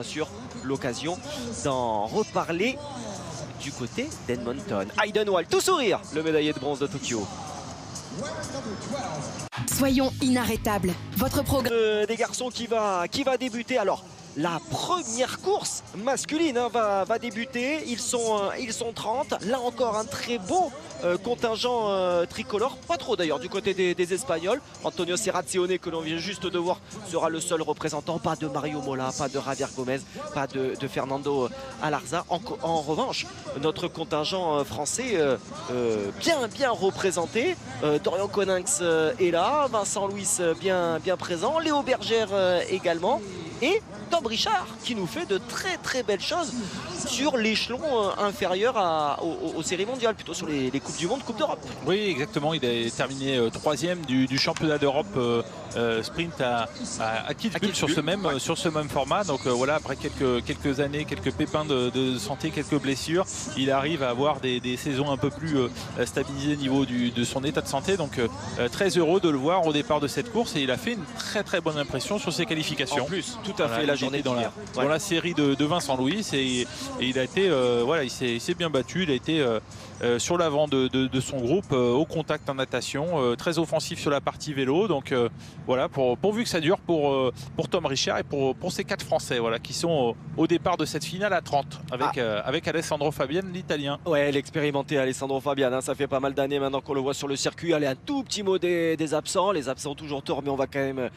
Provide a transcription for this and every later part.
Bien sûr, l'occasion d'en reparler du côté d'Edmonton. Hayden Wall, tout sourire, le médaillé de bronze de Tokyo. Soyons inarrêtables. Votre programme Des garçons qui va débuter. Alors, la première course masculine va débuter. Ils sont 30. Là encore, un très beau contingent tricolore. Pas trop d'ailleurs du côté des Espagnols. Antonio Serrazione, que l'on vient juste de voir, sera le seul représentant. Pas de Mario Mola, pas de Javier Gomez, pas de Fernando Alarza. En revanche, notre contingent français bien représenté. Dorian Coninx est là. Vincent Louis bien présent. Léo Bergère également. Et Tom Richard qui nous fait de très belles choses sur l'échelon inférieur aux séries mondiales, plutôt sur les Coupes du Monde, Coupe d'Europe. Oui, exactement. Il a terminé 3e du championnat d'Europe sprint à Kitzbühel sur ce même format. Donc voilà, après quelques années, quelques pépins de santé, quelques blessures, il arrive à avoir des saisons un peu plus stabilisées au niveau de son état de santé. Donc très heureux de le voir au départ de cette course, et il a fait une très bonne impression sur ses qualifications. En plus, tout à fait, la journée dans la série de Vincent Louis, et il a été voilà, il s'est bien battu. Il a été sur l'avant de son groupe, au contact en natation, très offensif sur la partie vélo. Donc voilà, pourvu que ça dure pour Tom Richard et pour ces 4 Français, voilà, qui sont au départ de cette finale à 30 avec Alessandro Fabian, l'Italien. Ouais, l'expérimenté Alessandro Fabian, ça fait pas mal d'années maintenant qu'on le voit sur le circuit. Allez, un tout petit mot des absents. Les absents toujours tort, mais on va quand même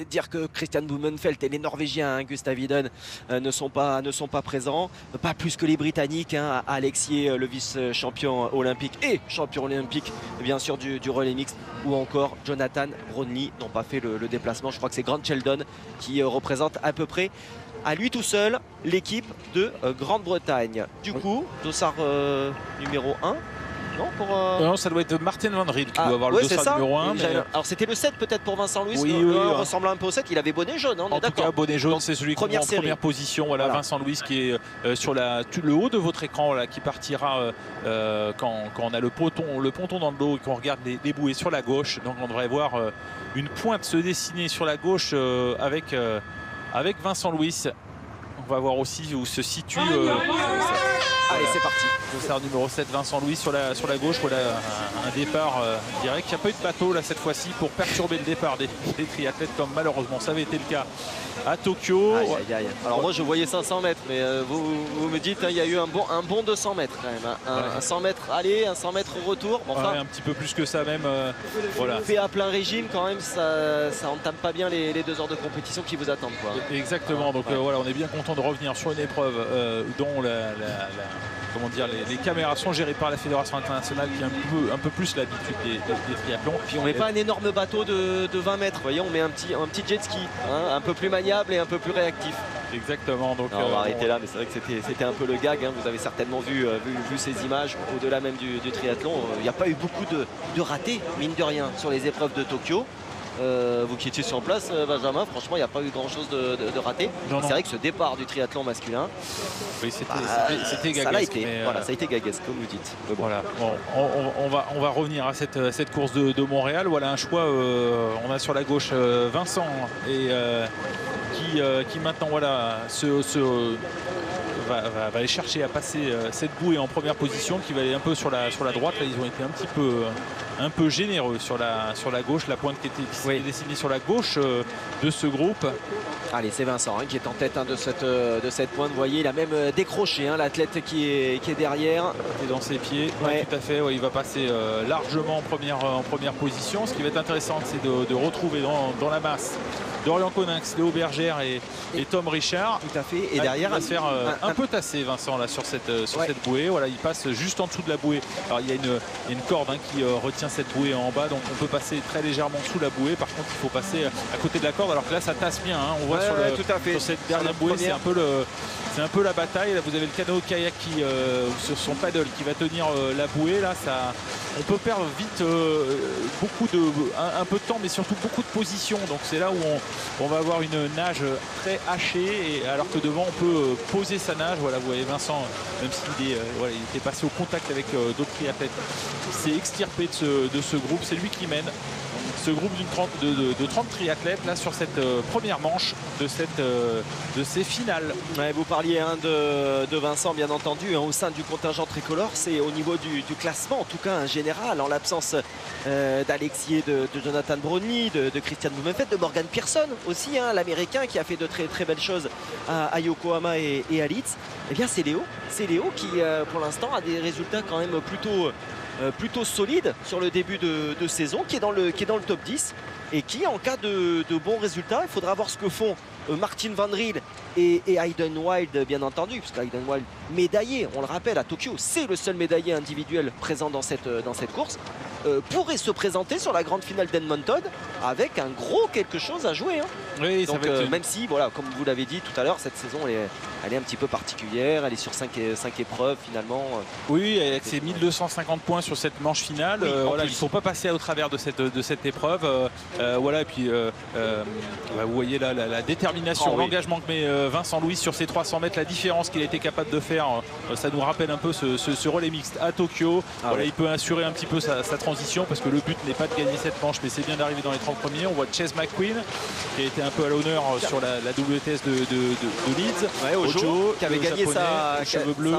dire que Christian Blumenfeld et les Norvégiens, Gustav Iden, ne sont pas présents. Pas plus que les Britanniques, Alexier, le vice-champion olympique et champion olympique bien sûr du relais mixte, ou encore Jonathan Brownlee n'ont pas fait le déplacement. Je crois que c'est Grant Sheldon qui représente à peu près à lui tout seul l'équipe de Grande-Bretagne. Du coup, dossard numéro 1. Non, non, ça doit être Martin Van Riel qui doit avoir le dossard numéro 1. Mais... Alors c'était le 7 peut-être pour Vincent Louis. Oui, ressemble un peu au 7. Il avait bonnet jaune, on est d'accord. En tout cas, bonnet jaune, c'est celui qui est en première position. Voilà, Vincent Louis qui est sur le haut de votre écran, voilà, qui partira quand on a le ponton dans le dos et qu'on regarde les bouées sur la gauche. Donc on devrait voir une pointe se dessiner sur la gauche avec Vincent Louis. On va voir aussi où se situe... Allez, c'est parti. Dossard numéro 7, Vincent Louis sur la gauche. Voilà un départ direct. Il n'y a pas eu de bateau là cette fois-ci pour perturber le départ des triathlètes, comme malheureusement ça avait été le cas à Tokyo. Aïe. Alors moi je voyais 500 mètres, mais vous me dites il y a eu un bon 200 mètres quand même. Un 100 mètres aller, un 100 mètres retour. Bon, enfin, un petit peu plus que ça même. Voilà. Fait à plein régime quand même, ça entame pas bien les 2 heures de compétition qui vous attendent, quoi. Exactement. Donc voilà, on est bien content de revenir sur une épreuve dont comment dire, les caméras sont gérées par la Fédération internationale qui a un peu plus l'habitude des triathlons. Puis on met pas un énorme bateau de 20 mètres, vous voyez, on met un petit jet ski, un peu plus maniable et un peu plus réactif. Exactement. Donc on va arrêter là, mais c'est vrai que c'était un peu le gag, vous avez certainement vu ces images au-delà même du triathlon. Il n'y a pas eu beaucoup de ratés, mine de rien, sur les épreuves de Tokyo. Vous qui étiez sur place, Benjamin, franchement il n'y a pas eu grand chose de raté. C'est vrai que ce départ du triathlon masculin, oui, c'était gaguesque, ça a été gaguesque comme vous dites. Bon. Voilà, bon, on va revenir à cette course de Montréal. Voilà un choix, on a sur la gauche Vincent et qui maintenant voilà va aller chercher à passer cette bouée en première position, qui va aller un peu sur la droite. Là ils ont été un peu généreux sur la gauche, la pointe qui s'est dessinée sur la gauche de ce groupe. Allez, c'est Vincent qui est en tête de cette pointe. Vous voyez, il a même décroché l'athlète qui est derrière. Il est dans ses pieds, tout à fait. Il va passer largement en première position. Ce qui va être intéressant, c'est de retrouver dans la masse Dorian Coninx, Léo Bergère et Tom Richard. Tout à fait. Et derrière, il va se faire un peu tasser Vincent là sur cette bouée. Voilà, il passe juste en dessous de la bouée. Alors il y a une corde qui retient cette bouée en bas, donc on peut passer très légèrement sous la bouée. Par contre, il faut passer à côté de la corde. Alors que là, ça tasse bien. On voit sur cette dernière bouée, c'est un peu la bataille. Là, vous avez le canot-kayak sur son paddle qui va tenir la bouée. Là, on peut perdre vite un peu de temps, mais surtout beaucoup de position. Donc c'est là où on va avoir une nage très hachée, et alors que devant on peut poser sa nage. Voilà, vous voyez Vincent, même s'il il était passé au contact avec d'autres triathlètes, s'est extirpé de ce groupe. C'est lui qui mène. ce groupe de 30 triathlètes là sur cette première manche de ces finales. Ouais, vous parliez de Vincent, bien entendu, au sein du contingent tricolore. C'est au niveau du classement, en tout cas un général, en l'absence d'Alexier, de Jonathan Brownlee, de Christian Blumenfeld, de Morgan Pearson aussi, l'américain qui a fait de très très belles choses à Yokohama et à Leeds. Eh bien c'est Léo qui pour l'instant a des résultats quand même plutôt solides sur le début de saison, qui est dans le top 10 et qui, en cas de bons résultats, il faudra voir ce que font Martin Van Riel et Hayden Wilde, bien entendu, puisque Hayden Wilde, médaillé, on le rappelle, à Tokyo, c'est le seul médaillé individuel présent dans cette course, pourrait se présenter sur la grande finale d'Edmonton avec un gros quelque chose à jouer. Oui, donc, ça va être... même si, voilà, comme vous l'avez dit tout à l'heure, cette saison elle est un petit peu particulière, elle est sur 5 épreuves finalement. Oui, avec ses 1250 points sur cette manche finale, oui, voilà, il ne faut pas passer au travers de cette épreuve. Voilà, et puis vous voyez là la détermination, l'engagement que met Vincent Louis sur ces 300 mètres, la différence qu'il a été capable de faire, ça nous rappelle un peu ce relais mixte à Tokyo. Voilà, il peut assurer un petit peu sa transition, parce que le but n'est pas de gagner cette manche, mais c'est bien d'arriver dans les 30 premiers. On voit Chase McQueen qui a été un peu à l'honneur sur la WTS de Leeds. Ouais, Ojo, qui avait gagné sa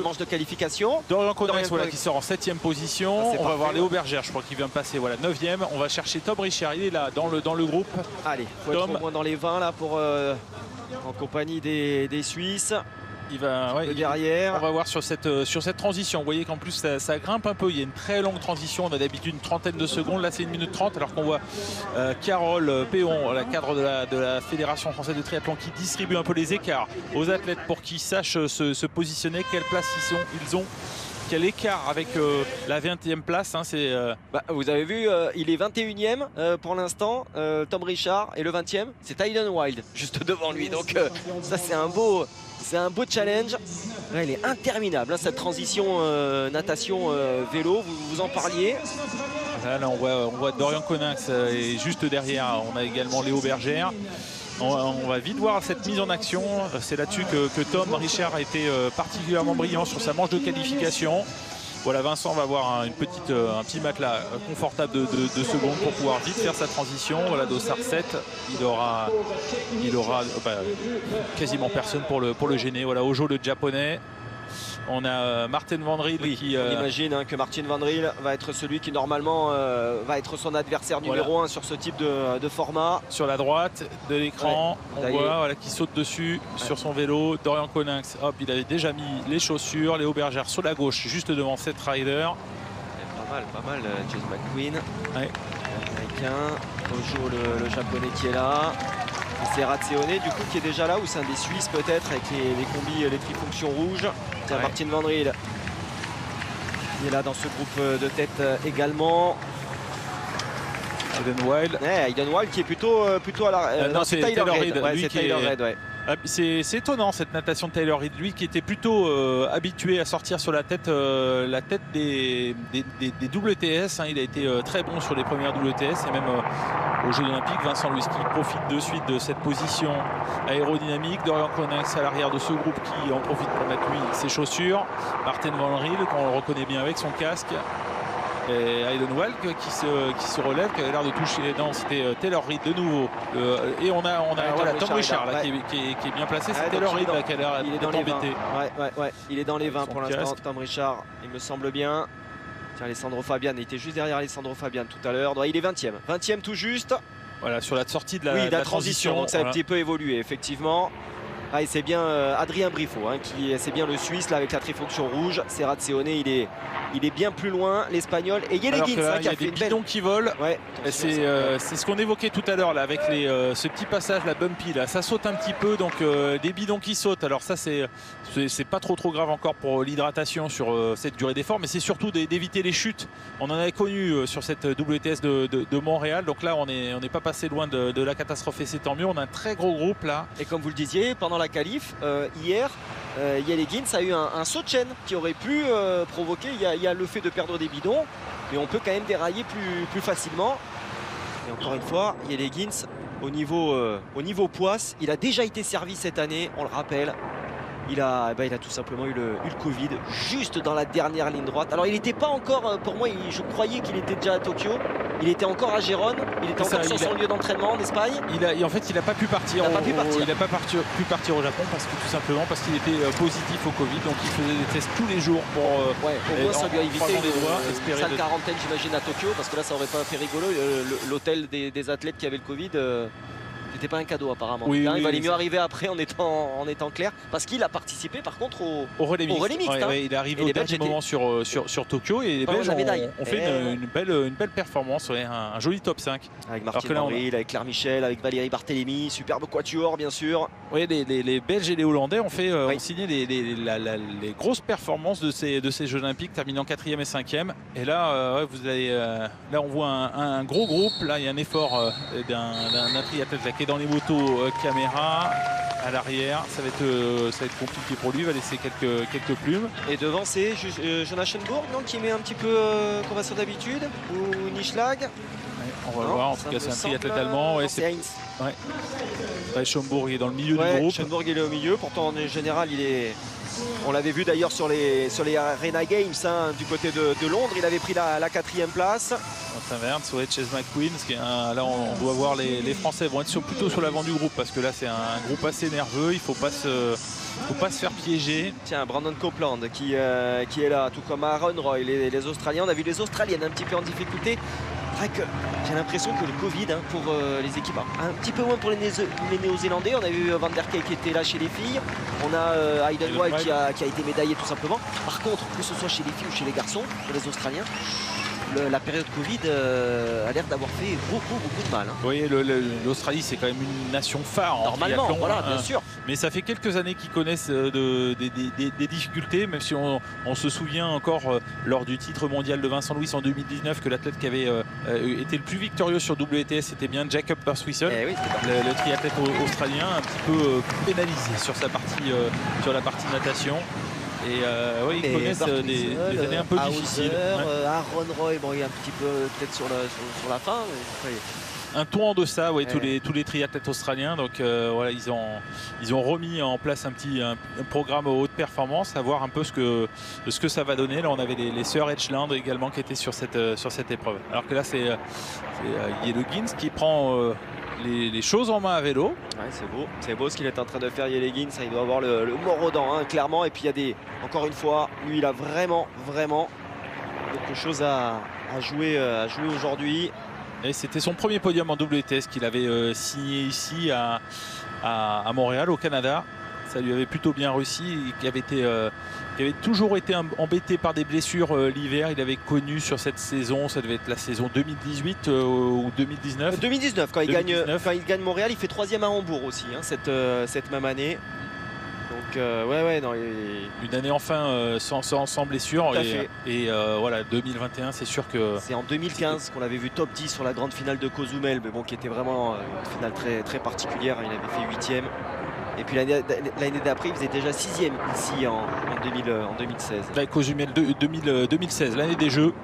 manche de qualification. Dorian Conex, voilà, qui sort en 7e position. On va voir Léo Bergère, je crois qu'il vient de passer, voilà, 9e. On va chercher Tom Richard, il est là dans le groupe. Allez, faut être au moins dans les 20 là pour en compagnie des Suisses. Il va, derrière. On va voir sur cette transition. Vous voyez qu'en plus ça grimpe un peu. Il y a une très longue transition. On a d'habitude une trentaine de secondes. Là, c'est 1 minute 30. Alors qu'on voit Carole Péon, la cadre de la Fédération française de triathlon, qui distribue un peu les écarts aux athlètes pour qu'ils sachent se positionner, quelle place ils ont. Quel écart avec la 20e place, vous avez vu, il est 21e pour l'instant, Tom Richard, et le 20e, c'est Hayden Wilde, juste devant lui. Donc ça, c'est un beau challenge. Elle est interminable, cette transition natation-vélo, vous en parliez. Là, on voit Dorian Coninx et juste derrière, on a également Léo Bergère. On va vite voir cette mise en action. C'est là-dessus que Tom Richard a été particulièrement brillant sur sa manche de qualification. Voilà, Vincent va avoir un petit matelas confortable de secondes pour pouvoir vite faire sa transition. Voilà, Dossard 7, il aura quasiment personne pour le gêner. Voilà, Ojo le japonais. On a Martin Van Riel qui... On imagine que Martin Van Riel va être celui qui normalement va être son adversaire numéro 1 sur ce type de format. Sur la droite de l'écran, on voit qui saute dessus sur son vélo. Dorian Coninx, hop, il avait déjà mis les chaussures. Léo Bergère sur la gauche, juste devant cette rider. Pas mal, Chase McQueen. Américain. Ojo le japonais qui est là. C'est Ratseone du coup qui est déjà là, ou c'est un des Suisses peut-être avec les combis, les trifonctions rouges. Tiens, Martin Van Riel, il est là dans ce groupe de tête également. Hayden Wilde qui est plutôt à la... non, c'est Tyler Reed. C'est Tyler Reed, C'est étonnant cette natation de Tyler Reed, lui qui était plutôt habitué à sortir sur la tête des WTS. Il a été très bon sur les premières WTS et même aux Jeux Olympiques. Vincent Louis qui profite de suite de cette position aérodynamique. Dorian Coninx à l'arrière de ce groupe qui en profite pour mettre lui ses chaussures. Martin Van Riel qu'on le reconnaît bien avec son casque. Et Hayden Wilde qui se relève, qui a l'air de toucher. Non, c'était Taylor Reed de nouveau. Et on a Tom Richard là, qui est bien placé. C'est Taylor Reed qui a l'air d'être embêté. Il est dans les 20 pour l'instant. Tom Richard, il me semble bien. Tiens, Alessandro Fabian, il était juste derrière Alessandro Fabian tout à l'heure. Il est 20e. 20e tout juste. Voilà, sur la sortie de la transition. Donc ça a un petit peu évolué, effectivement. Et c'est bien Adrien Briffaut, c'est bien le Suisse là avec la trifonction rouge. C'est Ratseone, il est bien plus loin, l'Espagnol. Et Yeleguins qui a fait des bidons qui volent. C'est ce qu'on évoquait tout à l'heure là avec ce petit passage, la bumpy là, ça saute un petit peu, donc des bidons qui sautent. Alors ça c'est pas trop grave encore pour l'hydratation sur cette durée d'effort, mais c'est surtout d'éviter les chutes. On en avait connu sur cette WTS de Montréal, donc là on n'est pas passé loin de la catastrophe et c'est tant mieux. On a un très gros groupe là. Et comme vous le disiez, pendant la qualif hier, Yeleguins a eu un saut de chaîne qui aurait pu provoquer, il y a le fait de perdre des bidons, mais on peut quand même dérailler plus facilement. Et encore une fois, Yeleguins au niveau poisse, il a déjà été servi cette année, on le rappelle. il a tout simplement eu le Covid juste dans la dernière ligne droite. Alors il n'était pas encore, pour moi, je croyais qu'il était déjà à Tokyo. Il était encore à Gérone, il était encore sur son lieu d'entraînement en Espagne. En fait, il n'a pas pu partir. Il n'a pas pu partir au Japon tout simplement parce qu'il était positif au Covid. Donc il faisait des tests tous les jours pour. Au moins ça lui a évité une sale quarantaine, j'imagine, à Tokyo, parce que là ça aurait pas fait rigolo. L'hôtel des athlètes qui avaient le Covid. C'était pas un cadeau apparemment. Oui, il valait mieux arriver après en étant clair, parce qu'il a participé par contre au relais mixte. Il est arrivé au dernier moment sur Tokyo et les Belges ont fait une belle performance, un joli top 5. Avec Martin Vandril, avec Claire Michel, avec Valérie Barthélémy, superbe quatuor bien sûr. Oui, les Belges et les Hollandais ont signé les grosses performances de ces Jeux Olympiques, terminant 4e et 5e. Et là, là on voit un gros groupe. Là, il y a un effort d'un triathlète qui est dans les motos caméra à l'arrière. Ça va être compliqué pour lui. Il va laisser quelques plumes. Et devant, c'est Jonas Schoenburg qui met un petit peu comme à son d'habitude, ou Nischlag. On va voir, en tout cas c'est un triathlète allemand. C'est Heinz. Schoenburg est dans le milieu du groupe. Schoenburg il est au milieu, pourtant en général on l'avait vu d'ailleurs sur les Arena Games du côté de Londres, il avait pris la 4e place. Chase McQueen, là on doit voir les Français vont être plutôt sur l'avant du groupe parce que là c'est un groupe assez nerveux, il faut pas se faire piéger. Tiens, Brandon Copeland qui est là, tout comme Aaron Roy, les Australiens. On a vu les Australiennes un petit peu en difficulté. C'est vrai que j'ai l'impression que le Covid pour les équipes, un petit peu moins pour les Néo-Zélandais. On a vu Van der Keyk qui était là chez les filles. On a Hayden Wild qui a été médaillé tout simplement. Par contre, que ce soit chez les filles ou chez les garçons, chez les Australiens, la période Covid a l'air d'avoir fait beaucoup de mal. Oui, l'Australie c'est quand même une nation phare normalement, voilà, bien sûr. Mais ça fait quelques années qu'ils connaissent des difficultés, même si on se souvient encore lors du titre mondial de Vincent Louis en 2019 que l'athlète qui avait été le plus victorieux sur WTS c'était bien Jacob Perswissel, le triathlète australien, un petit peu pénalisé sur la partie natation. Et ils connaissent des années un peu difficiles. Aaron Roy, il est un petit peu peut-être sur la fin. Mais... Un ton en deçà, tous les triathlètes australiens. Donc ils ont remis en place un programme haute performance, à voir un peu ce que ça va donner. Là, on avait les sœurs Edgeland également qui étaient sur cette épreuve. Alors que là, c'est Yellow-Gins qui prend les choses en main à vélo. C'est beau ce qu'il est en train de faire, Yellow-Gins. Il doit avoir le mort aux dents, clairement. Et puis il y a encore une fois, lui il a vraiment quelque chose à jouer aujourd'hui. Et c'était son premier podium en WTS qu'il avait signé ici à Montréal, au Canada. Ça lui avait plutôt bien réussi, qui avait toujours été embêté par des blessures l'hiver. Il avait connu sur cette saison, ça devait être la saison 2018 ou 2019. 2019, quand il gagne Montréal, il fait 3e à Hambourg aussi, cette même année. Donc une année enfin sans blessure. Et 2021, c'est sûr que... C'est en 2015 qu'on l'avait vu top 10 sur la grande finale de Cozumel, mais qui était vraiment une finale très, très particulière. Il avait fait 8e. Et puis l'année d'après, il faisait déjà 6e ici en 2016. Là, Cozumel 2016, l'année des Jeux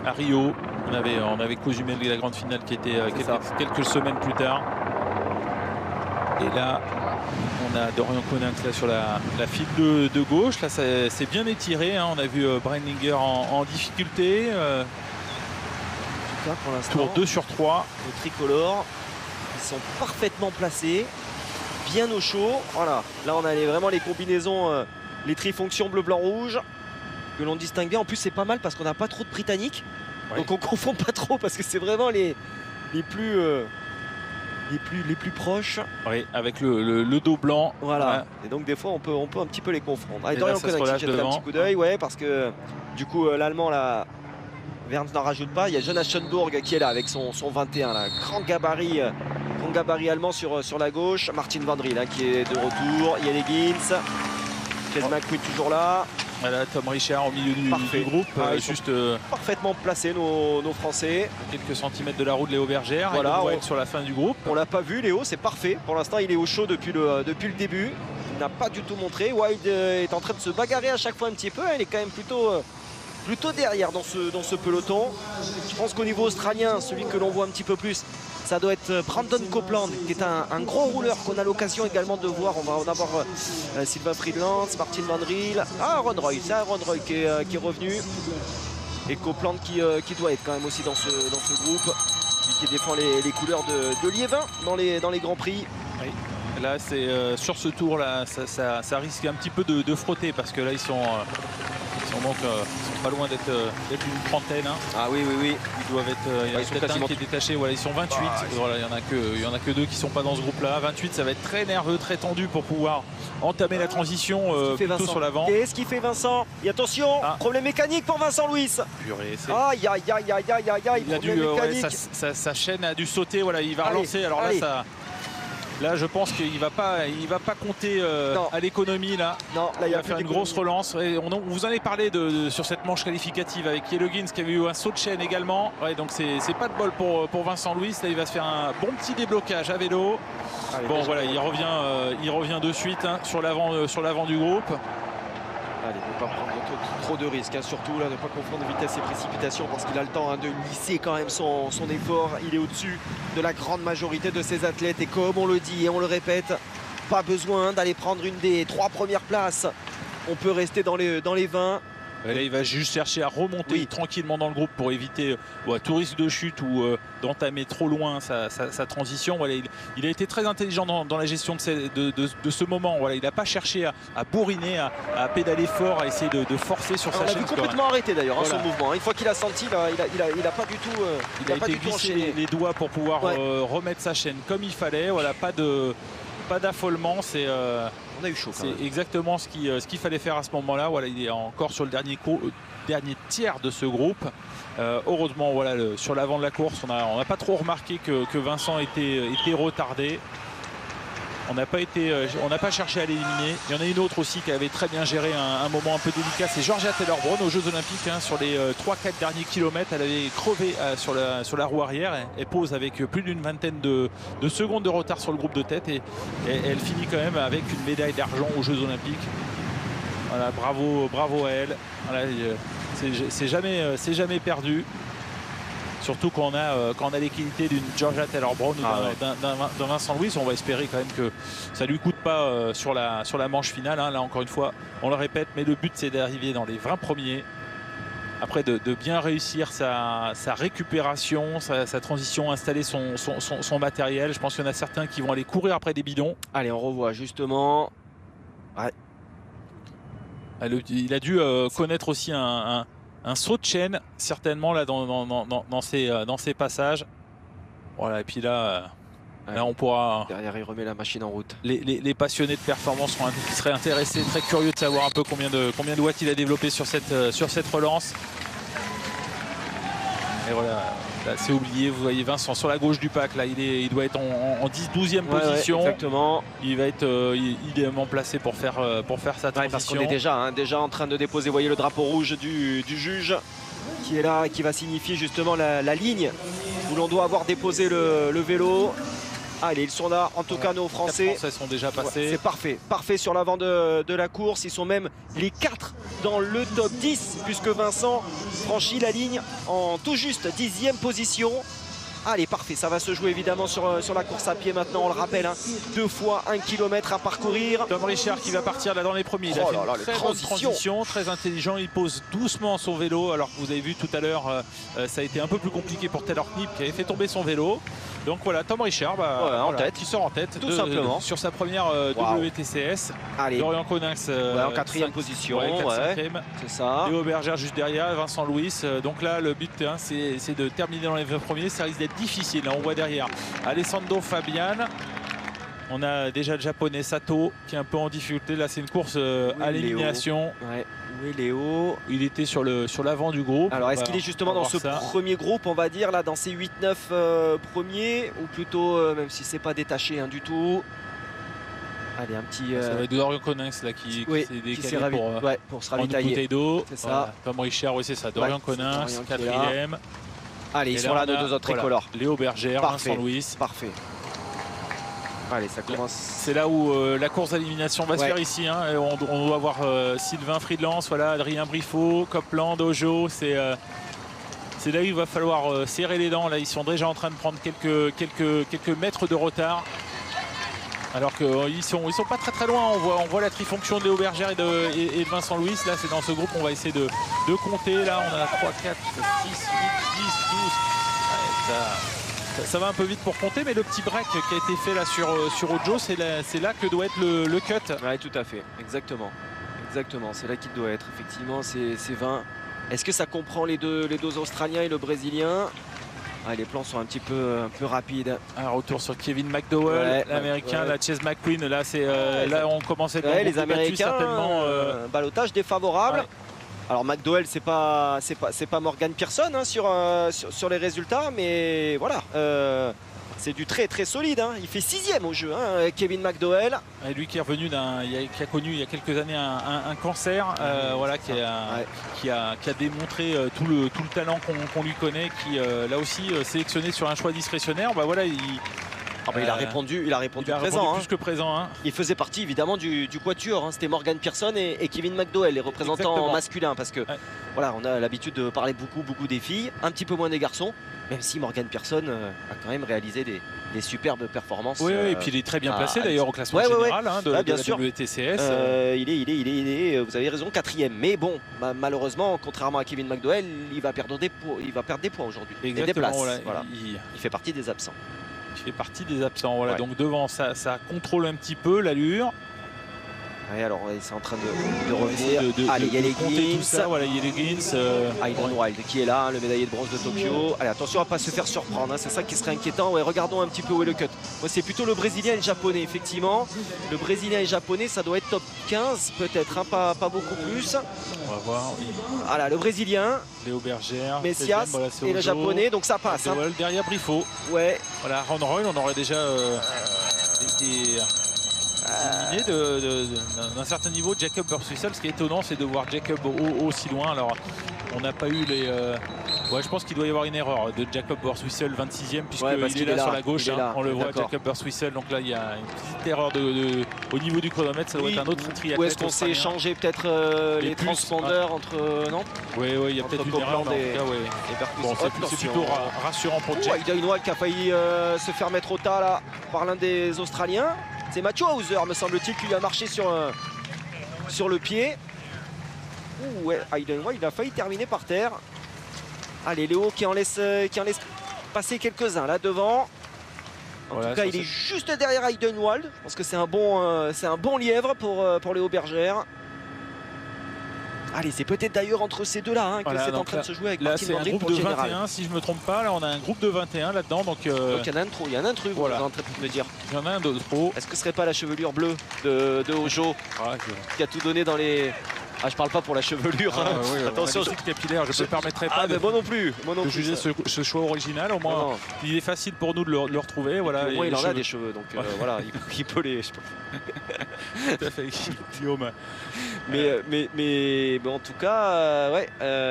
à Rio. On avait Cozumel la grande finale qui était quelques semaines plus tard. Et là, on a Dorian Coninx là sur la file de gauche. Là, c'est bien étiré. On a vu Breininger en difficulté. En tout cas, pour l'instant, tour 2 sur 3. Les tricolores, ils sont parfaitement placés. Bien au chaud, voilà. Là on a vraiment les combinaisons, les trifonctions bleu, blanc, rouge que l'on distingue bien. En plus c'est pas mal parce qu'on n'a pas trop de britanniques, donc on confond pas trop parce que c'est vraiment les plus proches. Oui, avec le dos blanc. Voilà. Et donc des fois on peut un petit peu les confondre. Allez, Dorian Coninx jette un petit coup d'œil, parce que du coup l'allemand là, Verns n'en rajoute pas. Il y a Jonas Schoenburg qui est là avec son 21, là, grand gabarit allemand sur la gauche. Martin Vandril qui est de retour. Yellow-Gins, Chase McQueen toujours là. Voilà, Tom Richard au milieu du groupe. Juste parfaitement placés nos Français. Quelques centimètres de la roue de Léo Bergère. Voilà, on va être sur la fin du groupe. On l'a pas vu, Léo, c'est parfait. Pour l'instant, il est au chaud depuis le début. Il n'a pas du tout montré. Wild est en train de se bagarrer à chaque fois un petit peu. Il est quand même plutôt derrière dans ce peloton. Je pense qu'au niveau australien, celui que l'on voit un petit peu plus, Ça doit être Brandon Copeland, qui est un gros rouleur qu'on a l'occasion également de voir. On va en avoir Sylvain Friedlands, Martin Van Riel. Ah, Aaron Roy, c'est Aaron Roy qui est revenu. Et Copeland qui doit être quand même aussi dans ce groupe, qui défend les couleurs de Liévin dans les Grands Prix. Oui. Là, c'est sur ce tour là, ça risque un petit peu de frotter parce que là ils sont pas loin d'être une trentaine. Hein. Ah oui. Ils doivent être. Il y en a peut-être un qui est détaché. Voilà, ils sont 28. Voilà, il y en a que 2 qui sont pas dans ce groupe-là. 28, ça va être très nerveux, très tendu pour pouvoir entamer la transition plutôt sur l'avant. Qu'est-ce qu'il fait Vincent? Et attention, problème mécanique pour Vincent Louis. Purée, aïe, il a dû, sa chaîne a dû sauter. Voilà, il va relancer. Alors là, là, je pense qu'il va pas compter à l'économie là. Non, là, il va faire une grosse relance. Et on vous en avez parlé sur cette manche qualificative avec Yelogins qui avait eu un saut de chaîne également. Ouais, donc c'est pas de bol pour Vincent Louis. Là, il va se faire un bon petit déblocage à vélo. Allez, bon, voilà, il revient de suite hein, sur l'avant du groupe. Allez, ne pas prendre trop de risques, hein. Surtout là, ne pas confondre vitesse et précipitation parce qu'il a le temps hein, de lisser quand même son effort. Il est au-dessus de la grande majorité de ses athlètes et comme on le dit et on le répète, pas besoin d'aller prendre une des 3 premières places. On peut rester dans les 20. Et là, il va juste chercher à remonter tranquillement dans le groupe pour éviter tout risque de chute ou d'entamer trop loin sa transition. Voilà, il a été très intelligent dans la gestion de ce moment. Voilà, il n'a pas cherché à bourriner, à pédaler fort, à essayer de forcer sur sa chaîne. Il a complètement arrêté d'ailleurs son mouvement. Une fois qu'il a senti, il n'a pas du tout il a été glissé les doigts pour pouvoir remettre sa chaîne comme il fallait. Voilà, pas d'affolement, on a eu chaud. C'est exactement ce qu'il fallait faire à ce moment-là. Voilà, il est encore sur le dernier tiers de ce groupe. Heureusement, voilà, sur l'avant de la course, on n'a pas trop remarqué que Vincent était retardé. On n'a pas cherché à l'éliminer. Il y en a une autre aussi qui avait très bien géré un moment un peu délicat. C'est Georgia Taylor-Brown aux Jeux Olympiques. Hein, sur les 3-4 derniers kilomètres, elle avait crevé sur la roue arrière. Elle pose avec plus d'une vingtaine de secondes de retard sur le groupe de tête. Et elle finit quand même avec une médaille d'argent aux Jeux Olympiques. Voilà, bravo à elle. Voilà, c'est jamais perdu. Surtout quand on a les qualités d'une Georgia Taylor-Brown ou d'un Vincent Louis, on va espérer quand même que ça ne lui coûte pas sur la manche finale. Hein. Là, encore une fois, on le répète, mais le but, c'est d'arriver dans les 20 premiers. Après, de bien réussir sa récupération, sa transition, installer son matériel. Je pense qu'il y en a certains qui vont aller courir après des bidons. Allez, on revoit justement. Ouais. Il a dû connaître aussi un saut de chaîne, certainement, là, dans ces passages. Voilà, et puis là, on pourra... Derrière, il remet la machine en route. Les passionnés de performance seraient intéressés, très curieux de savoir un peu combien de watts il a développé sur cette relance. Et voilà, c'est oublié. Vous voyez Vincent sur la gauche du pack. Là, il doit être en 12e position. Exactement. Il va être idéalement placé pour faire sa transition. Parce qu'on est déjà en train de déposer, vous voyez, le drapeau rouge du juge qui est là et qui va signifier justement la ligne où l'on doit avoir déposé le vélo. Allez, ils sont là, en tout cas nos Français. 4 Français sont déjà passés. C'est parfait sur l'avant de la course. Ils sont même les 4 dans le top 10 puisque Vincent franchit la ligne en tout juste 10e position. Allez, parfait, ça va se jouer évidemment sur la course à pied maintenant, on le rappelle, hein, 2 fois 1 km à parcourir. Tom Richard qui va partir là dans les premiers. Il a fait une très bonne transition, très intelligent. Il pose doucement son vélo, alors que vous avez vu tout à l'heure, ça a été un peu plus compliqué pour Taylor Knipp qui avait fait tomber son vélo. Donc voilà, Tom Richard qui sort en tête tout simplement sur sa première WTCS. Allez. Dorian Coninx en 4e position. C'est ça. Léo Berger juste derrière, Vincent Louis. Donc là, le but, hein, c'est de terminer dans les 20 premiers. Ça risque d'être difficile. Là, on voit derrière Alessandro Fabian. On a déjà le japonais Sato qui est un peu en difficulté. Là, c'est une course à l'élimination. Où est Léo? Il était sur l'avant du groupe. Alors, est-ce qu'il est justement dans ce premier groupe, on va dire, là, dans ces 8-9 premiers, ou plutôt, même si c'est pas détaché hein, du tout. Allez, un petit... Ça va être Dorian Coninx là qui s'est décalé pour se ravitailler. C'est ça. Voilà. Tom Richard, oui, c'est ça. Dorian Coninx, 4e. Allez, ils sont là, nos 2 autres tricolores. Léo Berger, Vincent Louis. Parfait. Allez, ça commence. C'est là où la course d'élimination va se faire ici. Hein. On doit voir Sylvain Friedlands, voilà, Adrien Briffaut, Copeland, Ojo. C'est C'est là où il va falloir serrer les dents. Là, ils sont déjà en train de prendre quelques mètres de retard. Alors qu'ils sont pas très loin. On voit la trifonction de Léo Bergère et de Vincent Louis. Là, c'est dans ce groupe, on va essayer de compter. Là, on a 3, 4, 6, 8, 10, 12. Ouais, ça va un peu vite pour compter, mais le petit break qui a été fait là sur Ojo, c'est là que doit être le cut. Oui, tout à fait. Exactement. C'est là qu'il doit être. Effectivement, c'est 20. Est-ce que ça comprend les deux Australiens et le Brésilien? Les plans sont un peu rapides. Un retour sur Kevin McDowell, l'américain, la Chase McQueen. Là, là on commence à être les Américains, certainement. Ballottage défavorable. Ouais. Alors McDowell, c'est pas Morgan Pearson hein, sur les résultats, mais voilà. C'est du très solide. Hein. Il fait 6e au jeu, hein, Kevin McDowell. Et lui qui est revenu qui a connu il y a quelques années un cancer, voilà, qui a démontré tout le talent qu'on lui connaît, qui là aussi sélectionné sur un choix discrétionnaire. Bah voilà, il a répondu présent. Plus que présent. Hein. Il faisait partie évidemment du quatuor. Hein. C'était Morgan Pearson et Kevin McDowell, les représentants masculins. Parce que voilà, on a l'habitude de parler beaucoup des filles, un petit peu moins des garçons. Même si Morgan Pearson a quand même réalisé des superbes performances. Oui, et puis il est très bien placé d'ailleurs au classement général hein, de la WTCS. Il est, vous avez raison, 4e. Mais bon, malheureusement, contrairement à Kevin McDowell, il va perdre des points aujourd'hui. Exactement. Des places. Voilà. Voilà. Il fait partie des absents. Voilà. Donc devant, ça contrôle un petit peu l'allure. Ouais, alors c'est en train de revenir. Allez, il y a les Gins. Voilà, il y a les Gins. Hayden Wild qui est là, le médaillé de bronze de Tokyo. Allez, attention à ne pas se faire surprendre. Hein, c'est ça qui serait inquiétant. Ouais, regardons un petit peu où est le cut. Moi, c'est plutôt le Brésilien et le Japonais, effectivement. Le Brésilien et le Japonais, ça doit être top 15, peut-être, hein, pas beaucoup plus. On va voir. Voilà, le Brésilien. Léo Bergère. Messias et le Japonais. Donc ça passe. Hein. Derrière Briffaut. Ouais. Voilà, Ron Roy, on aurait déjà d'un certain niveau. Jacob Burswissel, ce qui est étonnant, c'est de voir Jacob aussi loin. Alors, on n'a pas eu les. Je pense qu'il doit y avoir une erreur de Jacob Burswissel, 26e, puisqu'il est là sur la gauche. Hein, on le voit, Jacob Burswissel. Donc là, il y a une petite erreur au niveau du chronomètre. Ça doit être un autre triathlète. Ou est-ce qu'on s'est échangé peut-être les transpondeurs entre. Non. Oui, il y a peut-être une erreur. Bon, c'est plutôt rassurant pour Jack. Hayden Wild qui a failli se faire mettre au tas là par l'un des Australiens. C'est Matthew Hauser, me semble-t-il, qui lui a marché sur le pied. Hayden Wild, il a failli terminer par terre. Allez, Léo qui en laisse passer quelques-uns là devant. En tout cas, il est juste derrière Hayden Wild. Je pense que c'est un bon lièvre pour Léo Bergère. Allez, c'est peut-être d'ailleurs entre ces deux-là hein, que c'est en train de se jouer avec Martin Mandry pour le général. Là, c'est un groupe de 21, si je ne me trompe pas. Là, on a un groupe de 21 là-dedans. Donc, il y en a un trop. Il y en a un truc, voilà. Vous êtes en train de me dire. Il y en a un de trop. Est-ce que ce serait pas la chevelure bleue de Ojo qui a tout donné dans les... je parle pas pour la chevelure. Attention, c'est capillaire. Je ne me permettrai pas moi non plus. De juger ce choix original. Au moins, il est facile pour nous de le retrouver. Voilà, au moins, il en a des cheveux. Donc voilà, il peut les... Tout à fait, Guillaume. Mais en tout cas,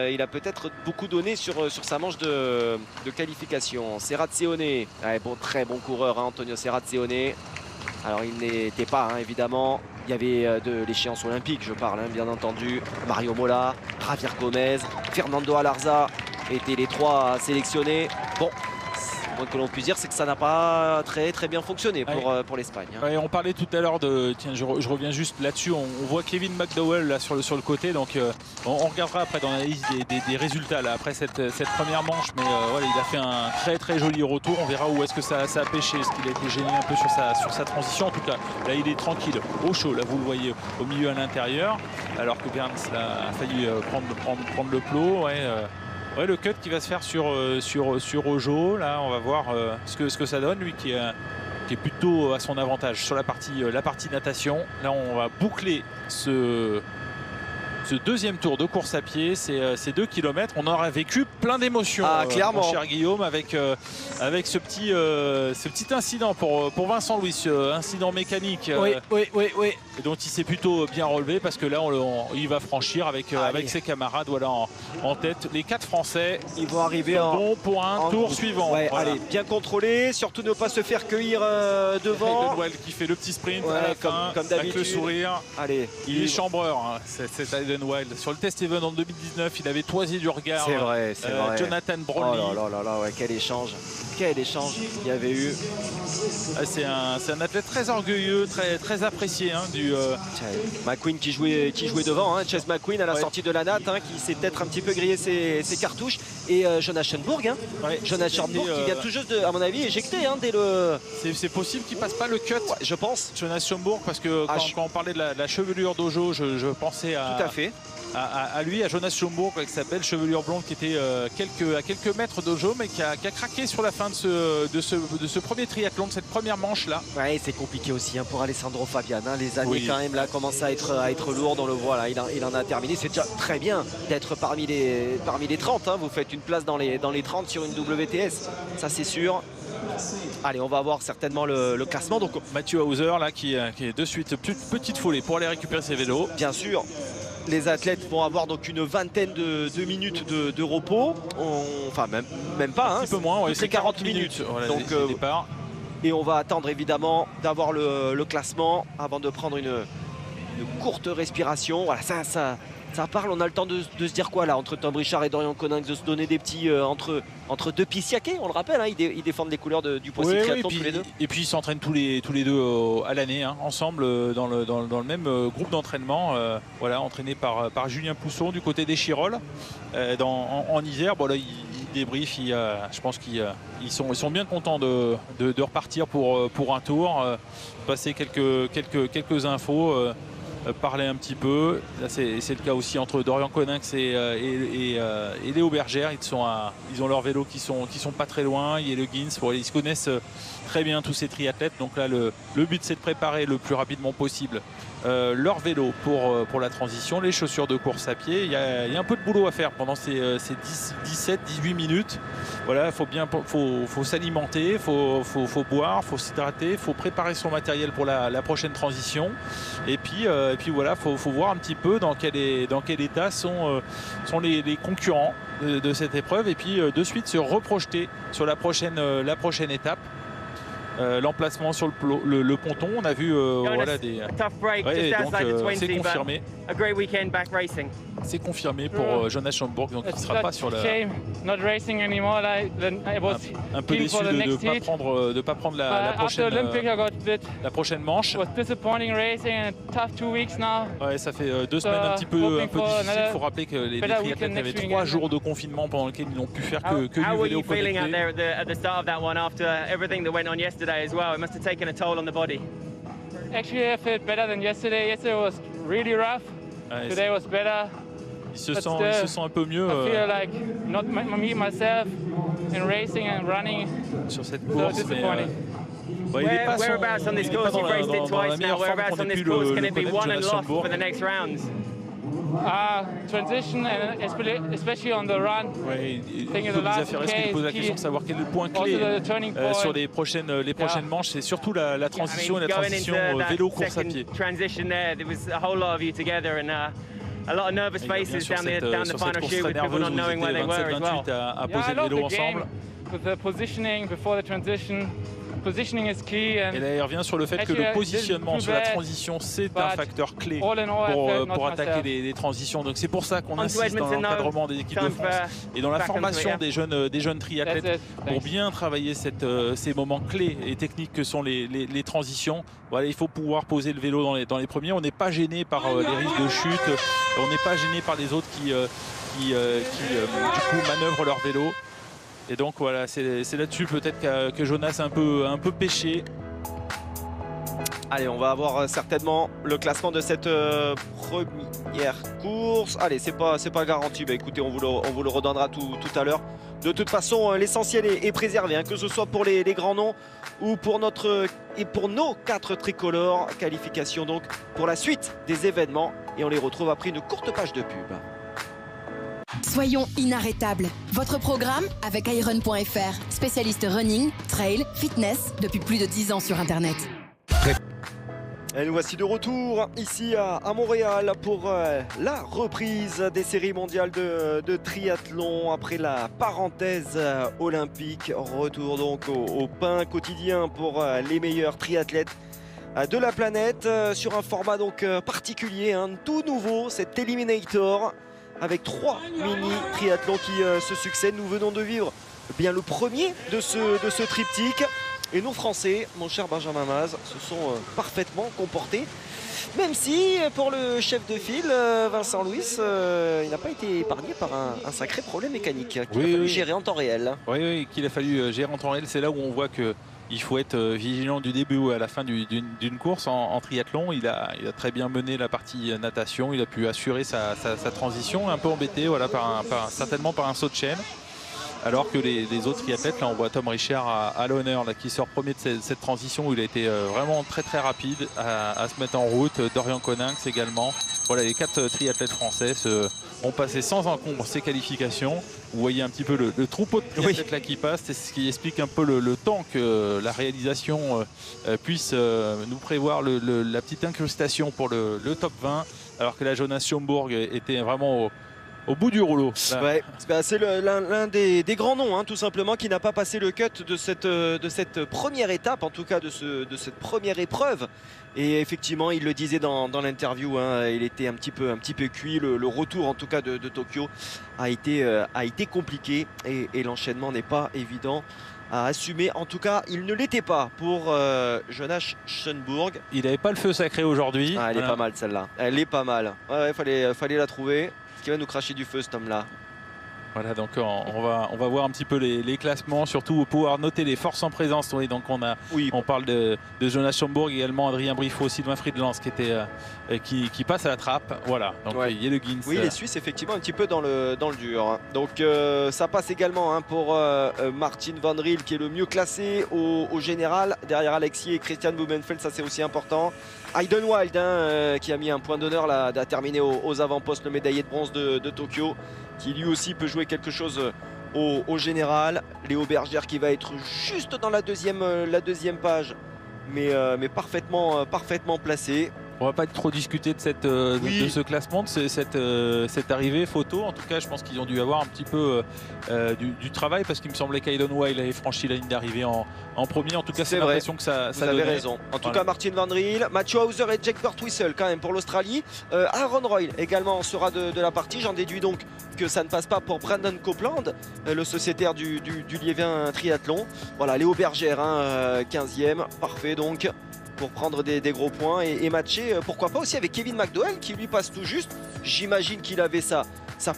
il a peut-être beaucoup donné sur sa manche de qualification. Serrazione, très bon coureur, hein, Antonio Serrazione. Alors il n'était pas, hein, évidemment. Il y avait de l'échéance olympique, je parle, hein, bien entendu. Mario Mola, Javier Gomez, Fernando Alarza étaient les trois sélectionnés. Bon, le moins que l'on puisse dire, c'est que ça n'a pas très bien fonctionné pour l'Espagne. Hein. On parlait tout à l'heure de... Tiens, je reviens juste là-dessus. On voit Kevin McDowell là, sur le côté. Donc on regardera après dans la liste des résultats là, après cette première manche. Mais il a fait un très joli retour. On verra où est-ce que ça a pêché. Est-ce qu'il a été gêné un peu sur sa transition. En tout cas, là, il est tranquille, au chaud. Là, vous le voyez au milieu à l'intérieur. Alors que Burns a failli prendre le plot. Le cut qui va se faire sur Ojo. Là, on va voir ce que ça donne. Lui qui est plutôt à son avantage sur la partie natation. Là, on va boucler ce deuxième tour de course à pied, c'est 2 km. On aurait vécu plein d'émotions, clairement. Mon cher Guillaume, avec ce petit incident pour Vincent Louis, incident mécanique. Oui. Et dont il s'est plutôt bien relevé parce que là, il va franchir avec ses camarades en tête. Les 4 Français, ils vont arriver pour un tour suivant. Allez, bien controlé, surtout ne pas se faire cueillir devant. Hayden Wild qui fait le petit sprint à la fin, comme d'habitude. avec le sourire. Allez, il est chambreur, hein, Glenn Wild. Sur le test event en 2019, il avait toisé du regard. C'est vrai, c'est vrai. Jonathan Brownlee. Oh là là, ouais, quel échange il y avait eu. C'est un athlète très orgueilleux, très apprécié. Hein, McQueen qui jouait devant, hein, Chase McQueen à la sortie de la natte, hein, qui s'est peut-être un petit peu grillé ses cartouches. Et Jonas Schoenburg, hein, Jonas Schoenburg qui vient tout juste, à mon avis, éjecté hein, dès le... C'est possible qu'il passe pas le cut, je pense. Jonas Schoenburg, parce que quand on parlait de la chevelure d'Ojo, je pensais à... Tout à fait. À lui, à Jonas Schoenburg, qui s'appelle chevelure blonde, qui était à quelques mètres d'Ojo, mais qui a craqué sur la fin de ce premier triathlon, de cette première manche là. Ouais, c'est compliqué aussi hein, pour Alessandro Fabian. Hein, les années quand même là commencent à être lourdes. On le voit là, il en a terminé. C'est déjà très bien d'être parmi les 30. Hein. Vous faites une place dans les 30 sur une WTS, ça c'est sûr. Allez, on va avoir certainement le classement. Donc Mathieu Hauser là qui est de suite petite foulée pour aller récupérer ses vélos. Bien sûr. Les athlètes vont avoir donc une vingtaine de minutes de repos. Enfin, même pas. Un petit peu moins, ouais, c'est 40 minutes. Voilà, donc, départ. Et on va attendre évidemment d'avoir le classement avant de prendre une courte respiration. Voilà, ça parle. On a le temps de se dire quoi là entre Tom Richard et Dorian Coninx, de se donner des petits entre deux pissiaqués, on le rappelle, hein, ils défendent les couleurs du Poissy Triathlon tous les deux. Et puis ils s'entraînent tous les deux à l'année, hein, ensemble dans le même groupe d'entraînement, voilà, entraîné par Julien Pousson du côté des Chirolles en Isère. Bon, là, ils débriefent, je pense qu'ils sont bien contents de repartir pour un tour, passer quelques infos. Parler un petit peu. Là, c'est le cas aussi entre Dorian Coninx et Léo Bergère. Ils ont leurs vélos qui sont pas très loin. Il y a le Gins. Ils se connaissent très bien tous ces triathlètes. Donc là, le but, c'est de préparer le plus rapidement possible leur vélo pour la transition, les chaussures de course à pied. Il y a un peu de boulot à faire pendant ces 17-18 minutes. Voilà, faut s'alimenter, il faut boire, il faut s'hydrater, il faut préparer son matériel pour la prochaine transition. Et puis voilà, faut voir un petit peu dans quel état sont les concurrents de cette épreuve. Et puis de suite se reprojeter sur la prochaine étape. L'emplacement sur le ponton, on a vu voilà, c'est confirmé. C'est confirmé pour Jonas Schoenburg, donc il ne sera pas sur la... Un peu déçu de ne pas prendre la prochaine manche. Ouais, ça fait 2 semaines un peu difficiles. Il faut rappeler que les triathlètes avaient 3 jours de confinement pendant lesquels ils n'ont pu faire que du vélo connecté. As well, it must have taken a toll on the body. Actually, I felt better than yesterday. Yesterday was really rough. Today was better. Il se sent un peu mieux. I feel like not me myself in racing and running. Sur cette course, so whereabouts on this course? You've raced it twice now. Whereabouts on this course can it be won and lost for the next rounds? Transition, and especially on the run. Oui, il pose la question de savoir quel est le point clé sur les prochaines manches. C'est surtout la transition et la transition vélo course à pied. A lot of nervous faces down the final chute with people not knowing where they were as well. À poser le vélo ensemble. With the positioning before the transition. Positioning is key. Et là, il revient sur le fait que le positionnement sur la transition, c'est un facteur clé pour attaquer les transitions. Donc c'est pour ça qu'on insiste dans l'encadrement des équipes de France et dans la formation des jeunes triathlètes pour bien travailler ces moments clés et techniques que sont les transitions. Voilà, il faut pouvoir poser le vélo dans les premiers. On n'est pas gêné par les risques de chute. On n'est pas gêné par les autres qui du coup manœuvrent leur vélo. Et donc voilà, c'est là-dessus peut-être que Jonas a un peu pêché. Allez, on va avoir certainement le classement de cette première course. Allez, c'est pas garanti. Bah, écoutez, on vous le redonnera tout à l'heure. De toute façon, l'essentiel est préservé, hein, que ce soit pour les grands noms ou pour nos 4 tricolores. Qualification donc pour la suite des événements. Et on les retrouve après une courte page de pub. Soyons inarrêtables. Votre programme avec Iron.fr, spécialiste running, trail, fitness depuis plus de 10 ans sur Internet. Et nous voici de retour ici à Montréal pour la reprise des séries mondiales de triathlon après la parenthèse olympique. Retour donc au pain quotidien pour les meilleurs triathlètes de la planète sur un format donc particulier, tout nouveau, cet Eliminator avec 3 mini triathlons qui se succèdent. Nous venons de vivre bien le premier de ce triptyque et nos Français, mon cher Benjamin Maz, se sont parfaitement comportés. Même si pour le chef de file, Vincent Louis, il n'a pas été épargné par un sacré problème mécanique qu'il a fallu gérer en temps réel. Oui, qu'il a fallu gérer en temps réel. C'est là où on voit qu'il faut être vigilant du début à la fin d'une course en triathlon. Il a très bien mené la partie natation. Il a pu assurer sa transition. Un peu embêté voilà, certainement par un saut de chaîne. Alors que les autres triathlètes, là on voit Tom Richard à l'honneur qui sort premier de cette transition où il a été vraiment très rapide à se mettre en route. Dorian Coninx également. Voilà, les 4 triathlètes français ont passé sans encombre ces qualifications. Vous voyez un petit peu le troupeau de triathlètes là qui passe. C'est ce qui explique un peu le temps que la réalisation puisse nous prévoir la petite incrustation pour le top 20. Alors que la Jonas Schomburg était vraiment au bout du rouleau. Ouais, c'est l'un des grands noms, tout simplement, qui n'a pas passé le cut de cette première étape, en tout cas de cette première épreuve. Et effectivement, il le disait dans l'interview, il était un petit peu cuit. Le retour, en tout cas, de Tokyo a été compliqué et l'enchaînement n'est pas évident à assumer. En tout cas, il ne l'était pas pour Jonas Schomburg. Il n'avait pas le feu sacré aujourd'hui. Elle est pas mal celle-là. Elle est pas mal. Ouais, fallait la trouver. Qui va nous cracher du feu cet homme-là. Voilà, donc on va voir un petit peu les classements, surtout pouvoir noter les forces en présence. Oui, donc on parle de Jonas Schomburg, également Adrien Briffaut, Sylvain Friedlands qui passe à la trappe. Voilà, donc Yellow-Gins. Oui, les Suisses effectivement un petit peu dans le dur. Donc ça passe également pour Martin Van Riel qui est le mieux classé au général, derrière Alexis et Christian Blumenfeld, ça c'est aussi important. Hayden Wild qui a mis un point d'honneur à terminer aux avant-postes, le médaillé de bronze de Tokyo, qui lui aussi peut jouer quelque chose au général. Léo Bergère qui va être juste dans la deuxième page, mais parfaitement placé. On va pas trop discuter de ce classement, de cette arrivée photo. En tout cas, je pense qu'ils ont dû avoir un petit peu du travail parce qu'il me semblait qu'Hayden Wild avait franchi la ligne d'arrivée en premier. En tout cas, c'est l'impression que ça Vous avez raison. En tout cas, Martin Van Riel, Mathieu Hauser et Jake Birtwistle quand même pour l'Australie. Aaron Royle également sera de la partie. J'en déduis donc que ça ne passe pas pour Brandon Copeland, le sociétaire du Liévin triathlon. Voilà, Léo Bergère, 15e, parfait donc, pour prendre des gros points et matcher, pourquoi pas aussi avec Kevin McDowell qui lui passe tout juste. J'imagine qu'il avait sa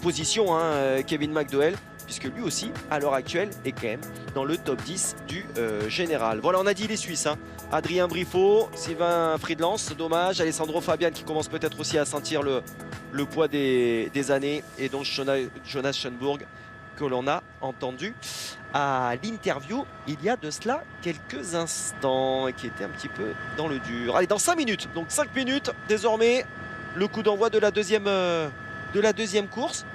position, Kevin McDowell, puisque lui aussi, à l'heure actuelle, est quand même dans le top 10 du général. Voilà, on a dit les Suisses. Adrien Briffaut, Sylvain Friedlands, dommage. Alessandro Fabian qui commence peut-être aussi à sentir le poids des années. Et donc Jonas Schomburg, que l'on a entendu à l'interview il y a de cela quelques instants et qui était un petit peu dans le dur. Allez, dans 5 minutes, donc 5 minutes désormais, le coup d'envoi de la deuxième course.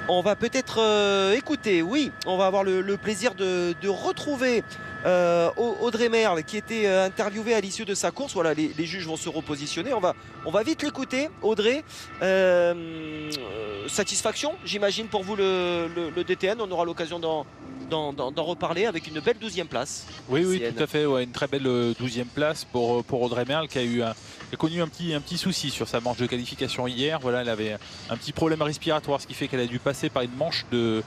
On va peut-être écouter, oui, on va avoir le plaisir de retrouver Audrey Merle qui était interviewée à l'issue de sa course. Voilà, les juges vont se repositionner. On va vite l'écouter. Audrey, satisfaction, j'imagine, pour vous le DTN. On aura l'occasion d'en reparler avec une belle 12e place. Oui, tout à fait. Ouais, une très belle 12e place pour Audrey Merle qui a connu un petit souci sur sa manche de qualification hier. Voilà, elle avait un petit problème respiratoire, ce qui fait qu'elle a dû passer par une manche de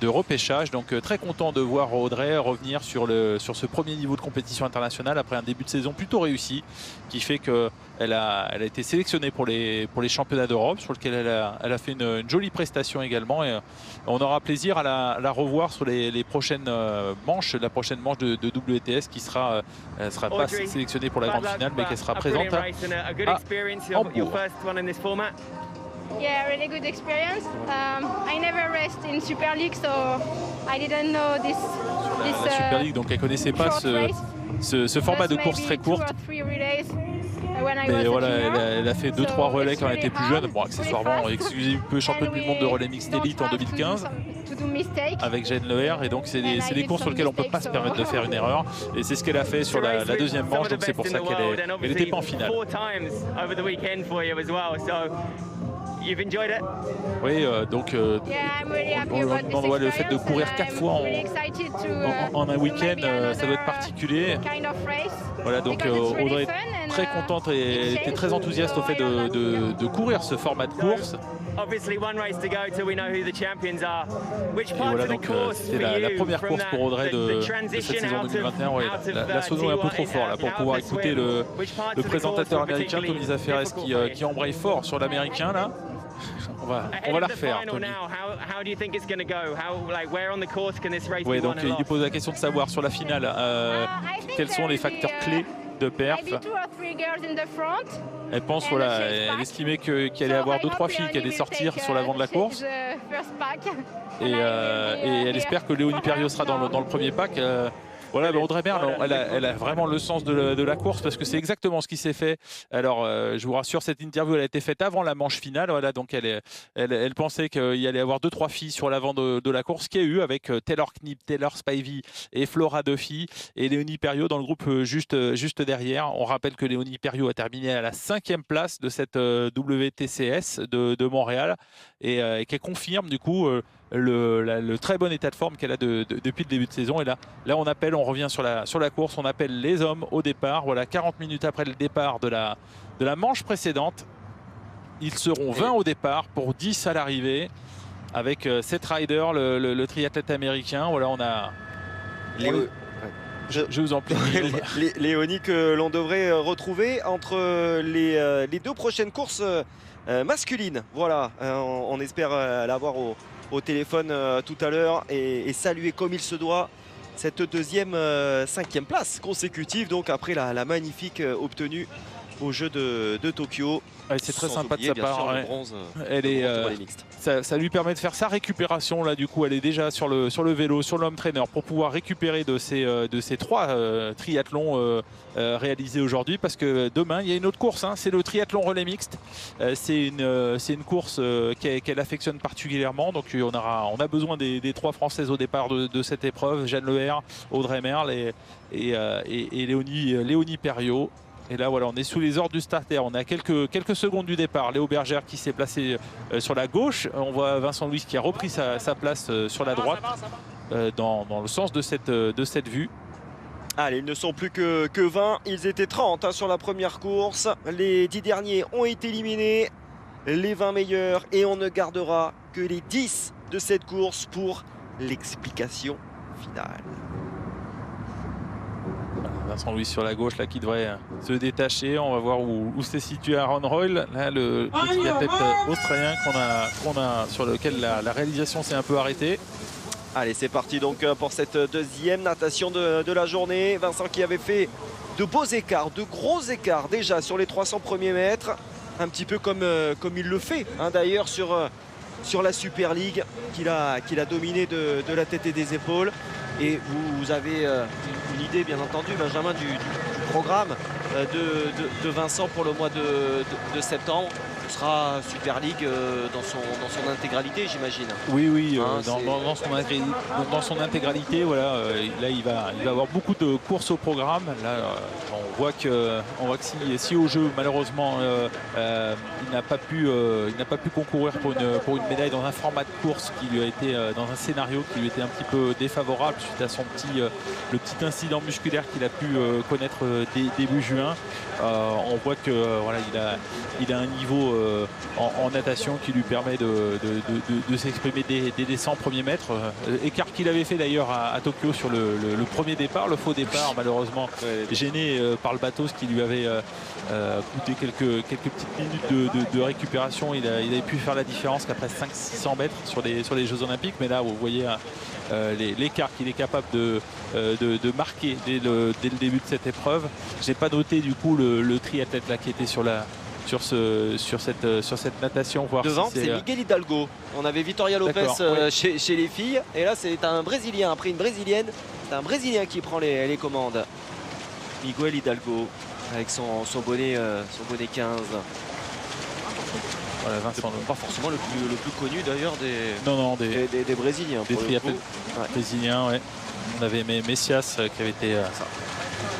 repêchage. Donc très content de voir Audrey revenir sur ce premier niveau de compétition internationale après un début de saison plutôt réussi, qui fait qu'elle a été sélectionnée pour les championnats d'Europe, sur lequel elle a fait une jolie prestation également. Et on aura plaisir à la revoir sur les prochaines manches, la prochaine manche de WTS qui sera pas sélectionnée pour la grande finale, mais qui sera présente à Hambourg. Yeah, really good experience. I never raced in Super League, so I didn't know this la Super League, donc elle connaissait pas ce format de course très courte. Mais voilà, elle a fait 2-3 relais quand elle était plus jeune. Bon, accessoirement, excusez un peu, championne du monde de relais mixte élite en 2015 avec Jeanne Leher. Et donc c'est des courses sur lesquelles on ne peut pas se permettre de faire une erreur. Et c'est ce qu'elle a fait sur la deuxième manche. Donc c'est pour ça qu'elle n'était pas en finale. Oui, donc on voit le fait de courir 4 fois en un week-end, ça doit être particulier. Voilà, donc Audrey est très contente et elle était très enthousiaste au fait de courir ce format de course. Obviously one race to go till we know who the champions are. Which Et part voilà, of the donc course c'était for la you première from course pour Audrey de cette transition saison 2021. Ouais, out of la sono est un peu trop fort là pour pouvoir écouter le présentateur américain Tommy Zaferes qui embraye fort sur l'américain là. On va la refaire, Tommy. Oui, donc il lui pose la question de savoir sur la finale quels sont les facteurs clés de perf. Elle pense, voilà, elle estimait qu'il allait y avoir 2-3 filles qui allaient sortir sur l'avant de la course. Et elle espère que Léonie Perriot sera dans le premier pack. Voilà, Audrey Merle, elle a vraiment le sens de la course parce que c'est exactement ce qui s'est fait. Alors, je vous rassure, cette interview elle a été faite avant la manche finale. Voilà, donc elle pensait qu'il y allait y avoir 2-3 filles sur l'avant de la course, qu'il y a eu avec Taylor Knibb, Taylor Spivey et Flora Duffy et Léonie Perriot dans le groupe juste derrière. On rappelle que Léonie Perriot a terminé à la 5e place de cette WTCS de Montréal et qu'elle confirme du coup le très bon état de forme qu'elle a depuis le début de saison. Et là on revient sur la course, on appelle les hommes au départ. Voilà, 40 minutes après le départ de la manche précédente. Ils seront 20 au départ pour 10 à l'arrivée avec Seth Ryder, le triathlète américain. Voilà, on a... Je vous en prie. Léonie que l'on devrait retrouver entre les deux prochaines courses masculines. Voilà, on espère l'avoir au téléphone tout à l'heure et saluer comme il se doit cette deuxième 5e place consécutive, donc après la magnifique obtenue aux Jeux de Tokyo. C'est très sympa de sa part. Le bronze, ça lui permet de faire sa récupération là. Du coup, elle est déjà sur le vélo, sur l'home trainer pour pouvoir récupérer de ces 3 triathlons réalisés aujourd'hui, parce que demain il y a une autre course. C'est le triathlon relais mixte. C'est une course qu'elle affectionne particulièrement. Donc on a besoin des 3 Françaises au départ de cette épreuve: Jeanne Leher, Audrey Merle et Léonie Perriot. Et là, voilà, on est sous les ordres du starter. On est à quelques secondes du départ. Léo Bergère qui s'est placé sur la gauche. On voit Vincent Louis qui a repris sa place sur la droite, dans le sens de cette vue. Allez, ils ne sont plus que 20. Ils étaient 30 sur la première course. Les 10 derniers ont été éliminés. Les 20 meilleurs. Et on ne gardera que les 10 de cette course pour l'explication finale. Vincent Louis sur la gauche là, qui devrait se détacher. On va voir où s'est situé Aaron Royle, là, le triathlète australien qu'on a sur lequel la réalisation s'est un peu arrêtée. Allez, c'est parti donc pour cette deuxième natation de la journée. Vincent qui avait fait de beaux écarts, de gros écarts déjà sur les 300 premiers mètres, un petit peu comme il le fait d'ailleurs sur la Super League qu'il a dominé de la tête et des épaules. Et vous avez une idée, bien entendu, Benjamin, du programme de Vincent pour le mois de septembre. Ce sera Super League dans son intégralité, j'imagine. Oui, dans son intégralité. Voilà, là, il va avoir beaucoup de courses au programme. Là, on voit que si au jeu, malheureusement, il n'a pas pu concourir pour une médaille dans un format de course qui lui a été dans un scénario qui lui était un petit peu défavorable suite à le petit incident musculaire qu'il a pu connaître début juin. On voit que voilà, il a un niveau en natation qui lui permet de s'exprimer dès les 100 premiers mètres. Écart qu'il avait fait d'ailleurs à Tokyo sur le premier départ, le faux départ, malheureusement gêné par le bateau, ce qui lui avait coûté quelques petites minutes de récupération. Il avait pu faire la différence qu'après 500-600 mètres sur les Jeux Olympiques. Mais là, vous voyez l'écart qu'il est capable de marquer dès le début de cette épreuve. J'ai pas noté du coup le triathlète là qui était sur cette natation. Voir devant, si c'est Miguel Hidalgo. On avait Victoria Lopez chez les filles. Et là, c'est un Brésilien. Après une Brésilienne, c'est un Brésilien qui prend les commandes. Miguel Hidalgo avec son bonnet 15. Voilà, Vincent, pas forcément le plus connu d'ailleurs des Brésiliens. Des triathlètes brésiliens, ouais. On avait Messias qui avait été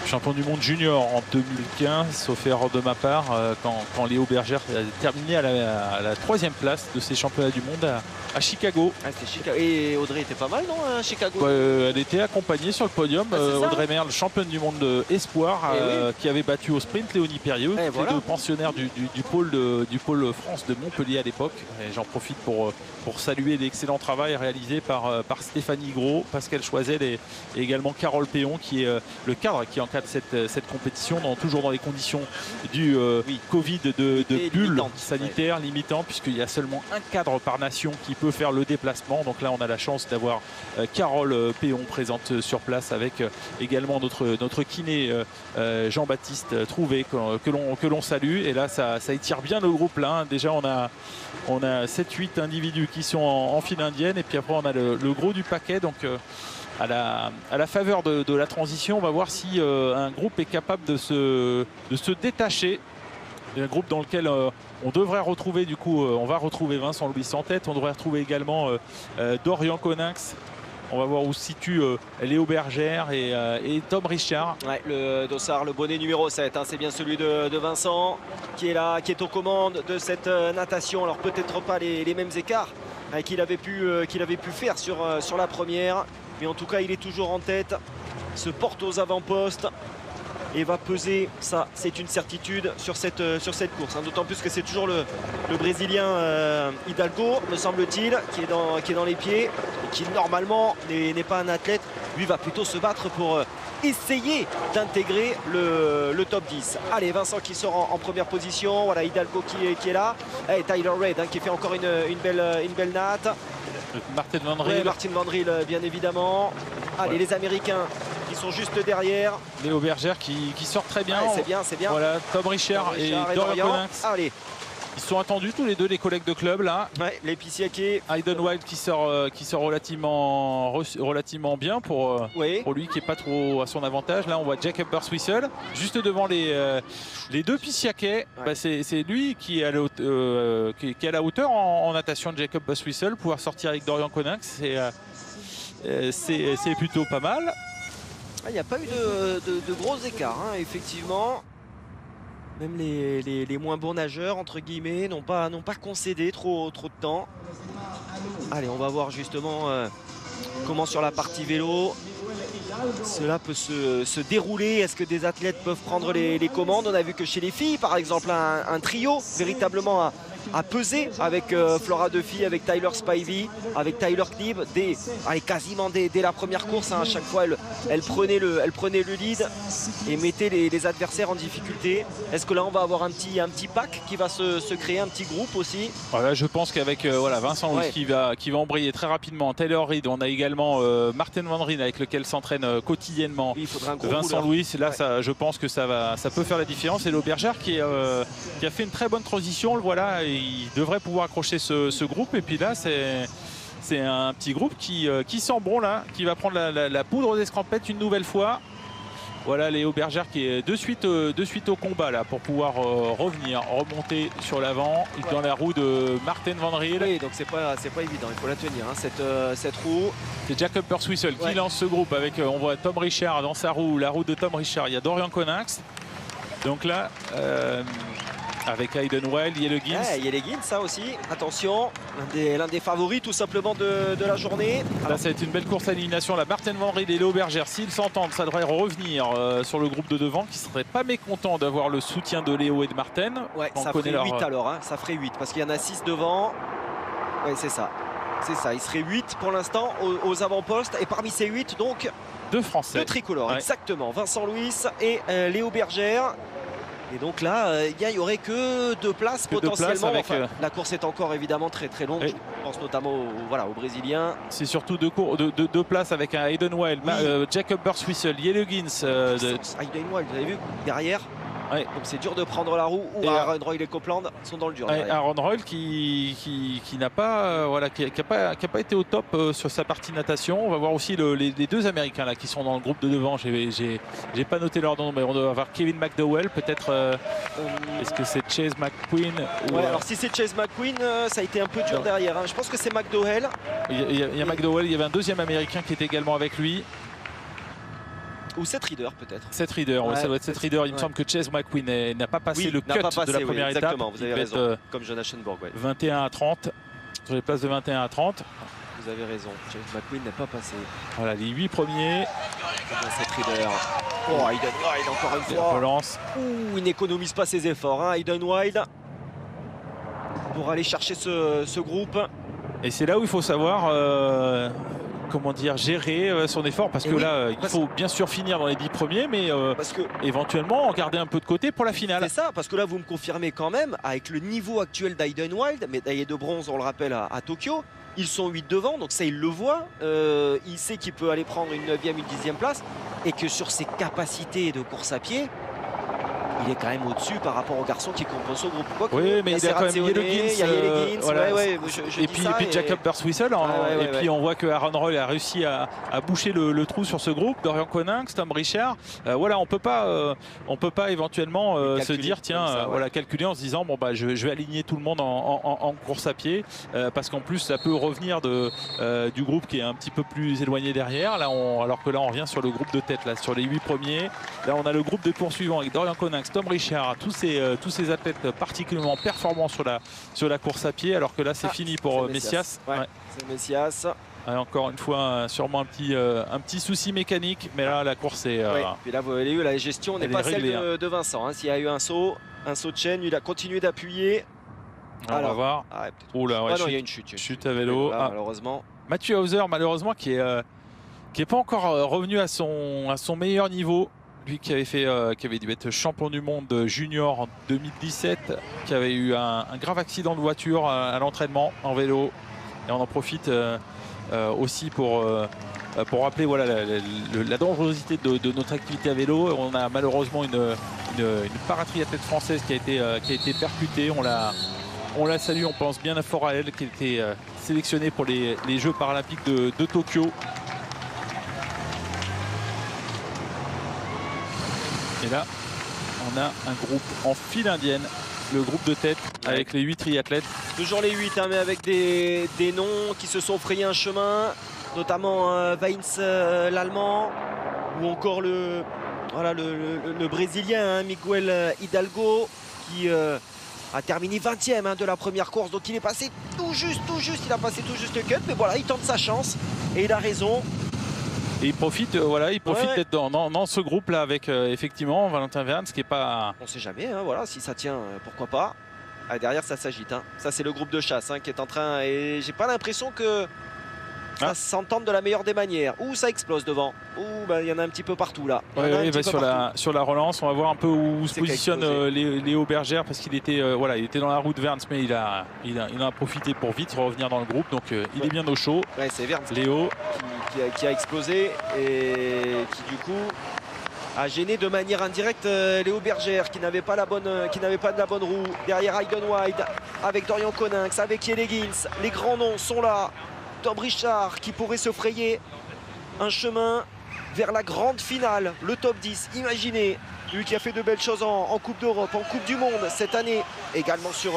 champion du monde junior en 2015, sauf erreur de ma part, quand Léo Bergère a terminé à la 3e place de ces championnats du monde à Chicago. Ah, c'était Chicago. Et Audrey était pas mal, non, à Chicago? Elle était accompagnée sur le podium. Audrey Merle, championne du monde espoir, qui avait battu au sprint Léonie Perrieux, qui était le pensionnaire du pôle France de Montpellier à l'époque. J'en profite pour saluer l'excellent travail réalisé par Stéphanie Gros, Pascal Choisel et également Carole Péon, qui est le cadre qui encadre cette compétition, toujours dans les conditions du Covid, de bulle sanitaire limitante, puisqu'il y a seulement un cadre par nation qui peut faire le déplacement. Donc là, on a la chance d'avoir Carole Péon présente sur place, avec également notre kiné Jean-Baptiste Trouvé, que l'on salue. Et là, ça étire bien le groupe là. Déjà, on a 7-8 individus qui sont en file indienne, et puis après on a le gros du paquet. Donc à la faveur de la transition, on va voir si un groupe est capable de se détacher. Un groupe dans lequel on devrait retrouver, du coup, on va retrouver Vincent Louis en tête. On devrait retrouver également Dorian Coninx. On va voir où se situe Léo Bergère et Tom Richard. Ouais, le dossard, le bonnet numéro 7, hein, c'est bien celui de Vincent qui est là, qui est aux commandes de cette natation. Alors peut-être pas les mêmes écarts qu'il avait pu faire sur la première. Mais en tout cas, il est toujours en tête, se porte aux avant-postes et va peser, ça c'est une certitude, sur cette course, hein. D'autant plus que c'est toujours le Brésilien Hidalgo, me semble-t-il, qui est dans les pieds et qui normalement n'est pas un athlète. Lui va plutôt se battre pour essayer d'intégrer le top 10. Allez, Vincent qui sort en première position. Voilà, Hidalgo qui est là. Et Tyler Reid, hein, qui fait encore une belle natte. Martin Van Riel. Ouais, Martin Van Riel, bien évidemment. Allez, les Américains qui sont juste derrière. Léo Bergère qui sort très bien. Ouais, c'est bien. Voilà, Tom Richard et Dorian Coninx. Allez. Ils sont attendus tous les deux, les collègues de club là. Ouais, les Pissiaquet. Hayden Wild qui sort relativement bien pour lui qui est pas trop à son avantage. Là on voit Jacob Burswissel juste devant les deux Pissiaquet. Ouais. Bah, c'est lui qui est à la hauteur en natation de Jacob Burswissel. Pouvoir sortir avec Dorian Coninx, c'est plutôt pas mal. Il n'y a pas eu de gros écarts, hein, effectivement. Même les moins bons nageurs, entre guillemets, n'ont pas concédé trop de temps. Allez, on va voir justement comment sur la partie vélo cela peut se dérouler. Est-ce que des athlètes peuvent prendre les commandes? On a vu que chez les filles, par exemple, un trio véritablement à peser avec Flora Duffy, avec Tyler Spivey, avec Tyler Knibb quasiment dès la première course, hein. À chaque fois elle prenait le lead et mettait les adversaires en difficulté. Est-ce que là on va avoir un petit pack qui va se créer, un petit groupe aussi? Voilà, je pense qu'avec Vincent Louis qui va embrayer très rapidement, Tyler Reid, on a également Martin Van Riel avec lequel s'entraîne quotidiennement. Il faudra un gros Vincent Louis, là je pense que ça peut faire la différence. Et Léo Bergère qui a fait une très bonne transition, le voilà. Il devrait pouvoir accrocher ce groupe. Et puis là, c'est un petit groupe qui sent bon là, qui va prendre la poudre aux escampettes une nouvelle fois. Voilà Léo Bergère qui est de suite au combat là pour pouvoir remonter sur l'avant dans la roue de Martin Van Riel. Oui, donc c'est pas évident, il faut la tenir, hein, cette roue. C'est Jacob Burswissel qui lance ce groupe avec, on voit Tom Richard dans sa roue, la roue de Tom Richard. Il y a Dorian Coninx. Donc là, avec Hayden Wild, Yellow-Gins. Yellow-Gins, ça aussi. Attention, l'un des favoris tout simplement de la journée. Là, ça va être une belle course à élimination. La Martin Van Riel et Léo Bergère, s'ils s'entendent, ça devrait revenir sur le groupe de devant, qui serait pas mécontent d'avoir le soutien de Léo et de Martin. Ouais, ça ferait 8 alors, hein, ça ferait 8 parce qu'il y en a 6 devant. Ouais, c'est ça. Il serait 8 pour l'instant aux avant-postes. Et parmi ces 8, donc, deux Français. Deux tricolores, exactement. Vincent Louis et Léo Bergère. Et donc là, il n'y aurait que 2 places potentiellement. La course est encore évidemment très très longue. Je pense notamment aux Brésiliens. C'est surtout 2 places avec un Hayden Wild, Jacob Burswissel, Yellow-Gins. Hayden Wild, vous avez vu derrière. Ouais. Donc c'est dur de prendre la roue. Ou Aaron Royal et Copeland sont dans le dur. Aaron Royal qui n'a pas pas été au top sur sa partie natation. On va voir aussi les 2 Américains là qui sont dans le groupe de devant. J'ai pas noté leur nom, mais on doit avoir Kevin McDowell peut-être. Est-ce que c'est Chase McQueen alors si c'est Chase McQueen, ça a été un peu dur derrière, hein. Je pense que c'est McDowell. Il y a McDowell. Il y avait un 2e Américain qui était également avec lui. Ou Seth Reader peut-être. Seth Reader, ça doit être Seth Reader. Il me semble que Chase McQueen n'a pas passé le cut de la première étape. Vous avez raison, comme Jonas Schoenborg. 21 à 30. sur les places de 21 à 30. Vous avez raison, James McQueen n'est pas passé. Voilà, les 8 premiers. Cette Reader. Oh, Hayden Wilde encore une fois. Relance. Ouh, il n'économise pas ses efforts, hein, Hayden Wilde, pour aller chercher ce groupe. Et c'est là où il faut savoir comment dire, gérer son effort, parce que oui, là il faut bien sûr finir dans les 10 premiers, mais parce que éventuellement en garder un peu de côté pour la finale. C'est ça, parce que là vous me confirmez quand même, avec le niveau actuel d'Hayden Wilde, médaillé de bronze on le rappelle à Tokyo, ils sont 8 devant, donc ça il le voit, il sait qu'il peut aller prendre une 9e, une 10e place, et que sur ses capacités de course à pied, il est quand même au-dessus par rapport aux garçons qui composent au groupe. Oui, mais il y a quand même Yellow voilà. Et puis Jacob Burswissel. Et puis on voit que Aaron Roy a réussi à boucher le trou sur ce groupe. Dorian Coninx, Tom Richard. Voilà, on peut pas éventuellement se dire, tiens, voilà, calculer en se disant, bon bah je vais aligner tout le monde en course à pied, parce qu'en plus ça peut revenir du groupe qui est un petit peu plus éloigné derrière. Là, alors que là on revient sur le groupe de tête, là, sur les 8 premiers. Là on a le groupe de poursuivants avec Dorian Coninx, Tom Richard, tous ces athlètes particulièrement performants sur la course à pied, alors que là c'est fini pour Messias. C'est Messias. Encore une fois, sûrement un petit souci mécanique, mais là la course est... Puis là vous avez eu la gestion n'est pas réglée, celle de Vincent, hein. S'il y a eu un saut de chaîne, il a continué d'appuyer. On va voir. Oh là, non, il y a une chute. Chute à vélo. Là, malheureusement. Mathieu Hauser, malheureusement, qui est pas encore revenu à son meilleur niveau. Lui qui avait dû être champion du monde junior en 2017, qui avait eu un grave accident de voiture à l'entraînement en vélo. Et on en profite aussi pour rappeler voilà, la dangerosité de notre activité à vélo. On a malheureusement une paratriathlète française qui a été percutée. On la salue, on pense bien fort à elle, qui a été sélectionnée pour les Jeux paralympiques de Tokyo. Et là, on a un groupe en file indienne, le groupe de tête avec les 8 triathlètes. Toujours les 8, hein, mais avec des noms qui se sont frayés un chemin, notamment Weins, l'Allemand, ou encore le Brésilien, hein, Miguel Hidalgo, qui a terminé 20e, hein, de la première course. Donc il est passé tout juste, il a passé tout juste le cut, mais voilà, il tente sa chance et il a raison. Et il profite d'être dans ce groupe-là avec effectivement Valentin Vergne, ce qui est pas... On sait jamais, hein, voilà, si ça tient, pourquoi pas. Ah, derrière, ça s'agite. Hein. Ça, c'est le groupe de chasse, hein, qui est en train... Et j'ai pas l'impression que ça s'entende de la meilleure des manières. Ouh, ça explose devant. Ouh, bah, y en a un petit peu partout, là. Sur la relance, on va voir un peu où se positionne Léo Bergère, parce qu'il était, il était dans la roue de Vergne, mais il en a profité pour vite revenir dans le groupe. Donc il est bien au chaud. Ouais, c'est Vergne, Léo qui a explosé et qui du coup a gêné de manière indirecte Léo Bergère, qui n'avait pas de la bonne roue. Derrière Hayden Wilde, avec Dorian Coninx, avec Yelegins. Les grands noms sont là. Tom Richard qui pourrait se frayer un chemin vers la grande finale, le top 10. Imaginez, lui qui a fait de belles choses en Coupe d'Europe, en Coupe du Monde cette année, également sur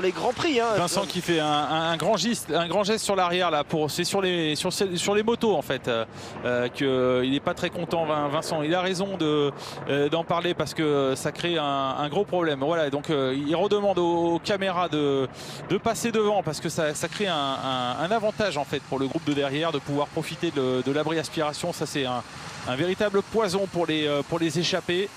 les grands prix, hein. Vincent qui fait un grand geste sur l'arrière là, c'est sur les motos en fait, qu'il n'est pas très content. Vincent, il a raison d'en parler, parce que ça crée un gros problème. Voilà, donc il redemande aux caméras de passer devant, parce que ça crée un avantage en fait pour le groupe de derrière, de pouvoir profiter de l'abri aspiration. Ça, c'est un véritable poison pour les échappés.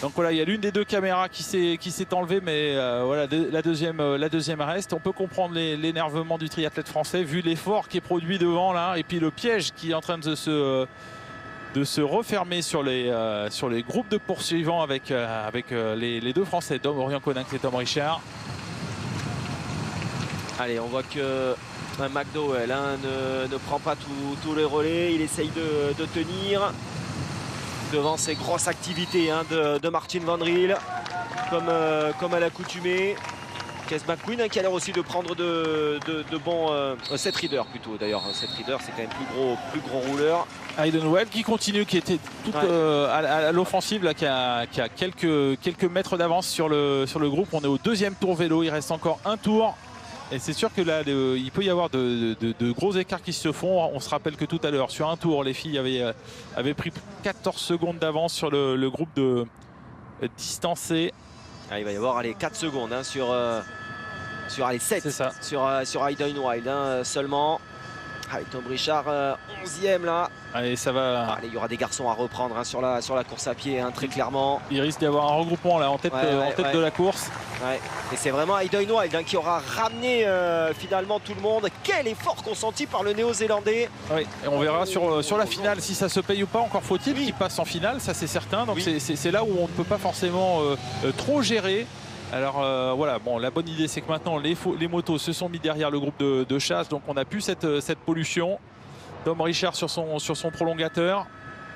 Donc voilà, il y a l'une des deux caméras qui s'est enlevée, mais voilà, la deuxième reste. On peut comprendre l'énervement du triathlète français, vu l'effort qui est produit devant là, et puis le piège qui est en train de se refermer sur les groupes de poursuivants avec les deux Français, Dorian Coninx et Tom Richard. Allez, on voit que McDowell, hein, ne prend pas tous les relais, il essaye de tenir devant ces grosses activités, hein, de Martin Van Riel, comme à l'accoutumée. James McQueen, hein, qui a l'air aussi de prendre de bons... Seth Reader plutôt d'ailleurs. Seth Reader, c'est quand même plus gros rouleur. Hayden Wilde qui continue, qui était tout à l'offensive, là, qui a quelques mètres d'avance sur le groupe. On est au deuxième tour vélo, il reste encore un tour. Et c'est sûr que là, il peut y avoir de gros écarts qui se font. On se rappelle que tout à l'heure, sur un tour, les filles avaient pris 14 secondes d'avance sur le groupe de distancés. Il va y avoir 4 secondes, hein, Sur les 7 sur Hayden Wilde seulement. Allez, Tom Richard 11e là. Allez, ça va. Allez, il y aura des garçons à reprendre sur la course à pied, très clairement. Il risque d'y avoir un regroupement là en tête de la course. Ouais. Et c'est vraiment Hayden Wilde qui aura ramené finalement tout le monde. Quel effort consenti par le Néo-Zélandais. Oui, et on verra sur la finale si ça se paye ou pas. Encore faut-il qu'il passe en finale, ça c'est certain. Donc c'est là où on ne peut pas forcément trop gérer. Alors voilà, bon, la bonne idée c'est que maintenant les motos se sont mis derrière le groupe de chasse, donc on n'a plus cette pollution. Tom Richard sur son prolongateur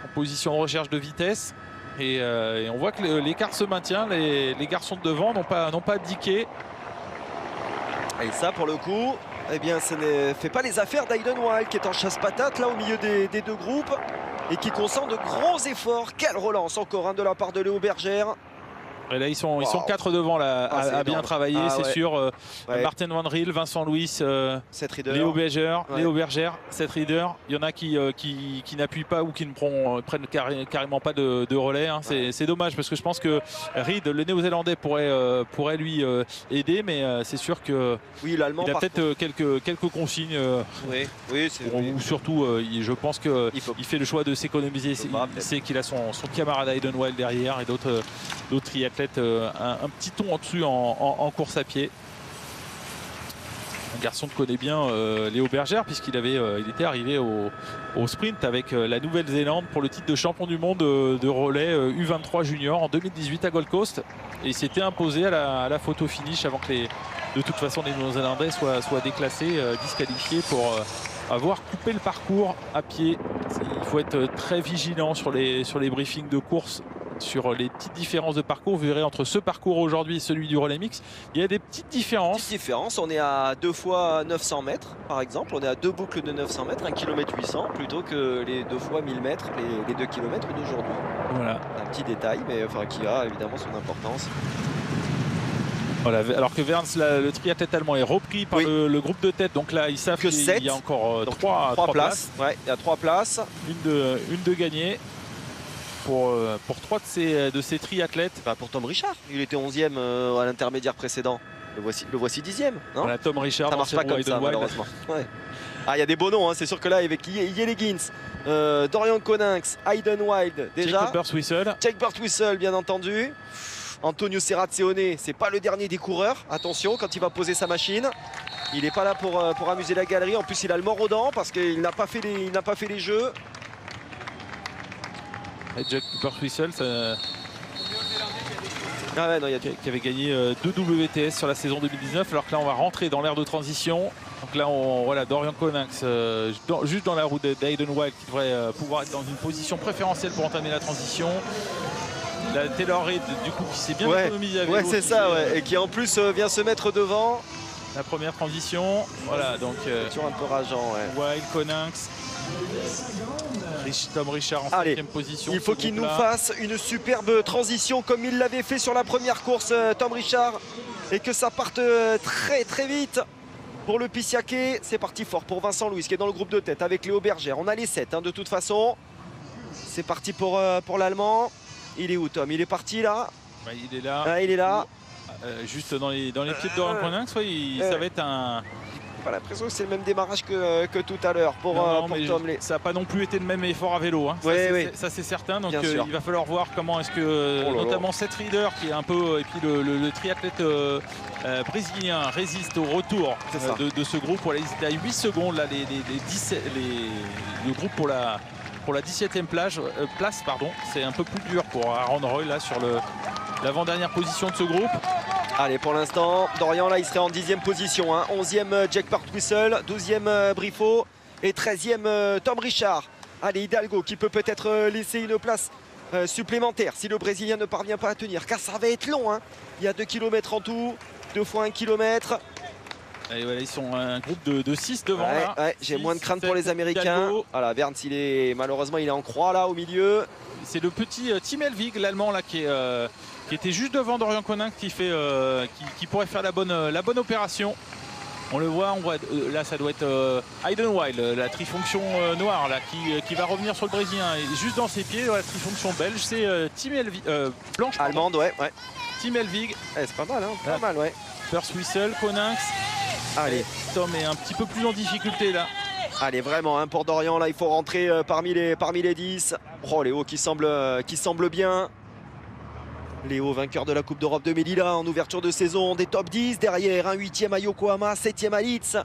en position de recherche de vitesse et on voit que l'écart se maintient, les garçons de devant n'ont pas abdiqué. Et ça pour le coup, eh bien ça ne fait pas les affaires d'Hayden Wilde qui est en chasse-patate là au milieu des deux groupes et qui consent de gros efforts. Quelle relance encore de la part de Léo Bergère. Et là ils sont 4 devant là, à bien travailler, c'est sûr. Martin Van Riel, Vincent Louis, Léo Bergère, Seth Reader. Il y en a qui n'appuient pas ou qui ne prennent carrément pas de relais. C'est dommage parce que je pense que Reed, le Néo-Zélandais, pourrait lui aider, mais c'est sûr que il a peut-être quelques consignes. Ou surtout, je pense qu'il fait le choix de s'économiser. Il sait qu'il a son camarade Hayden Wilde derrière et d'autres triathlètes un petit ton en dessus en course à pied. Un garçon que connaît bien Léo Bergère puisqu'il était arrivé au sprint avec la Nouvelle-Zélande pour le titre de champion du monde de relais U23 junior en 2018 à Gold Coast et il s'était imposé à la photo finish avant que de toute façon les Néo-Zélandais soient déclassés, disqualifiés pour avoir coupé le parcours à pied. Il faut être très vigilant sur les briefings de course, sur les petites différences de parcours. Vous verrez entre ce parcours aujourd'hui et celui du relais mix, il y a des petites différences. On est à 2 fois 900 mètres par exemple, on est à 2 boucles de 900 mètres, 1 km 800 plutôt que les 2 fois 1000 mètres, les 2 km d'aujourd'hui. Voilà. Un petit détail mais qui a évidemment son importance. Voilà, alors que Verns, le triathlète allemand, est repris par le groupe de tête. Donc là, ils savent qu'il y a encore 3 places. Ouais, il y a 3 places. Une de gagnée pour 3 de ces triathlètes. Pour Tom Richard, il était 11e à l'intermédiaire précédent. Le voici 10e. Voilà, Tom Richard, ça marche pas comme ça, malheureusement. Ouais. Il y a des beaux noms, c'est sûr que là, avec Yeleggins, Dorian Coninx, Hayden Wilde, déjà. Jake Birtwistle, bien entendu. Antonio Serrazzione, c'est pas le dernier des coureurs. Attention quand il va poser sa machine. Il n'est pas là pour amuser la galerie. En plus, il a le mort aux dents parce qu'il n'a pas fait les jeux. Et Jack Birtwistle, qui avait gagné 2 WTS sur la saison 2019. Alors que là, on va rentrer dans l'ère de transition. Donc là, voilà, Dorian Coninx, juste dans la route d'Hayden Wilde, qui devrait pouvoir être dans une position préférentielle pour entamer la transition. La Taylor Reid, du coup, qui s'est bien économisé avec c'est ça, et qui en plus vient se mettre devant. La première transition, voilà, donc un peu rageant, Wilde, Coninx, Tom Richard en 5e position. Il faut qu'il nous fasse une superbe transition comme il l'avait fait sur la première course, Tom Richard, et que ça parte très très vite. Pour le Pissiaquet, c'est parti fort pour Vincent Louis qui est dans le groupe de tête avec Léo Bergère. On a les 7 de toute façon. C'est parti pour l'Allemand. Il est où Tom? Il est parti là. Il est là. Il est là. Juste dans les pieds de Dorian Coninx, ça va être un... J'ai pas l'impression que c'est le même démarrage que tout à l'heure pour Tom. Ça n'a pas non plus été le même effort à vélo. Ça c'est certain. Donc il va falloir voir comment est-ce que notamment Seth Reader qui est un peu et puis le triathlète brésilien résiste au retour de ce groupe. Voilà, ils étaient à 8 secondes là, le groupe pour la 17e place, c'est un peu plus dur pour Aaron Roy là sur l'avant-dernière position de ce groupe. Allez, pour l'instant, Dorian là il serait en 10e position, 11e Jack Birtwistle, 12e Briffaut et 13e Tom Richard. Allez, Hidalgo qui peut peut-être laisser une place supplémentaire si le Brésilien ne parvient pas à tenir, car ça va être long. Il y a 2 km en tout, 2 fois 1 km. Et voilà, ils sont un groupe de 6 devant. J'ai moins de crainte pour les Américains. Voilà, Verns, malheureusement, il est en croix là au milieu. C'est le petit Tim Helvig, l'Allemand là qui était juste devant Dorian Coninx qui pourrait faire la bonne opération. On le voit, là ça doit être Hayden Wilde, la trifonction noire là qui va revenir sur le Brésilien. Et juste dans ses pieds, la trifonction belge, c'est Tim Helvig, blanche allemande, Tim Helvig. C'est pas mal, pas mal, Burst Whistle, Coninx. Allez. Tom est un petit peu plus en difficulté là. Allez, vraiment, hein, pour Dorian, là, il faut rentrer parmi les 10. Oh, Léo qui semble bien. Léo, vainqueur de la Coupe d'Europe de Melilla en ouverture de saison, des top 10. Derrière, un 8e à Yokohama, 7e à Leeds.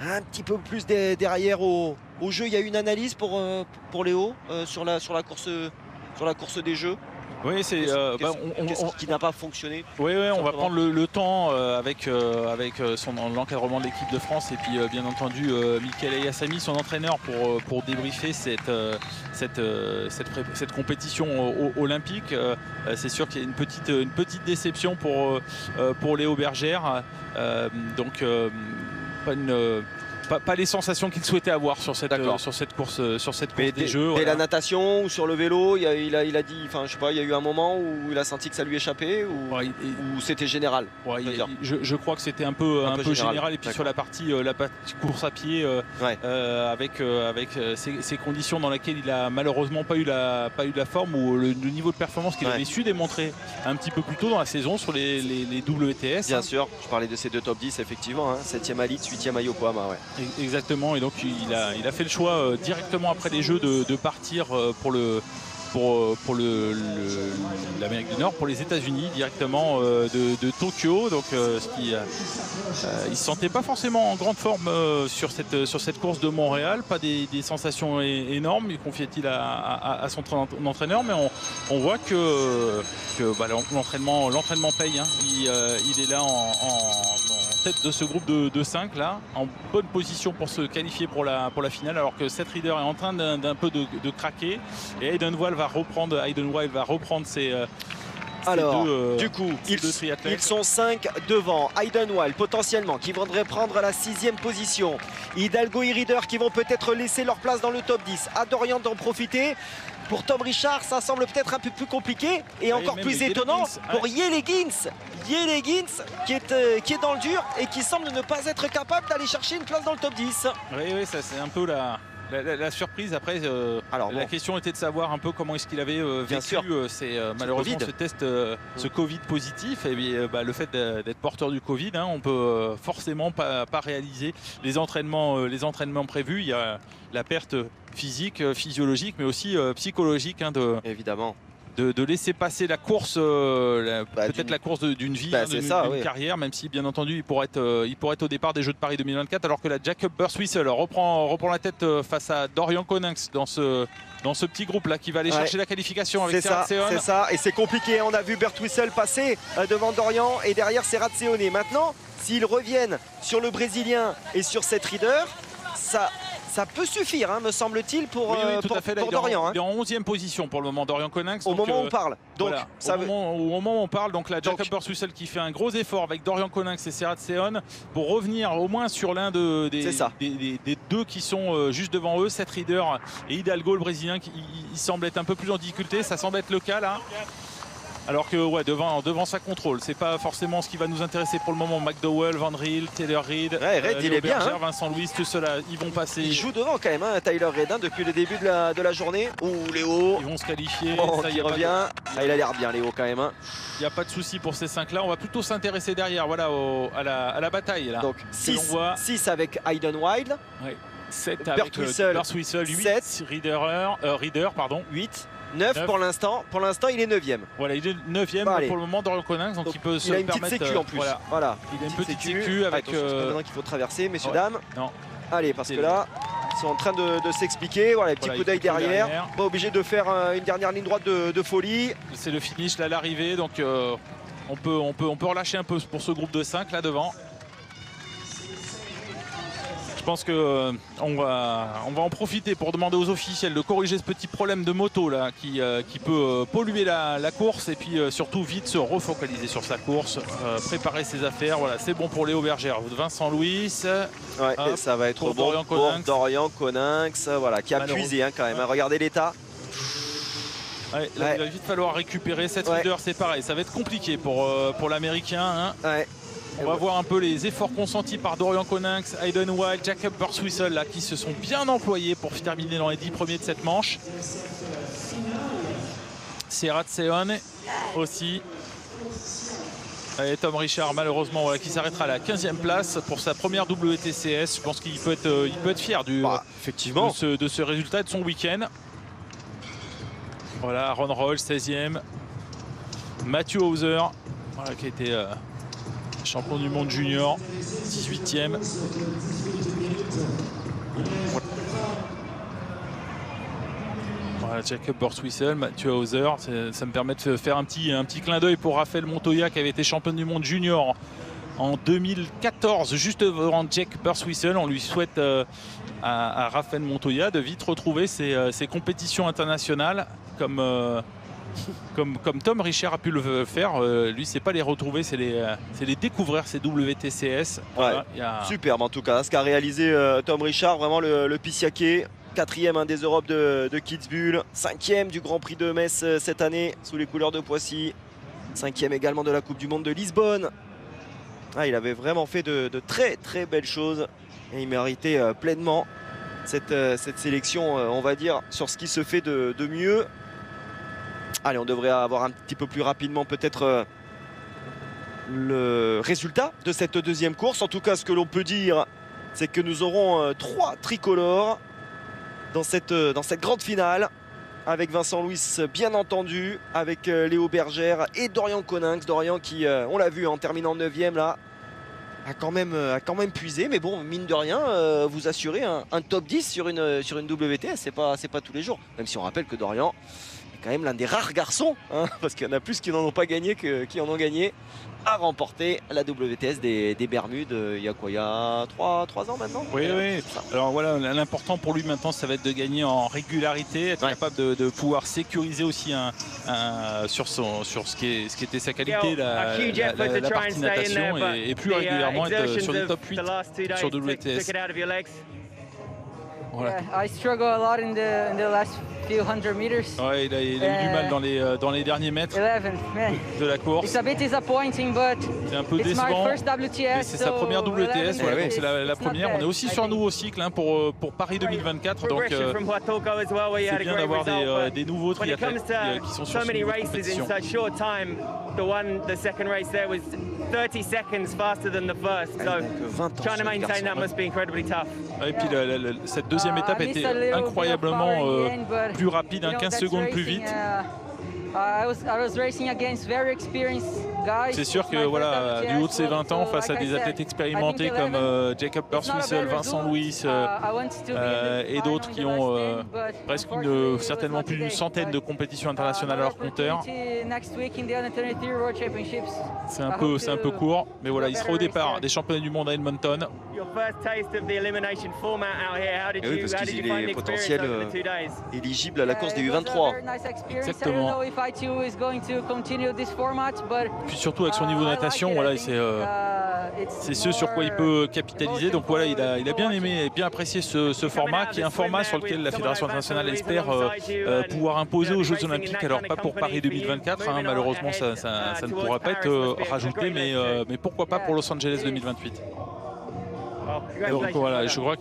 Un petit peu plus derrière au jeu. Il y a une analyse pour Léo sur la course des jeux. Oui, c'est qu'est-ce qui n'a pas fonctionné. Oui, on va prendre le temps avec l'encadrement de l'équipe de France et puis bien entendu Michael Ayassami, son entraîneur, pour débriefer cette compétition olympique. C'est sûr qu'il y a une petite déception pour Léo Bergère. Donc pas les sensations qu'il souhaitait avoir sur cette course des jeux. Et la natation ou sur le vélo, il a dit, enfin je sais pas, il y a eu un moment où il a senti que ça lui échappait ou c'était général. Je crois que c'était un peu général et puis sur la partie course à pied avec ces conditions dans lesquelles il a malheureusement pas eu la forme ou le niveau de performance qu'il avait su démontrer un petit peu plus tôt dans la saison sur les WTS. Bien sûr, je parlais de ces deux top 10 effectivement, hein, 7e à Leeds, 8e à Yokohama. Exactement, et donc il a fait le choix directement après les Jeux de partir pour l'Amérique du Nord, pour les États-Unis directement de Tokyo. Donc il se sentait pas forcément en grande forme sur cette course de Montréal, pas des sensations énormes, confiait-il à son entraîneur, mais on voit que l'entraînement paye, hein. Il est là en tête de ce groupe de 5 là, en bonne position pour se qualifier pour la finale, alors que Seth Reader est en train d'un peu de craquer et Hayden Wild va reprendre ses alors, deux, du coup, triathlètes. Ils sont 5 devant. Hayden Wild, potentiellement, qui voudrait prendre la 6e position. Hidalgo et Reader qui vont peut-être laisser leur place dans le top 10. À Dorian d'en profiter. Pour Tom Richard, ça semble peut-être un peu plus compliqué et encore plus étonnant pour Yelegins. Yelegins qui est dans le dur et qui semble ne pas être capable d'aller chercher une place dans le top 10. Oui, ça c'est un peu la surprise. Après, la question était de savoir un peu comment est-ce qu'il avait vécu malheureusement ce test, ce Covid positif. Et le fait d'être porteur du Covid, hein, on peut forcément pas réaliser les entraînements prévus. Il y a la perte physique, physiologique, mais aussi psychologique, hein, évidemment. De laisser passer la course, peut-être la course d'une vie, d'une carrière, même si bien entendu il pourrait être au départ des Jeux de Paris 2024, alors que la Jacob Burst Whistle reprend la tête face à Dorian Coninx dans ce petit groupe là qui va aller chercher la qualification avec Serrat Seon. C'est ça, et c'est compliqué. On a vu Burst Whistle passer devant Dorian et derrière Serrat Seon. Maintenant, s'ils reviennent sur le Brésilien et sur cette Reader, ça peut suffire, hein, me semble-t-il, pour Dorian. Il est en 11e position pour le moment, Dorian Coninx. Au moment où on parle. Donc, au moment où on parle, donc la Jacob Burst Whistle qui fait un gros effort avec Dorian Coninx et Serrat Seon pour revenir au moins sur l'un des deux qui sont juste devant eux, Seth Reader et Hidalgo, le Brésilien, qui il semble être un peu plus en difficulté. Ça semble être le cas là. Alors que devant ça contrôle, c'est pas forcément ce qui va nous intéresser pour le moment. McDowell, Van Riel, Taylor Reid, il est bien, hein. Vincent Louis, tout cela, ils vont passer. Il joue devant quand même, hein, Tyler Reid, hein, depuis le début de la journée. Léo, ils vont se qualifier. Il revient. Il a l'air bien, Léo, quand même. Il n'y a pas de souci pour ces 5 là. On va plutôt s'intéresser derrière, à la bataille là. Donc 6 avec Hayden Wild. Oui. 7 avec Burst Whistle, 8 Reader, 8. 9 pour l'instant. Pour l'instant, il est 9e. Voilà, il est 9e pour le moment dans le Coninx, donc il peut se permettre. Il a une petite sécu en plus. Voilà. Il a une petite sécu avec. Maintenant qu'il faut traverser, messieurs, dames. Non. Allez, parce que là, ils sont en train de s'expliquer. Voilà, petit coup d'œil derrière. Pas obligé de faire une dernière ligne droite de folie. C'est le finish, là, l'arrivée. Donc on peut relâcher un peu pour ce groupe de 5 là devant. Je pense qu'on va en profiter pour demander aux officiels de corriger ce petit problème de moto là qui peut polluer la course et puis surtout vite se refocaliser sur sa course, préparer ses affaires. Voilà, c'est bon pour Léo Bergère. Vincent Louis. Et ça va être bon pour Dorian Coninx, voilà, qui a puisé hein, quand même. Hein. Regardez l'état. Il va vite falloir récupérer cette leader, c'est pareil. Ça va être compliqué pour l'Américain. Hein. On va voir un peu les efforts consentis par Dorian Coninx, Hayden Wild, Jacob Burst Whistle là, qui se sont bien employés pour terminer dans les 10 premiers de cette manche. Serrat Seon aussi. Et Tom Richard, malheureusement, voilà, qui s'arrêtera à la 15e place pour sa première WTCS. Je pense qu'il peut être fier effectivement. de ce résultat et de son week-end. Voilà, Ron Roll, 16e. Matthew Hauser, voilà, qui a été champion du monde junior, 18e. Voilà, Jacob Borswissel, Mathieu Hauser, ça me permet de faire un petit clin d'œil pour Raphaël Montoya qui avait été champion du monde junior en 2014, juste devant Jack Borswissel. On lui souhaite à Raphaël Montoya de vite retrouver ses compétitions internationales comme Tom Richard a pu le faire. Lui, c'est pas les retrouver, c'est les découvrir, ces WTCS. Voilà, superbe en tout cas, ce qu'a réalisé Tom Richard, vraiment le Pissiaquet. 4e des Europes de Kitzbühel, 5e du Grand Prix de Metz cette année sous les couleurs de Poissy, 5e également de la Coupe du Monde de Lisbonne. Il avait vraiment fait de très très belles choses et il méritait pleinement cette sélection, on va dire, sur ce qui se fait de mieux. Allez, on devrait avoir un petit peu plus rapidement peut-être le résultat de cette deuxième course. En tout cas, ce que l'on peut dire, c'est que nous aurons 3 tricolores dans cette grande finale, avec Vincent Louis bien entendu, avec Léo Bergère et Dorian Coninx. Dorian qui, on l'a vu en terminant 9e là, a quand même puisé, mais bon, mine de rien, vous assurez un top 10 sur une WTS, c'est pas tous les jours, même si on rappelle que Dorian est quand même l'un des rares garçons, hein, parce qu'il y en a plus qui n'en ont pas gagné que qui en ont gagné, à remporter la WTS des Bermudes. Il y a quoi, il y a 3 ans maintenant? Oui, oui. Alors voilà, l'important pour lui maintenant, ça va être de gagner en régularité, être capable de pouvoir sécuriser aussi sur ce qui était sa qualité, la partie natation, et plus régulièrement être sur les top 8 sur WTS. Voilà. I struggle a lot in the last few hundred meters. Ouais, il a eu du mal dans les derniers mètres de la course. It's a bit disappointing, but c'est un peu décevant. Mais c'est sa première WTS, voilà, donc c'est la première. On est aussi sur un nouveau cycle pour Paris 2024, donc c'est bien d'avoir des nouveaux triathlètes qui sont sur ce niveau de compétition. The second race there was 30 seconds faster than the first, so trying to maintain that must be incredibly tough. Et puis cette deuxième étape était incroyablement plus rapide, 15 secondes plus vite. C'est sûr que voilà, du haut de ses 20 ans, face à des athlètes expérimentés comme Jacob Borswissel, Vincent Louis et d'autres qui ont presque certainement plus d'une centaine de compétitions internationales à leur compteur. C'est un peu court, mais voilà, il sera au départ des championnats du monde à Edmonton. Et oui, parce qu'il est potentiel éligible à la course des U23. Exactement. Puis surtout avec son niveau de natation, voilà, c'est ce sur quoi il peut capitaliser. Donc voilà, il a bien aimé et bien apprécié ce format, qui est un format sur lequel la Fédération internationale espère pouvoir imposer aux Jeux Olympiques. Alors pas pour Paris 2024, hein, malheureusement ça ne pourra pas être rajouté, mais pourquoi pas pour Los Angeles 2028. Donc voilà, je crois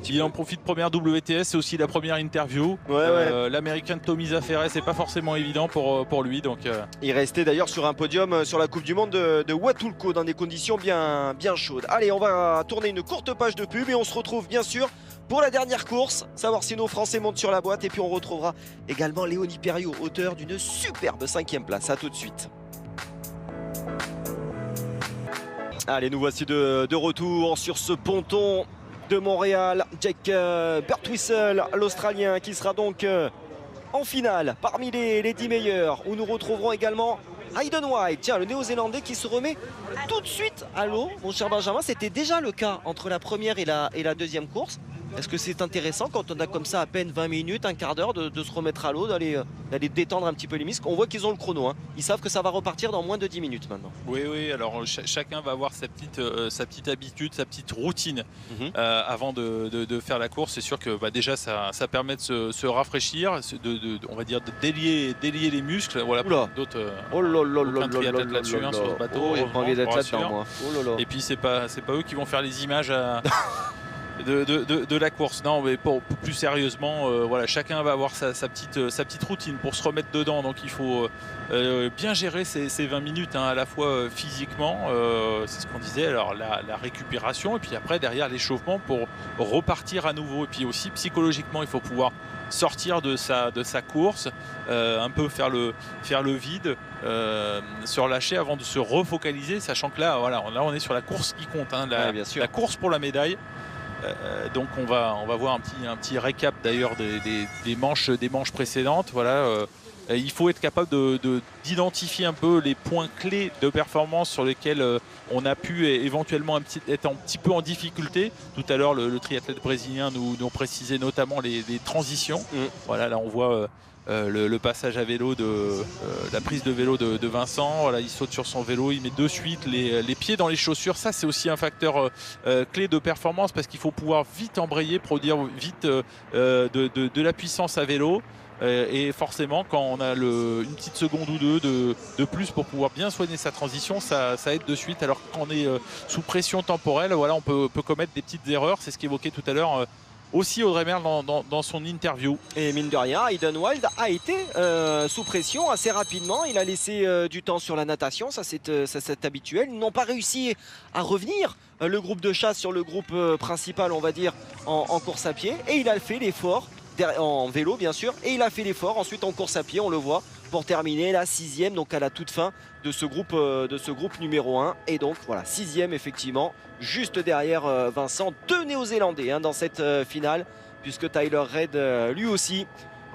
il en profite. Première WTS, c'est aussi la première interview. L'américain Tommy Zaferre, c'est pas forcément évident pour lui. Donc il restait d'ailleurs sur un podium sur la Coupe du Monde de Huatulco dans des conditions bien chaudes. Allez, on va tourner une courte page de pub et on se retrouve bien sûr pour la dernière course, savoir si nos Français montent sur la boîte, et puis on retrouvera également Léonie Perriot, auteur d'une superbe 5e place. À tout de suite. Allez, nous voici de retour sur ce ponton de Montréal. Jack Birtwistle, l'Australien, qui sera donc en finale parmi les 10 meilleurs, où nous retrouverons également Hayden White, tiens, le Néo-Zélandais qui se remet tout de suite à l'eau. Mon cher Benjamin, c'était déjà le cas entre la première et la deuxième course. Est-ce que c'est intéressant quand on a comme ça à peine 20 minutes, un quart d'heure de se remettre à l'eau, d'aller détendre un petit peu les muscles? On voit qu'ils ont le chrono, hein. Ils savent que ça va repartir dans moins de 10 minutes maintenant. Oui, alors chacun va avoir sa petite habitude, sa petite routine avant de faire la course. C'est sûr que déjà ça permet de se rafraîchir, on va dire de délier les muscles. Voilà, d'autres aucun triathlète là-dessus sur ce bateau. J'ai pas envie d'être là-dedans, moi. Et puis c'est pas eux qui vont faire les images de la course. Non, mais pour plus sérieusement, voilà, chacun va avoir sa petite routine pour se remettre dedans. Donc il faut bien gérer ces 20 minutes, hein, à la fois physiquement, c'est ce qu'on disait, alors la récupération, et puis après derrière l'échauffement pour repartir à nouveau. Et puis aussi psychologiquement, il faut pouvoir sortir de sa course, un peu faire le vide, se relâcher avant de se refocaliser, sachant que là on est sur la course qui compte, hein, la course pour la médaille. Donc on va voir un petit récap d'ailleurs des manches précédentes. Voilà, il faut être capable d'identifier un peu les points clés de performance sur lesquels on a pu éventuellement être un petit peu en difficulté. Tout à l'heure, le triathlète brésilien nous précisait notamment les transitions. Voilà, là on voit le passage à vélo la prise de vélo de Vincent. Voilà, il saute sur son vélo, il met de suite les pieds dans les chaussures. Ça, c'est aussi un facteur clé de performance, parce qu'il faut pouvoir vite embrayer, produire vite de la puissance à vélo. Et forcément, quand on a une petite seconde ou deux de plus pour pouvoir bien soigner sa transition, ça aide de suite. Alors quand on est sous pression temporelle, voilà, on peut commettre des petites erreurs. C'est ce qu'évoquait tout à l'heure aussi Audrey Merle dans son interview. Et mine de rien, Hayden Wilde a été sous pression assez rapidement. Il a laissé du temps sur la natation, ça c'est habituel. Ils n'ont pas réussi à revenir, le groupe de chasse, sur le groupe principal, on va dire, en course à pied. Et il a fait l'effort, en vélo bien sûr, et il a fait l'effort ensuite en course à pied, on le voit, pour terminer la 6e, donc à la toute fin de ce groupe numéro 1. Et donc voilà, 6e effectivement, juste derrière Vincent. 2 Néo-Zélandais, hein, dans cette finale, puisque Tyler Reid lui aussi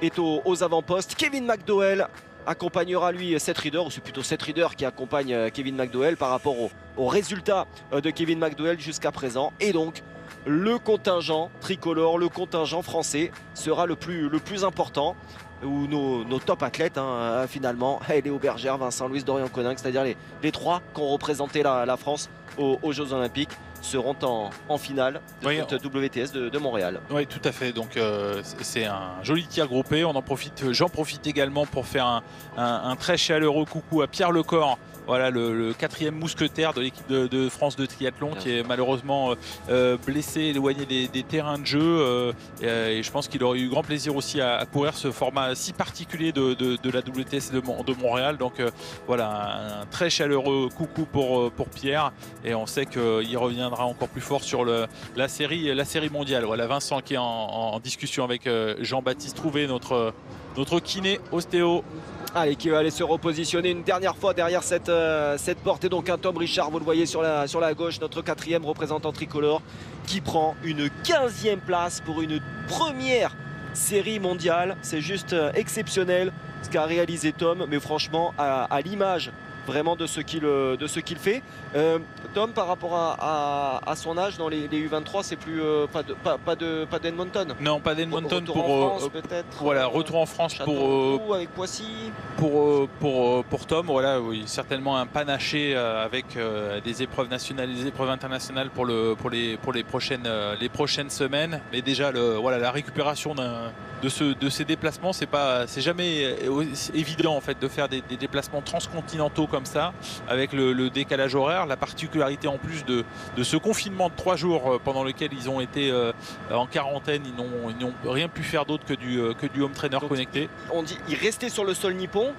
est aux avant-postes. Kevin McDowell accompagnera lui Seth Reader, ou c'est plutôt Seth Reader qui accompagne Kevin McDowell par rapport au résultat de Kevin McDowell jusqu'à présent. Et donc le contingent tricolore, le contingent français sera le plus important, où nos top athlètes, hein, finalement, Léo Bergère, Vincent Louis, Dorian Coninck, c'est-à-dire les 3 qui ont représenté la France aux Jeux Olympiques, seront en finale de cette WTS de Montréal. Oui, tout à fait. Donc c'est un joli tir groupé. J'en profite également pour faire un très chaleureux coucou à Pierre Lecor. Voilà, le 4e mousquetaire de l'équipe de France de triathlon, qui est malheureusement blessé, éloigné des terrains de jeu. Et je pense qu'il aurait eu grand plaisir aussi à courir ce format si particulier de la WTS de Montréal. Donc voilà, un très chaleureux coucou pour Pierre. Et on sait qu'il reviendra encore plus fort sur la série mondiale. Voilà, Vincent qui est en discussion avec Jean-Baptiste Trouvé, notre kiné ostéo. Allez, qui va aller se repositionner une dernière fois derrière cette porte. Et donc un Tom Richard, vous le voyez sur la gauche, notre 4e représentant tricolore, qui prend une 15e place pour une première série mondiale. C'est juste exceptionnel ce qu'a réalisé Tom, mais franchement à l'image vraiment de ce qu'il fait. Tom, par rapport à son âge dans les U23, c'est plus pas d'Edmonton. Non, pas d'Edmonton pour voilà, retour en France pour avec Poissy. Pour Tom, voilà, oui, certainement un panaché avec des épreuves nationales, des épreuves internationales pour les prochaines semaines. Mais déjà la récupération de ces déplacements, c'est jamais évident en fait de faire des déplacements transcontinentaux comme ça, avec le décalage horaire, la particularité en plus de ce confinement de 3 jours pendant lequel ils ont été en quarantaine. Ils n'ont rien pu faire d'autre que du home trainer. Donc, connecté. On dit ils restaient sur le sol nippon.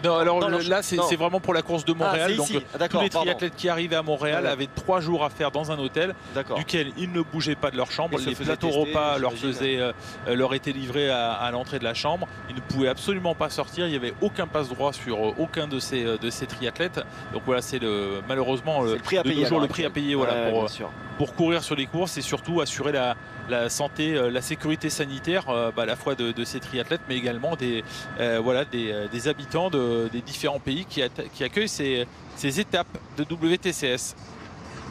Non, alors là c'est vraiment pour la course de Montréal. Donc tous les triathlètes qui arrivaient à Montréal avaient 3 jours à faire dans un hôtel duquel ils ne bougeaient pas de leur chambre. Les plateaux repas leur étaient livrés à l'entrée de la chambre. Ils ne pouvaient absolument pas sortir. Il n'y avait aucun passe-droit sur aucun de ces triathlètes. Donc voilà, c'est malheureusement le prix à payer voilà, pour courir sur les courses, et surtout assurer la santé, la sécurité sanitaire à la fois de ces triathlètes, mais également des habitants des différents pays qui accueillent ces étapes de WTCS.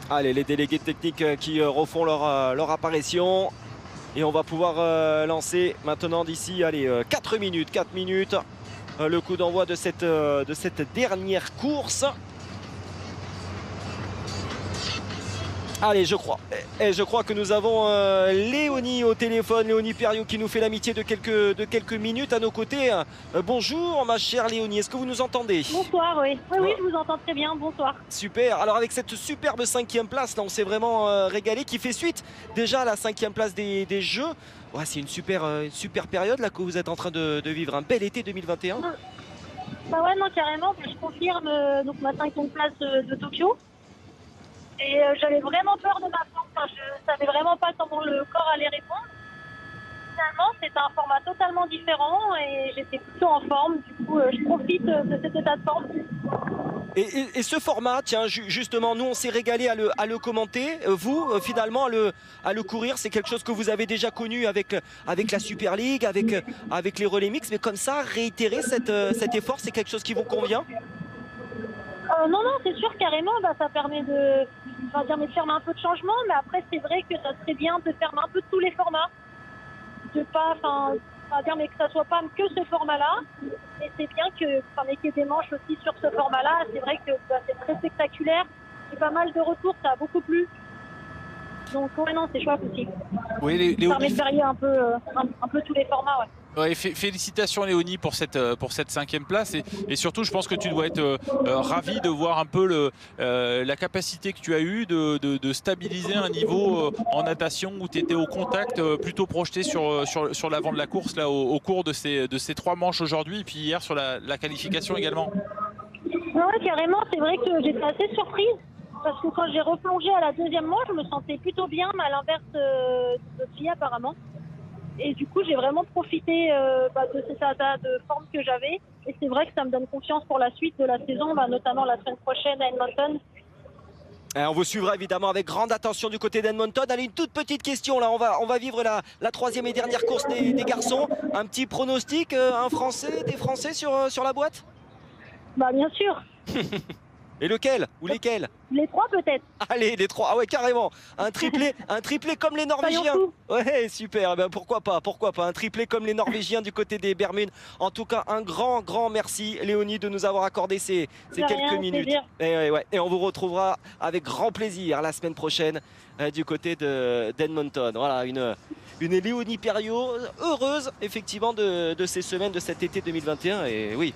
Allez, les délégués techniques qui refont leur apparition, et on va pouvoir lancer maintenant d'ici 4 minutes le coup d'envoi de cette dernière course. Allez, je crois. Et je crois que nous avons Léonie au téléphone, Léonie Perriot qui nous fait l'amitié de quelques minutes à nos côtés. Bonjour ma chère Léonie, est-ce que vous nous entendez? Bonsoir, oui. Oui, je vous entends très bien, bonsoir. Super, alors avec cette superbe 5e place, là on s'est vraiment régalé, qui fait suite déjà à la 5e place des Jeux. Ouais, c'est une super période là que vous êtes en train de vivre, un bel été 2021. Bah ouais, non, carrément, je confirme donc ma 5e place de Tokyo. Et j'avais vraiment peur de ma forme, enfin, je savais vraiment pas comment le corps allait répondre. Finalement, c'était un format totalement différent et j'étais plutôt en forme. Du coup, je profite de cet état de forme. Et ce format, tiens, justement, nous on s'est régalé à le commenter. Vous, finalement, à le courir, c'est quelque chose que vous avez déjà connu avec la Super League, avec les relais mix. Mais comme ça, réitérer cet effort, c'est quelque chose qui vous convient? Non, c'est sûr, carrément, ça permet de faire un peu de changement, mais après c'est vrai que ça serait bien de faire un peu tous les formats, mais que ça soit pas que ce format-là, et c'est bien qu'il y ait des manches aussi sur ce format-là. C'est vrai que c'est très spectaculaire, c'est pas mal de retours, ça a beaucoup plu. Donc ouais, non, c'est chouette aussi. Oui, ça permet de varier un peu tous les formats, ouais. Ouais, félicitations Léonie pour cette 5e place et surtout je pense que tu dois être ravi de voir un peu la capacité que tu as eue de stabiliser un niveau en natation où tu étais au contact plutôt projeté sur l'avant de la course là, au cours de ces 3 manches aujourd'hui et puis hier sur la qualification également. Ouais, carrément, c'est vrai que j'étais assez surprise parce que quand j'ai replongé à la 2e manche, je me sentais plutôt bien, à l'inverse de Sophie apparemment. Et du coup, j'ai vraiment profité de cet état de forme que j'avais. Et c'est vrai que ça me donne confiance pour la suite de la saison, notamment la semaine prochaine à Edmonton. Et on vous suivra évidemment avec grande attention du côté d'Edmonton. Allez, une toute petite question là, on va vivre la 3e et dernière course des garçons. Un petit pronostic, des Français sur la boîte? Bien sûr. Et lequel? Ou lesquels? Les 3 peut-être. Allez, les 3, ah ouais, carrément. Un triplé comme les Norvégiens. Ouais, super, pourquoi pas, un triplé comme les Norvégiens du côté des Bermudes. En tout cas, un grand merci Léonie de nous avoir accordé ces quelques minutes. Et on vous retrouvera avec grand plaisir la semaine prochaine du côté d'Edmonton. Voilà, une Léonie Perriot heureuse effectivement de ces semaines de cet été 2021. Et oui,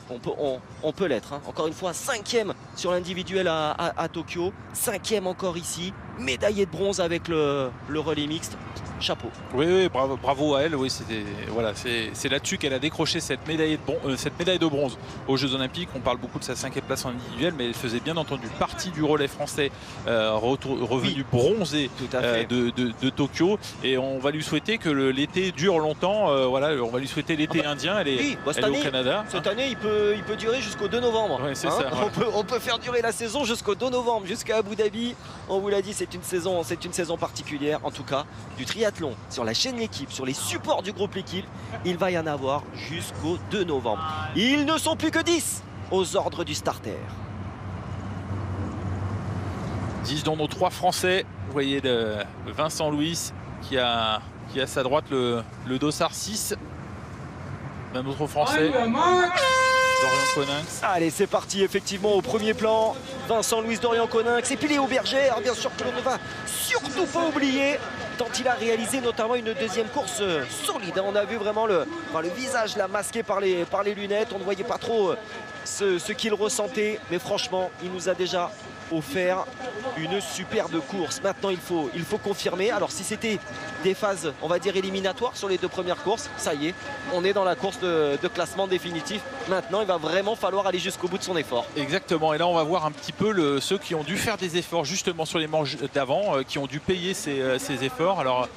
on peut l'être, hein. Encore une fois, 5e sur l'individuel à Tokyo, 5e encore ici, médaillée de bronze avec le relais mixte. Chapeau. Oui, bravo à elle. Oui, c'est là-dessus qu'elle a décroché cette médaille de bronze aux Jeux Olympiques. On parle beaucoup de sa 5e place en individuel, mais elle faisait bien entendu partie du relais français revenu bronzé de Tokyo. Et on va lui souhaiter que l'été dure longtemps. On va lui souhaiter l'été indien. Elle est au Canada. Cette année, il peut durer jusqu'au 2 novembre. Ouais, c'est ça. On peut faire durer la saison jusqu'au 2 novembre, jusqu'à Abu Dhabi. On vous l'a dit, c'est une saison particulière, en tout cas, du triathlon sur la chaîne L'équipe, sur les supports du groupe L'équipe, il va y en avoir jusqu'au 2 novembre. Ils ne sont plus que 10 aux ordres du starter. 10 dont nos 3 Français. Vous voyez Vincent Louis qui a à sa droite le dossard 6. Un autre Français. Dorian Coninx. Allez, c'est parti effectivement au premier plan. Vincent Louis, Dorian Coninx et puis Léo Bergère, bien sûr que l'on ne va surtout pas oublier, tant il a réalisé notamment une 2e course solide. On a vu vraiment le visage là masqué par les lunettes. On ne voyait pas trop ce qu'il ressentait. Mais franchement, il nous a déjà offert une superbe course. Maintenant, il faut confirmer. Alors, si c'était des phases, on va dire, éliminatoires sur les 2 premières courses, ça y est, on est dans la course de classement définitif. Maintenant, il va vraiment falloir aller jusqu'au bout de son effort. Exactement. Et là, on va voir un petit peu ceux qui ont dû faire des efforts justement sur les manches d'avant, qui ont dû payer ces efforts. Alors,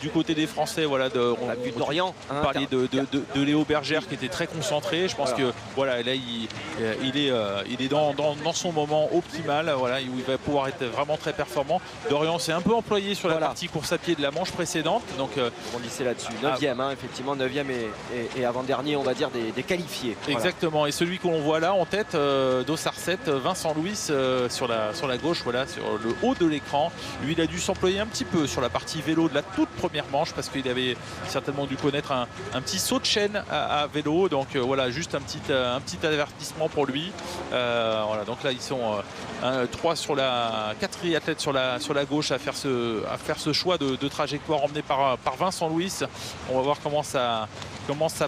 du côté des Français, on a vu Dorian, parlait de Léo Bergère qui était très concentré. Je pense que là, il est dans son moment optimal. Où il va pouvoir être vraiment très performant. Dorian s'est un peu employé sur la partie course à pied de la manche précédente. Donc on lycée là-dessus. 9e, effectivement, 9e et avant-dernier, on va dire, des qualifiés. Exactement. Et celui que l'on voit là en tête, dossard 7, Vincent Louis sur la gauche, sur le haut de l'écran. Lui, il a dû s'employer un petit peu sur la partie partie vélo de la toute première manche parce qu'il avait certainement dû connaître un petit saut de chaîne à vélo. Donc voilà, juste un petit avertissement pour lui. Voilà, donc là ils sont 4 triathlètes sur la gauche à faire ce choix de trajectoire emmené par Vincent Louis. On va voir comment ça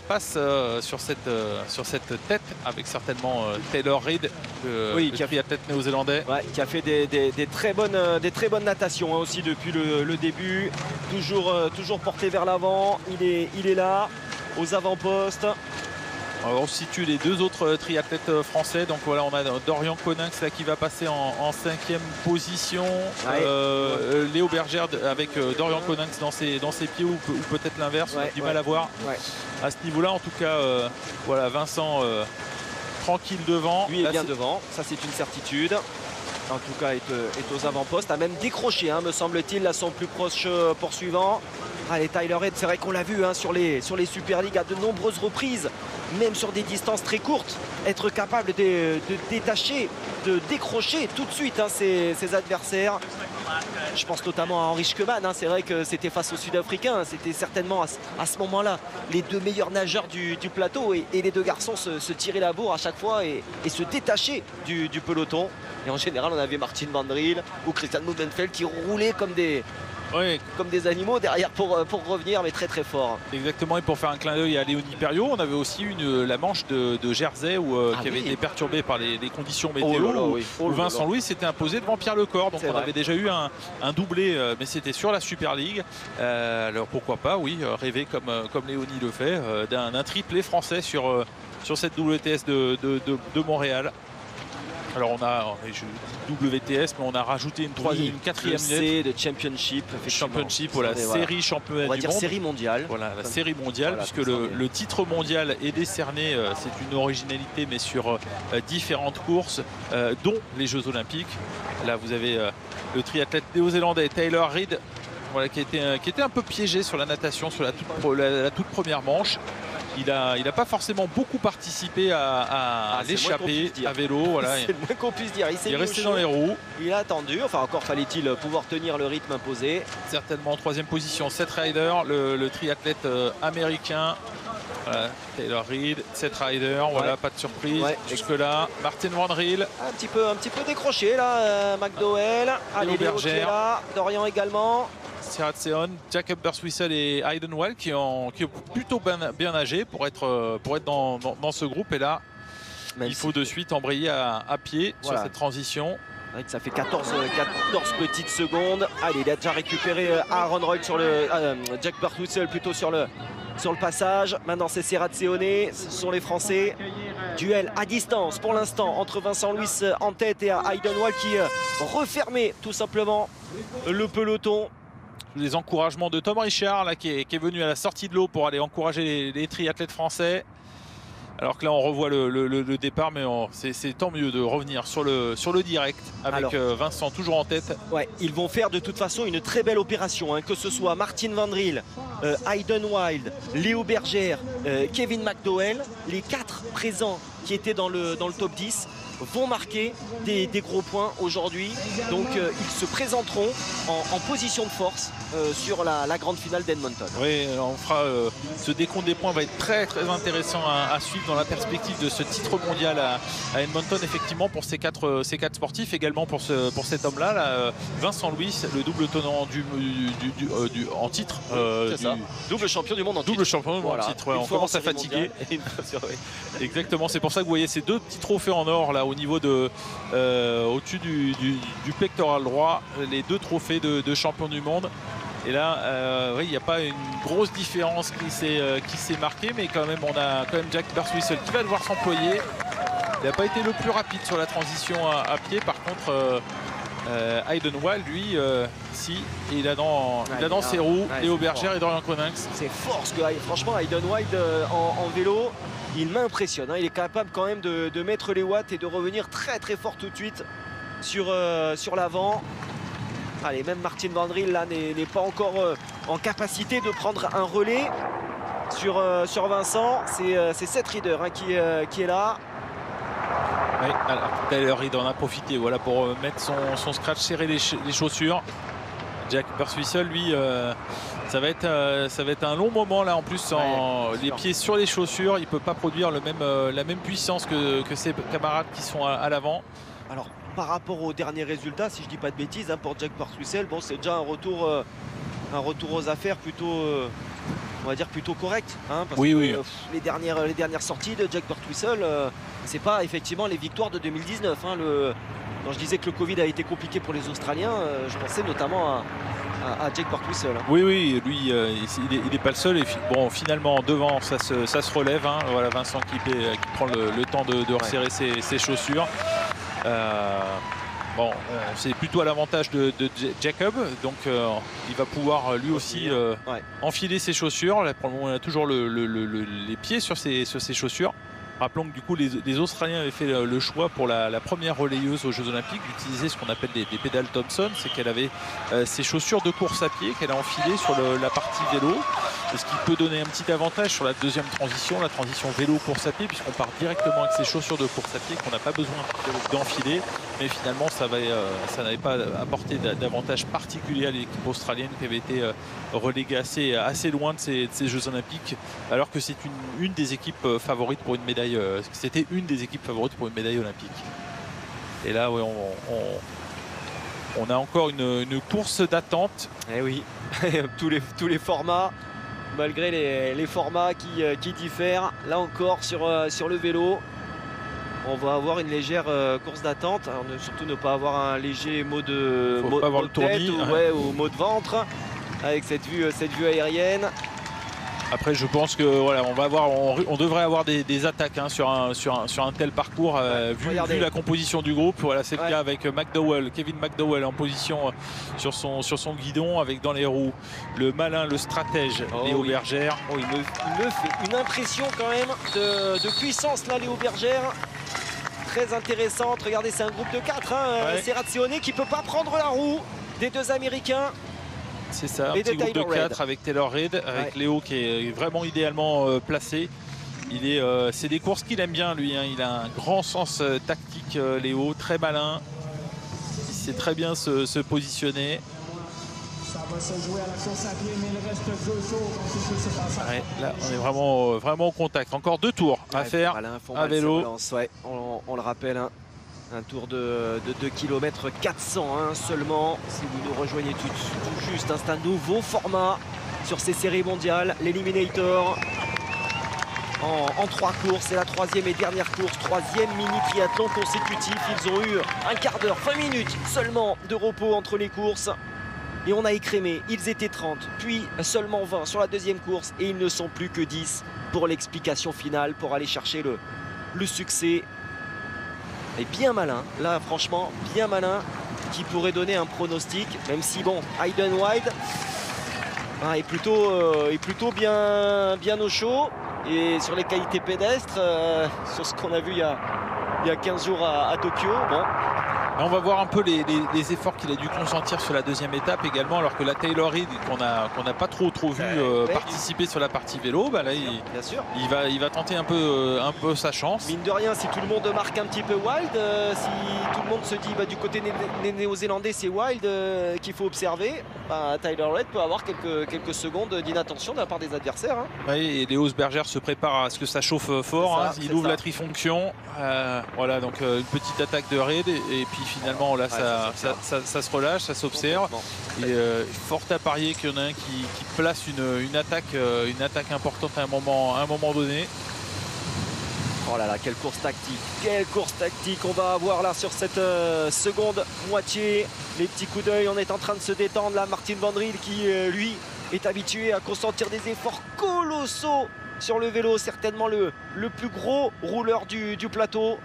passe sur cette tête avec certainement Taylor Reid, le triathlète néo-zélandais. Ouais, qui a fait des très bonnes natations hein, aussi depuis le début. Toujours porté vers l'avant. Il est là, aux avant-postes. Alors, on situe les deux autres triathlètes français. Donc voilà, on a Dorian Coninx là, qui va passer en 5e position. Ouais. Léo Bergère avec Dorian Coninx dans ses pieds ou peut-être l'inverse. On a du mal à voir à ce niveau-là. En tout cas, voilà, Vincent tranquille devant. Lui est bien devant, ça c'est une certitude. En tout cas, est aux avant-postes, a même décroché, hein, me semble-t-il, là son plus proche poursuivant. Allez, Tyler Reid, c'est vrai qu'on l'a vu hein, sur les Super League à de nombreuses reprises, même sur des distances très courtes, être capable de détacher, de décrocher tout de suite hein, ses adversaires. Je pense notamment à Henri Schkeman, hein, c'est vrai que c'était face aux Sud-Africains, c'était certainement à ce moment-là les deux meilleurs nageurs du plateau et les deux garçons se tiraient la bourre à chaque fois et se détachaient du peloton. Et en général, on avait Martin Van Driel ou Christian Mumenfeld qui roulaient comme des animaux derrière pour revenir, mais très très fort. Exactement, et pour faire un clin d'œil à Léonie Perriot, on avait aussi la manche de Jersey qui avait été perturbée par les conditions météo, où Vincent Louis s'était imposé devant Pierre Lecor. Donc on avait déjà eu un doublé, mais c'était sur la Super League. Alors pourquoi pas, rêver comme Léonie le fait, d'un triplé français sur cette WTS de Montréal. Alors on a WTS, mais on a rajouté une quatrième lettre de Championship. Voilà, série championnat du monde. Série mondiale. Voilà, la série mondiale, puisque le titre mondial est décerné, c'est une originalité, mais sur différentes courses, dont les Jeux Olympiques. Là, vous avez le triathlète néo-zélandais Taylor Reid, voilà, qui était un peu piégé sur la natation, sur la toute première manche. Il n'a pas forcément beaucoup participé à l'échappée à vélo. Voilà. C'est le moins qu'on puisse dire. Il est resté dans les roues. Il a attendu. Enfin, encore fallait-il pouvoir tenir le rythme imposé. Certainement en 3e position, Seth Ryder, le triathlète américain. Voilà, Taylor Reid, Seth Ryder, voilà, pas de surprise jusque-là. Martin Van Driel. Un petit peu décroché là, McDowell. Allez, Léo là, Dorian également. Serrat Seon, Jacob Burswissel et Hayden Well qui ont plutôt bien nagé pour être dans ce groupe. Et là, il faut de suite embrayer à pied sur cette transition. Ça fait 14 petites secondes. Allez, il a déjà récupéré Aaron Roy sur Jack Burswissel plutôt sur le passage. Maintenant, c'est Serrat Seoné, ce sont les Français. Duel à distance pour l'instant entre Vincent Louis en tête et Hayden Well qui refermait tout simplement le peloton. Les encouragements de Tom Richard là, qui est venu à la sortie de l'eau pour aller encourager les triathlètes français. Alors que là on revoit le départ, mais c'est tant mieux de revenir sur le direct avec Vincent toujours en tête. Ouais, ils vont faire de toute façon une très belle opération, hein, que ce soit Martin Van Driel, Hayden Wild, Léo Bergère, Kevin McDowell, les 4 présents qui étaient dans le top 10 vont marquer des gros points aujourd'hui. Donc ils se présenteront en position de force sur la grande finale d'Edmonton. Oui, on fera ce décompte des points va être très très intéressant à suivre dans la perspective de ce titre mondial à Edmonton, effectivement, pour ces quatre sportifs, également pour cet homme-là, là, Vincent Louis, le double tenant en titre. Double champion du monde en titre. Double champion du monde en titre, on commence à fatiguer. Exactement, c'est pour ça que vous voyez ces 2 petits trophées en or là au niveau au-dessus du pectoral droit, les 2 trophées de champion du monde. Et là, il n'y a pas une grosse différence qui s'est marquée, mais quand même, on a quand même Jack Burswissel qui va devoir s'employer. Il n'a pas été le plus rapide sur la transition à pied. Par contre, Hayden Wild, lui, il a dans ses roues Léo Bergère et Dorian Coninx. C'est fort ce que franchement Hayden Wild en vélo, il m'impressionne. Hein. Il est capable quand même de mettre les watts et de revenir très très fort tout de suite sur l'avant. Allez, même Martin Van Driel là n'est pas encore en capacité de prendre un relais sur Vincent. C'est Seth Ryder hein, qui est là. Oui, alors Taylor Reid en a profité, voilà, pour mettre son scratch, serrer les chaussures. Jack Purcell, lui, ça va être un long moment là en plus, les pieds sur les chaussures, il peut pas produire la même puissance que ses camarades qui sont à l'avant. Alors par rapport aux derniers résultats, si je dis pas de bêtises, pour Jack Purcell, bon, c'est déjà un retour aux affaires plutôt, on va dire plutôt correct, parce que les dernières sorties de Jack Purcell, c'est pas effectivement les victoires de 2019. Quand je disais que le Covid a été compliqué pour les Australiens, je pensais notamment à Jack Purcell. Oui, lui, il n'est pas le seul. Et bon, finalement, devant, ça se relève. Voilà, Vincent qui prend le temps de resserrer ses chaussures. Bon, c'est plutôt à l'avantage de Jacob. Donc, il va pouvoir lui aussi enfiler ses chaussures. Là, pour le moment, il a toujours les pieds sur ses chaussures. Rappelons que du coup les Australiens avaient fait le choix pour la première relayeuse aux Jeux Olympiques d'utiliser ce qu'on appelle des pédales Thompson. C'est qu'elle avait ses chaussures de course à pied qu'elle a enfilées sur la partie vélo. Et ce qui peut donner un petit avantage sur la deuxième transition, la transition vélo-course à pied, puisqu'on part directement avec ses chaussures de course à pied qu'on n'a pas besoin d'enfiler. Mais finalement ça n'avait pas apporté d'avantage particulier à l'équipe australienne qui avait été reléguée assez loin de ces Jeux Olympiques, alors que c'est une des équipes favorites pour une médaille. C'était une des équipes favorites pour une médaille olympique. Et là, ouais, on a encore une course d'attente. Eh oui, tous les formats, malgré les formats qui diffèrent. Là encore sur le vélo, on va avoir une légère course d'attente. Surtout ne pas avoir un léger mot de tête ou mot de ventre avec cette vue aérienne. Après, je pense que voilà, on devrait avoir des attaques sur un tel parcours, vu la composition du groupe. Voilà, c'est le cas avec Kevin McDowell en position sur son guidon, avec dans les roues le malin, le stratège Léo Bergère. Il me fait une impression quand même de puissance là, Léo Bergère. Très intéressante. Regardez, c'est un groupe de 4. Serrazzione qui peut pas prendre la roue des deux Américains. C'est ça, un petit groupe de 4 avec Taylor Reid, avec Léo qui est vraiment idéalement placé. C'est des courses qu'il aime bien, lui. Il a un grand sens tactique, Léo, très malin. Il sait très bien se positionner. Ça va se jouer à la course à pied, mais il reste 2 jours. Là, on est vraiment au contact. Encore 2 tours à faire à vélo. On le rappelle. Un tour de 2 km 400 seulement. Si vous nous rejoignez tout juste, c'est un nouveau format sur ces séries mondiales, l'Eliminator. En 3 courses, c'est la 3e et dernière course, 3e mini triathlon consécutif. Ils ont eu un quart d'heure, 20 minutes seulement de repos entre les courses. Et on a écrémé, ils étaient 30, puis seulement 20 sur la deuxième course. Et ils ne sont plus que 10 pour l'explication finale, pour aller chercher le succès. Et bien malin, là franchement bien malin, qui pourrait donner un pronostic, même si bon, Hayden Wilde est plutôt bien au chaud. Et sur les qualités pédestres, sur ce qu'on a vu il y a 15 jours à Tokyo, bon. On va voir un peu les efforts qu'il a dû consentir sur la deuxième étape également, alors que la Taylor Reid qu'on n'a pas trop vu participer sur la partie vélo, là il va tenter un peu sa chance. Mine de rien, si tout le monde marque un petit peu Wild, si tout le monde se dit du côté néo-zélandais c'est Wild qu'il faut observer, Taylor Reid peut avoir quelques secondes d'inattention de la part des adversaires. Et Léo Bergère se prépare à ce que ça chauffe fort, il ouvre la trifonction, voilà, donc une petite attaque de Reid et puis finalement là ça se relâche, ça s'observe. Et fort à parier qu'il y en a un qui place une attaque importante à un moment donné. Oh là là, quelle course tactique on va avoir là sur cette seconde moitié. Les petits coups d'œil, on est en train de se détendre là. Martin Van Riel qui lui est habitué à consentir des efforts colossaux sur le vélo, certainement le plus gros rouleur du plateau.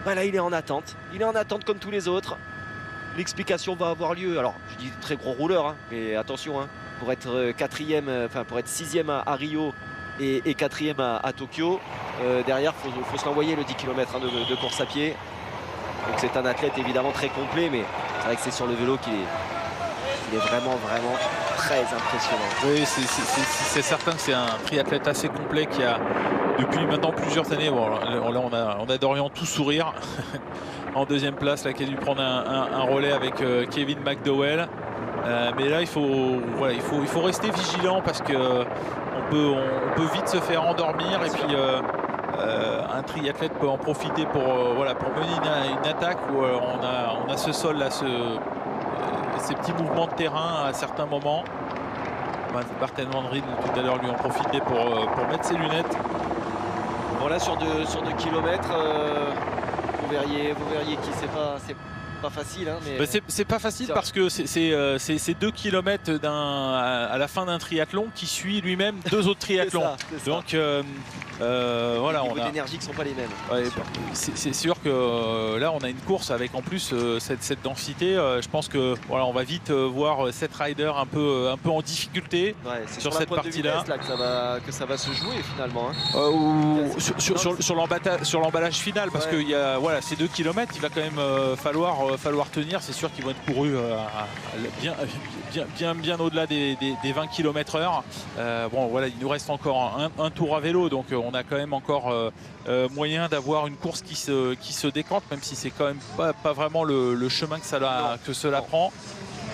Là il est en attente comme tous les autres. L'explication va avoir lieu. Alors je dis très gros rouleur, mais attention, pour être quatrième, pour être 6e à Rio et 4e à Tokyo, derrière faut se l'envoyer le 10 km de course à pied. Donc c'est un athlète évidemment très complet, mais c'est vrai que c'est sur le vélo qu'il est vraiment très impressionnant. Oui, c'est certain que c'est un triathlète assez complet qui a depuis maintenant plusieurs années. Bon, là on a Dorian tout sourire en deuxième place, là, qui a dû prendre un relais avec Kevin McDowell. Mais là, il faut rester vigilant parce que on peut vite se faire endormir et puis un triathlète peut en profiter pour mener une attaque où on a ce sol là, ces petits mouvements de terrain à certains moments. Martin Van Riel tout à l'heure lui en profitait pour mettre ses lunettes. Voilà, sur 2 kilomètres, vous verriez qui c'est pas facile. Hein, mais... c'est pas facile parce que c'est 2 kilomètres à la fin d'un triathlon qui suit lui-même 2 autres triathlons. C'est ça. Donc voilà, les niveaux d'énergie qui sont pas les mêmes. Ouais, c'est sûr que là on a une course avec en plus cette densité. Je pense que voilà, on va vite voir cette rider un peu en difficulté sur cette partie-là. Que ça va se jouer finalement. Hein. Sur l'emballage final parce que voilà, ces 2 kilomètres, il va quand même falloir tenir. C'est sûr qu'ils vont être courus bien au-delà des 20 km/h. Bon voilà, il nous reste encore un tour à vélo, donc on a quand même encore moyen d'avoir une course qui se décante, même si c'est quand même pas vraiment le chemin que cela prend.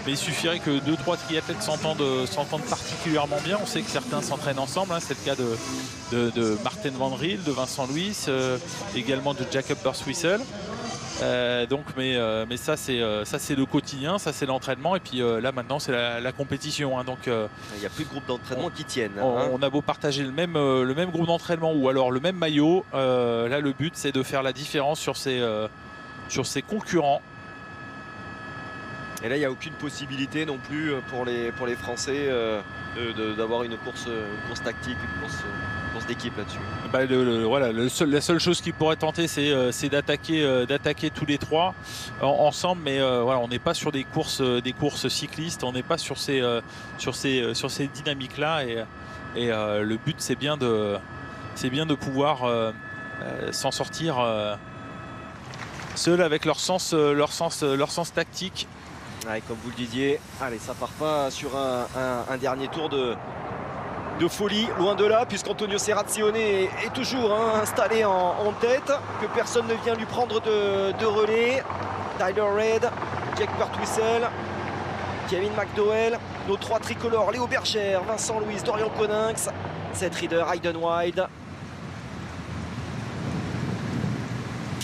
Mais il suffirait que 2-3 triathlètes s'entendent particulièrement bien. On sait que certains s'entraînent ensemble, hein. C'est le cas de Martin Van Riel, de Vincent Louis, également de Jacob Burswissel. Mais ça c'est le quotidien, ça c'est l'entraînement, et puis là maintenant c'est la compétition, hein. Donc il n'y a plus de groupe d'entraînement qui tiennent. On a beau partager le même groupe d'entraînement ou alors le même maillot, là le but c'est de faire la différence sur ses concurrents. Et là il n'y a aucune possibilité non plus pour les Français d'avoir une course tactique, une course d'équipe là-dessus. Bah la seule chose qu'ils pourraient tenter c'est d'attaquer tous les 3 ensemble, mais voilà, on n'est pas sur des courses cyclistes, on n'est pas sur ces dynamiques là, et le but c'est bien de pouvoir s'en sortir seul avec leur sens tactique. Ouais, comme vous le disiez, allez, ça part pas sur un dernier tour de folie, loin de là, puisqu'Antonio Serrazione est toujours installé en tête, que personne ne vient lui prendre de relais. Tyler Reid, Jack Burswissel, Kevin McDowell, nos 3 tricolores, Léo Bergère, Vincent Louis, Dorian Coninx, cette rider Hayden Wilde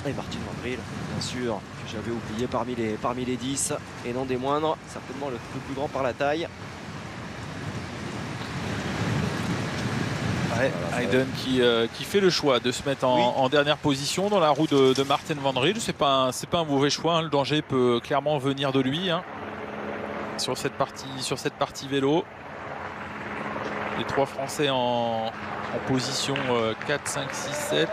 et Martin Van Riel, bien sûr, que j'avais oublié parmi les 10 et non des moindres, certainement le plus grand par la taille. Ouais, Hayden qui fait le choix de se mettre en dernière position dans la roue de Martin Van Riel. C'est pas un mauvais choix, hein. Le danger peut clairement venir de lui, hein, sur cette partie vélo. Les 3 Français en position 4, 5, 6, 7.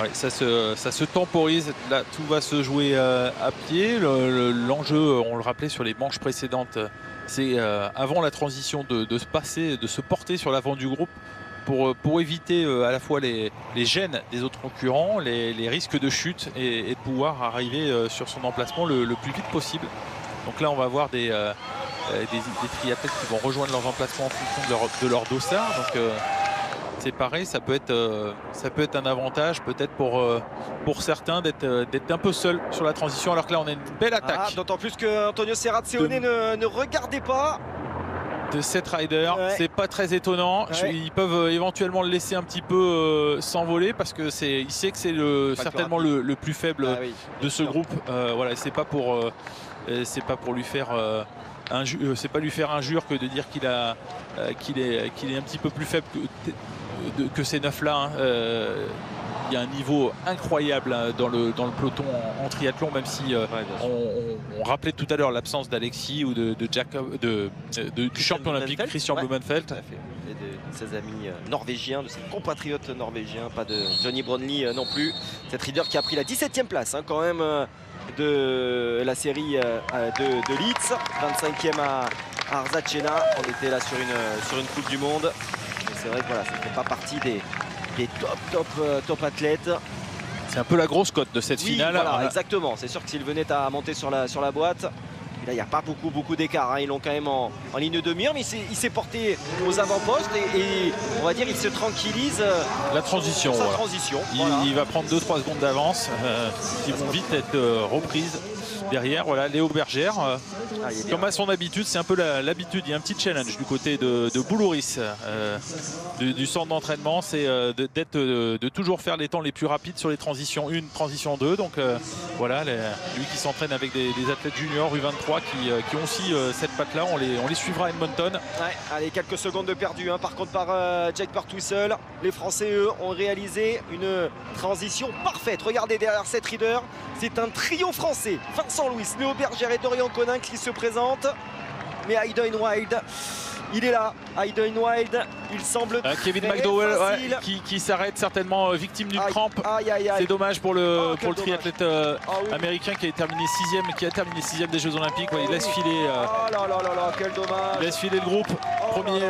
Ouais, ça se temporise, là tout va se jouer à pied. L'enjeu, on le rappelait sur les manches précédentes, c'est avant la transition de se porter sur l'avant du groupe pour éviter à la fois les gênes des autres concurrents, les risques de chute, et de pouvoir arriver sur son emplacement le plus vite possible. Donc là on va voir des triathlètes qui vont rejoindre leurs emplacements en fonction de leur dossard. Donc c'est pareil, ça peut être un avantage peut-être pour certains d'être un peu seul sur la transition, alors que là on a une belle attaque. D'autant plus que Antonio Serrazione ne regardait pas de cette rider. Ouais. C'est pas très étonnant. Ouais. Ils peuvent éventuellement le laisser un petit peu s'envoler parce que il sait que c'est certainement le plus faible de ce groupe. Voilà, c'est pas pour lui faire c'est pas lui faire injure que de dire qu'il est un petit peu plus faible que ces 9 là. Il y a un niveau incroyable dans le peloton en triathlon, même si on rappelait tout à l'heure l'absence d'Alexis ou de Jacob, du champion olympique Christian Blumenfeld. Et de ses amis norvégiens, de ses compatriotes norvégiens, pas de Johnny Brownlee non plus. Cette rider qui a pris la 17e place quand même de la série de Leeds, 25e à Arzachena. On était là sur une Coupe du Monde. C'est vrai que voilà, ça ne fait pas partie des top athlètes. C'est un peu la grosse cote de cette finale. Voilà, exactement. C'est sûr que s'il venait à monter sur la boîte, Et là, il n'y a pas beaucoup d'écart. Hein. Ils l'ont quand même en ligne de mire, mais il s'est porté aux avant-postes et on va dire il se tranquillise. La transition. Sa voilà. transition. Il va prendre 2-3 secondes d'avance qui vont vite être reprises. Derrière, voilà, Léo Bergère, comme à son habitude, c'est un peu l'habitude. Il y a un petit challenge du côté de Boulouris, du centre d'entraînement, c'est de toujours faire les temps les plus rapides sur les transitions 1, transition 2. Donc voilà, lui qui s'entraîne avec des athlètes juniors U23 qui ont aussi cette patte-là. On les suivra à Edmonton. Ouais, allez, quelques secondes de perdu. Hein. Par contre, par Jack Bartwistle, les Français, eux, ont réalisé une transition parfaite. Regardez derrière cette rider, c'est un trio français. Vincent Louis, Léo Bergère et Dorian Coninck qui se présentent. Mais Hayden Wilde, il est là. Hayden Wilde, il semble Kevin McDowell qui s'arrête certainement victime d'une crampe. C'est dommage pour le triathlète américain qui a terminé 6e des Jeux Olympiques. Ouais, il laisse filer. Quel dommage. Il laisse filer le groupe.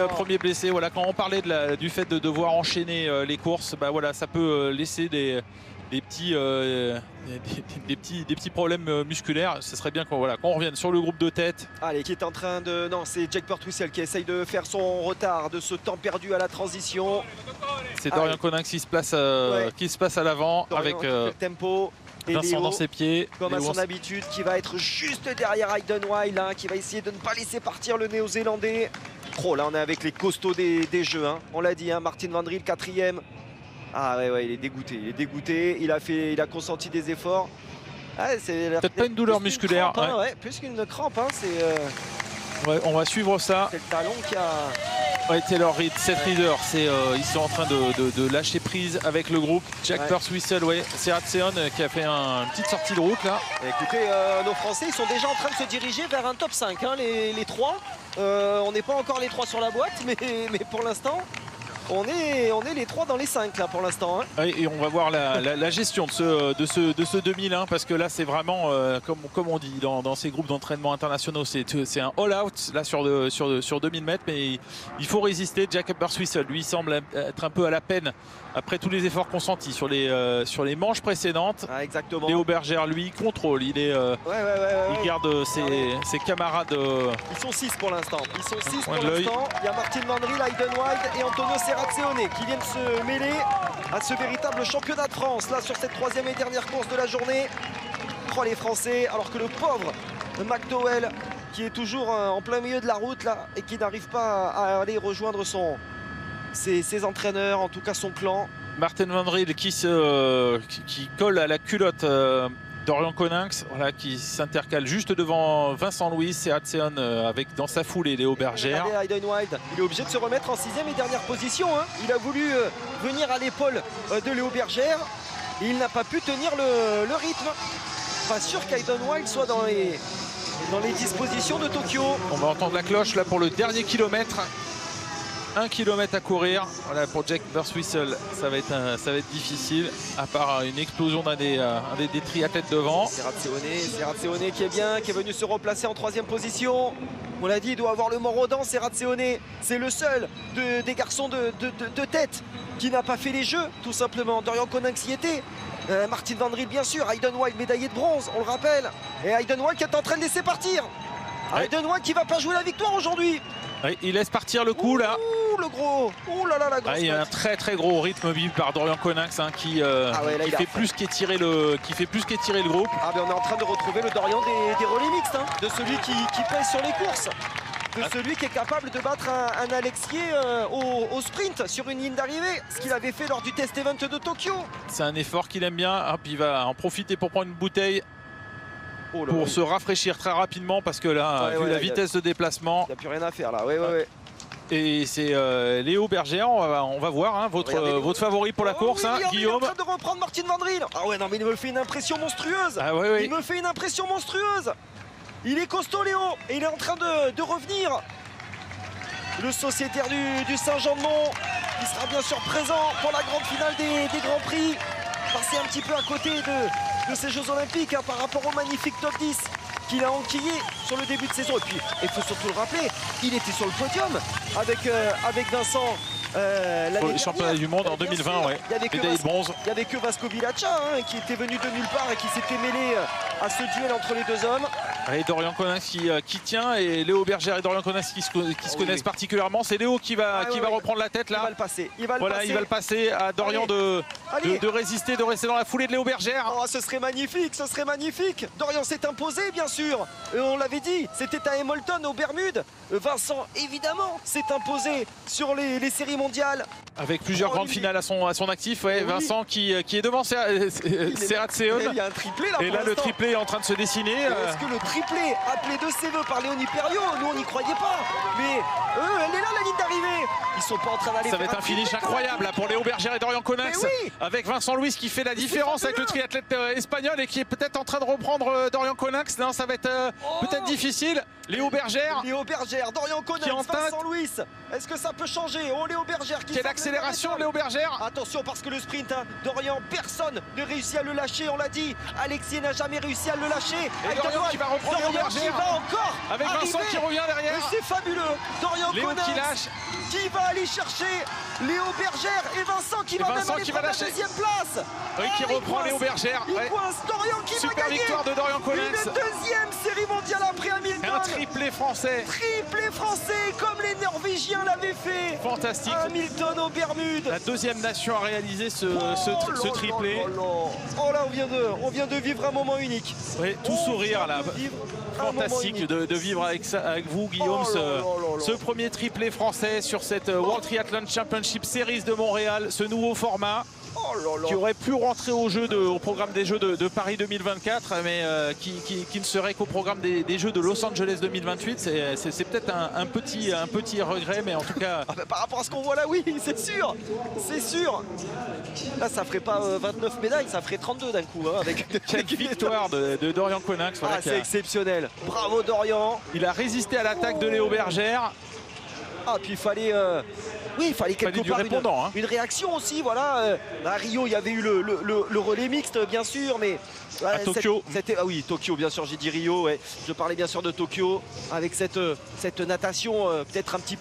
Premier blessé. Voilà, quand on parlait du fait de devoir enchaîner les courses, bah voilà, ça peut laisser des petits problèmes musculaires. Ce serait bien qu'on revienne sur le groupe de tête. Allez, qui est en train de... Non, c'est Jack Bartwistle qui essaye de faire son retard, de ce temps perdu à la transition. C'est Dorian Coninck qui se place à l'avant avec le tempo. Et Vincent Léo, dans ses pieds. comme à son habitude, qui va être juste derrière Hayden Wilde, hein, qui va essayer de ne pas laisser partir le néo-zélandais. Oh, là, on est avec les costauds des Jeux. Hein. On l'a dit, hein, Martin Van Driel, 4e. Ah ouais, il est dégoûté. Il a consenti des efforts. Ah, peut-être pas une douleur musculaire. Crampe, hein, plus qu'une crampe. Hein, ouais, on va suivre ça. C'est le talon qui a... Ouais, Taylor Reed, cette rider, ils sont en train de lâcher prise avec le groupe. Jack Bartwistle, c'est Ratseon qui a fait une petite sortie de route là. Écoutez, nos Français, ils sont déjà en train de se diriger vers un top 5, hein, les 3. On n'est pas encore les 3 sur la boîte, mais pour l'instant... On est les 3 dans les 5 là pour l'instant. Hein. Oui, et on va voir la gestion de ce 2001 parce que là c'est vraiment comme on dit dans ces groupes d'entraînement internationaux, c'est un all-out là sur 2000 mètres, mais il faut résister. Jack Bartwistle lui semble être un peu à la peine après tous les efforts consentis sur les manches précédentes. Ah, exactement. Léo Bergère lui contrôle, il garde ses camarades. Ils sont 6 pour l'instant. Il y a Martin Van Driel, Hayden Wilde et Antonio Serrazzione qui viennent se mêler à ce véritable championnat de France là sur cette 3e et dernière course de la journée. Oh, les Français, alors que le pauvre McDowell qui est toujours en plein milieu de la route là et qui n'arrive pas à aller rejoindre ses entraîneurs, en tout cas son clan. Martin Van Driel qui colle à la culotte Dorian Coninck, voilà, qui s'intercale juste devant Vincent Louis et Hatseon avec dans sa foulée Léo Bergère. Hayden Wilde, il est obligé de se remettre en 6e et dernière position. Hein. Il a voulu venir à l'épaule de Léo Bergère et il n'a pas pu tenir le rythme. Pas sûr qu'Hayden Wilde soit dans les dispositions de Tokyo. On va entendre la cloche là pour le dernier kilomètre. 1 kilomètre à courir. Voilà, pour Jack Bartwistle, ça va être difficile, à part une explosion d'un des triathlètes devant. Serrazzione qui est bien, qui est venu se replacer en 3e position. On l'a dit, il doit avoir le mort aux dents, Serrazzione. C'est le seul des garçons de tête qui n'a pas fait les Jeux, tout simplement. Dorian Coninck y était. Martin Van Driel, bien sûr. Hayden Wilde, médaillé de bronze, on le rappelle. Et Hayden Wilde qui est en train de laisser partir. Hayden Wilde qui va pas jouer la victoire aujourd'hui. Oui, il laisse partir le coup là. Le gros. Ouh là là, la grosse. Il y a un très gros rythme vive par Dorian Coninck qui fait plus qu'étirer le groupe. Ah, mais on est en train de retrouver le Dorian des relais mixtes, hein, de celui qui pèse sur les courses, de celui qui est capable de battre un Alexier au sprint sur une ligne d'arrivée, ce qu'il avait fait lors du test event de Tokyo. C'est un effort qu'il aime bien. Puis il va en profiter pour prendre une bouteille. Pour se rafraîchir très rapidement parce que là, vu la vitesse de déplacement, il n'y a plus rien à faire là. Et c'est Léo Bergère, on va voir hein, votre favori pour la course, hein, Guillaume. Il est en train de reprendre Martin Van Driel. Ah ouais, non mais il me fait une impression monstrueuse. Il me fait une impression monstrueuse. Il est costaud Léo et il est en train de revenir. Le sociétaire du Saint-Jean-de-Mont qui sera bien sûr présent pour la grande finale des Grands Prix. Passer un petit peu à côté de ces Jeux Olympiques hein, par rapport au magnifique top 10 qu'il a enquillé sur le début de saison. Et puis, il faut surtout le rappeler, il était sur le podium avec Vincent le championnat du monde en 2020, médaille de bronze. Il n'y avait que Vasco Villacha hein, qui était venu de nulle part et qui s'était mêlé à ce duel entre les deux hommes. Et Dorian Coninx qui tient, et Léo Bergère et Dorian Coninx qui se connaissent particulièrement. C'est Léo qui va reprendre la tête là. Il va le passer. Il va le passer à Dorian de résister, de rester dans la foulée de Léo Bergère. Oh, ce serait magnifique, ce serait magnifique. Dorian s'est imposé, bien sûr. On l'avait dit, c'était à Hamilton aux Bermudes. Vincent, évidemment, s'est imposé sur les séries mondiales. Avec plusieurs grandes finales à son actif. Ouais, Vincent qui est devant Serhat Sehun. Il y a un triplé là. Et là, le triplé est en train de se dessiner. Est-ce que le triplé appelé de ses voeux par Léonie Perriot, nous on n'y croyait pas. Mais elle est là la ligne d'arrivée. Ils sont pas en train d'aller. Ça va être un finish incroyable là, pour Léo Bergère et Dorian Coninx. Oui. Avec Vincent Luis qui fait la différence avec le triathlète espagnol et qui est peut-être en train de reprendre Dorian Coninx. Non, ça va être peut-être difficile. Léo Bergère, Dorian Coninx, Vincent Luis. Est-ce que ça peut changer? Oh, Léo Bergère qui quelle accélération, Léo Bergère. Attention parce que le sprint, Dorian, personne ne réussit à le lâcher, on l'a dit. Alexis n'a jamais réussi à le lâcher. Et Dorian qui va reprendre Léo Bergère. Qui va encore avec Vincent qui revient derrière. C'est fabuleux. Dorian Léo Coninx qui lâche. Qui va aller chercher Léo Bergère et Vincent qui va même aller prendre la deuxième place. Oui, qui reprend Léo Bergère. Il coince Dorian qui va gagner. Super victoire de Dorian Coninx. Une deuxième série mondiale après Hamilton. Un triplé français. Triplé français comme les Norvégiens l'avaient fait. Fantastique. Hamilton aux Bermudes. La deuxième nation à réaliser ce triplé. Oh là, on vient de vivre un moment unique. Oui, tout sourire là. Fantastique de vivre avec vous, Guillaume, ce premier triplé français sur cette World Triathlon Championship Series de Montréal, ce nouveau format. Qui aurait pu rentrer au programme des Jeux de Paris 2024, mais qui ne serait qu'au programme des Jeux de Los Angeles 2028. C'est peut-être un petit regret, mais en tout cas... Par rapport à ce qu'on voit là, oui, c'est sûr. Là, ça ferait pas 29 médailles, ça ferait 32 d'un coup. Avec quelle victoire de Dorian Coninx. Voilà, c'est exceptionnel. Bravo Dorian. Il a résisté à l'attaque de Léo Bergère. Ah, puis il fallait quelque part une réaction aussi, voilà. À Rio, il y avait eu le relais mixte, bien sûr, mais à Tokyo. Tokyo, bien sûr, j'ai dit Rio. Ouais. Je parlais bien sûr de Tokyo, avec cette natation peut-être un petit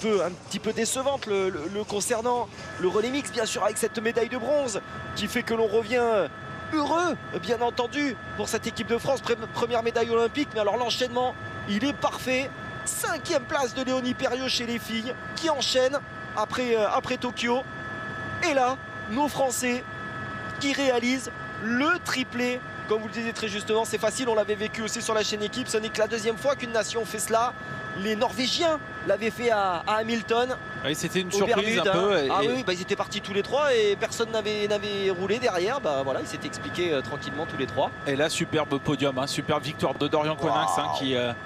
peu décevante le concernant. Le relais mixte, bien sûr, avec cette médaille de bronze, qui fait que l'on revient heureux, bien entendu, pour cette équipe de France. Première médaille olympique, mais alors l'enchaînement, il est parfait. 5e place de Léonie Perriot chez les filles, qui enchaîne après Tokyo. Et là, nos Français qui réalisent le triplé. Comme vous le disiez très justement, c'est facile, on l'avait vécu aussi sur la chaîne Équipe. Ce n'est que la deuxième fois qu'une nation fait cela. Les Norvégiens l'avaient fait à Hamilton. Oui, c'était une surprise un peu. Oui, ils étaient partis tous les trois et personne n'avait roulé derrière. Voilà, ils s'étaient expliqués tranquillement tous les trois. Et là, superbe podium, superbe victoire de Dorian Coninx.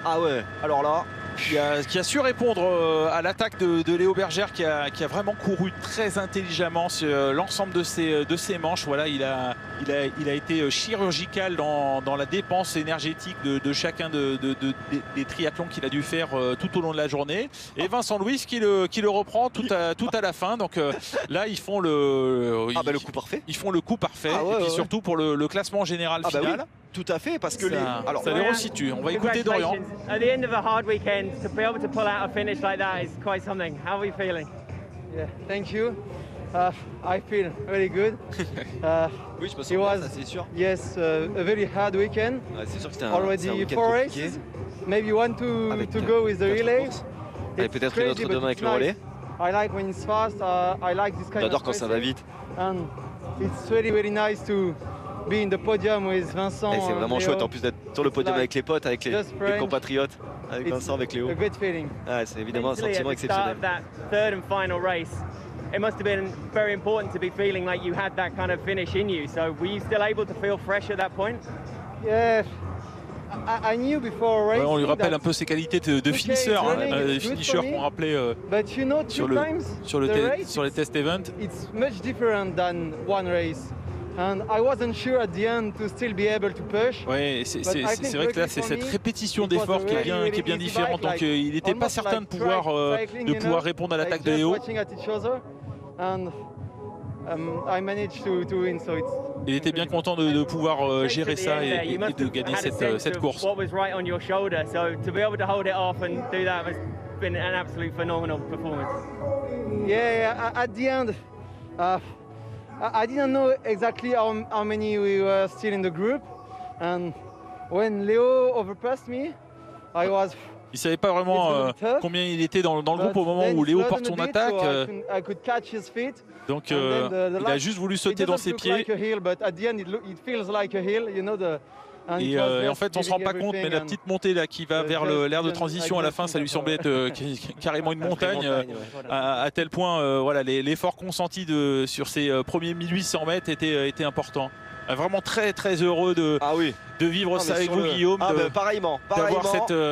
Ah ouais, alors là... Qui a su répondre à l'attaque de Léo Bergère, qui a vraiment couru très intelligemment sur l'ensemble de ses manches. Voilà, il a été chirurgical dans la dépense énergétique de chacun des triathlons qu'il a dû faire tout au long de la journée. Et Vincent Luis qui le reprend tout à la fin. Donc là, ils font le coup parfait. Ils font le coup parfait. Et puis surtout pour le classement général final. Oui. Tout à fait, parce que ça les resitue. On va écouter Dorian. At the end of a hard weekend, to be able to pull out a finish like that is quite something. How are you feeling? Yeah, thank you. I feel very good. Oui, je me sens bien, ça, c'est sûr. Yes, a very hard weekend. C'est sûr que c'était already 4 races. Maybe one to go with the relay. Et peut-être une autre demain avec le relais. I like when it's fast. I like this kind of J'adore quand ça va vite. And it's very nice to be in the podium with Vincent. Et c'est vraiment chouette en plus d'être sur le podium avec les potes, avec les compatriotes, avec Vincent, avec Léo. A great feeling. C'est évidemment un sentiment exceptionnel. Third and final race, it must have been very important to be feeling like you had that kind of finish in you. So were you still able to feel fresh at that point? Yeah. I knew before racing. On lui rappelle un peu ses qualités de finisseur, les finishers qu'on rappelait sur les test events. It's much different than one race. And I wasn't sure at the end to still be able to push. Oui, c'est vrai que là c'est cette répétition d'effort qui est bien différente. Donc il n'était pas certain de pouvoir répondre à l'attaque de Léo. Il était bien content de pouvoir gérer ça et de gagner cette course. What was right on your shoulder, so to be able to hold it off and do that has been an absolute phenomenal performance. Yeah, at the end, I didn't know exactly how many we were still in the group, and when Leo overpassed me, I was. Il ne savait pas vraiment combien il était dans le groupe au moment où Léo porte son attaque. Donc il a juste voulu sauter dans ses pieds. Et en fait, on ne se rend pas compte, mais la petite montée là, qui va vers l'aire de transition à la fin, ça lui semblait être carrément une montagne. À tel point, voilà, l'effort consenti sur ces premiers 1800 mètres était important. Vraiment très très heureux de vivre ça avec vous, Guillaume. Pareillement. D'avoir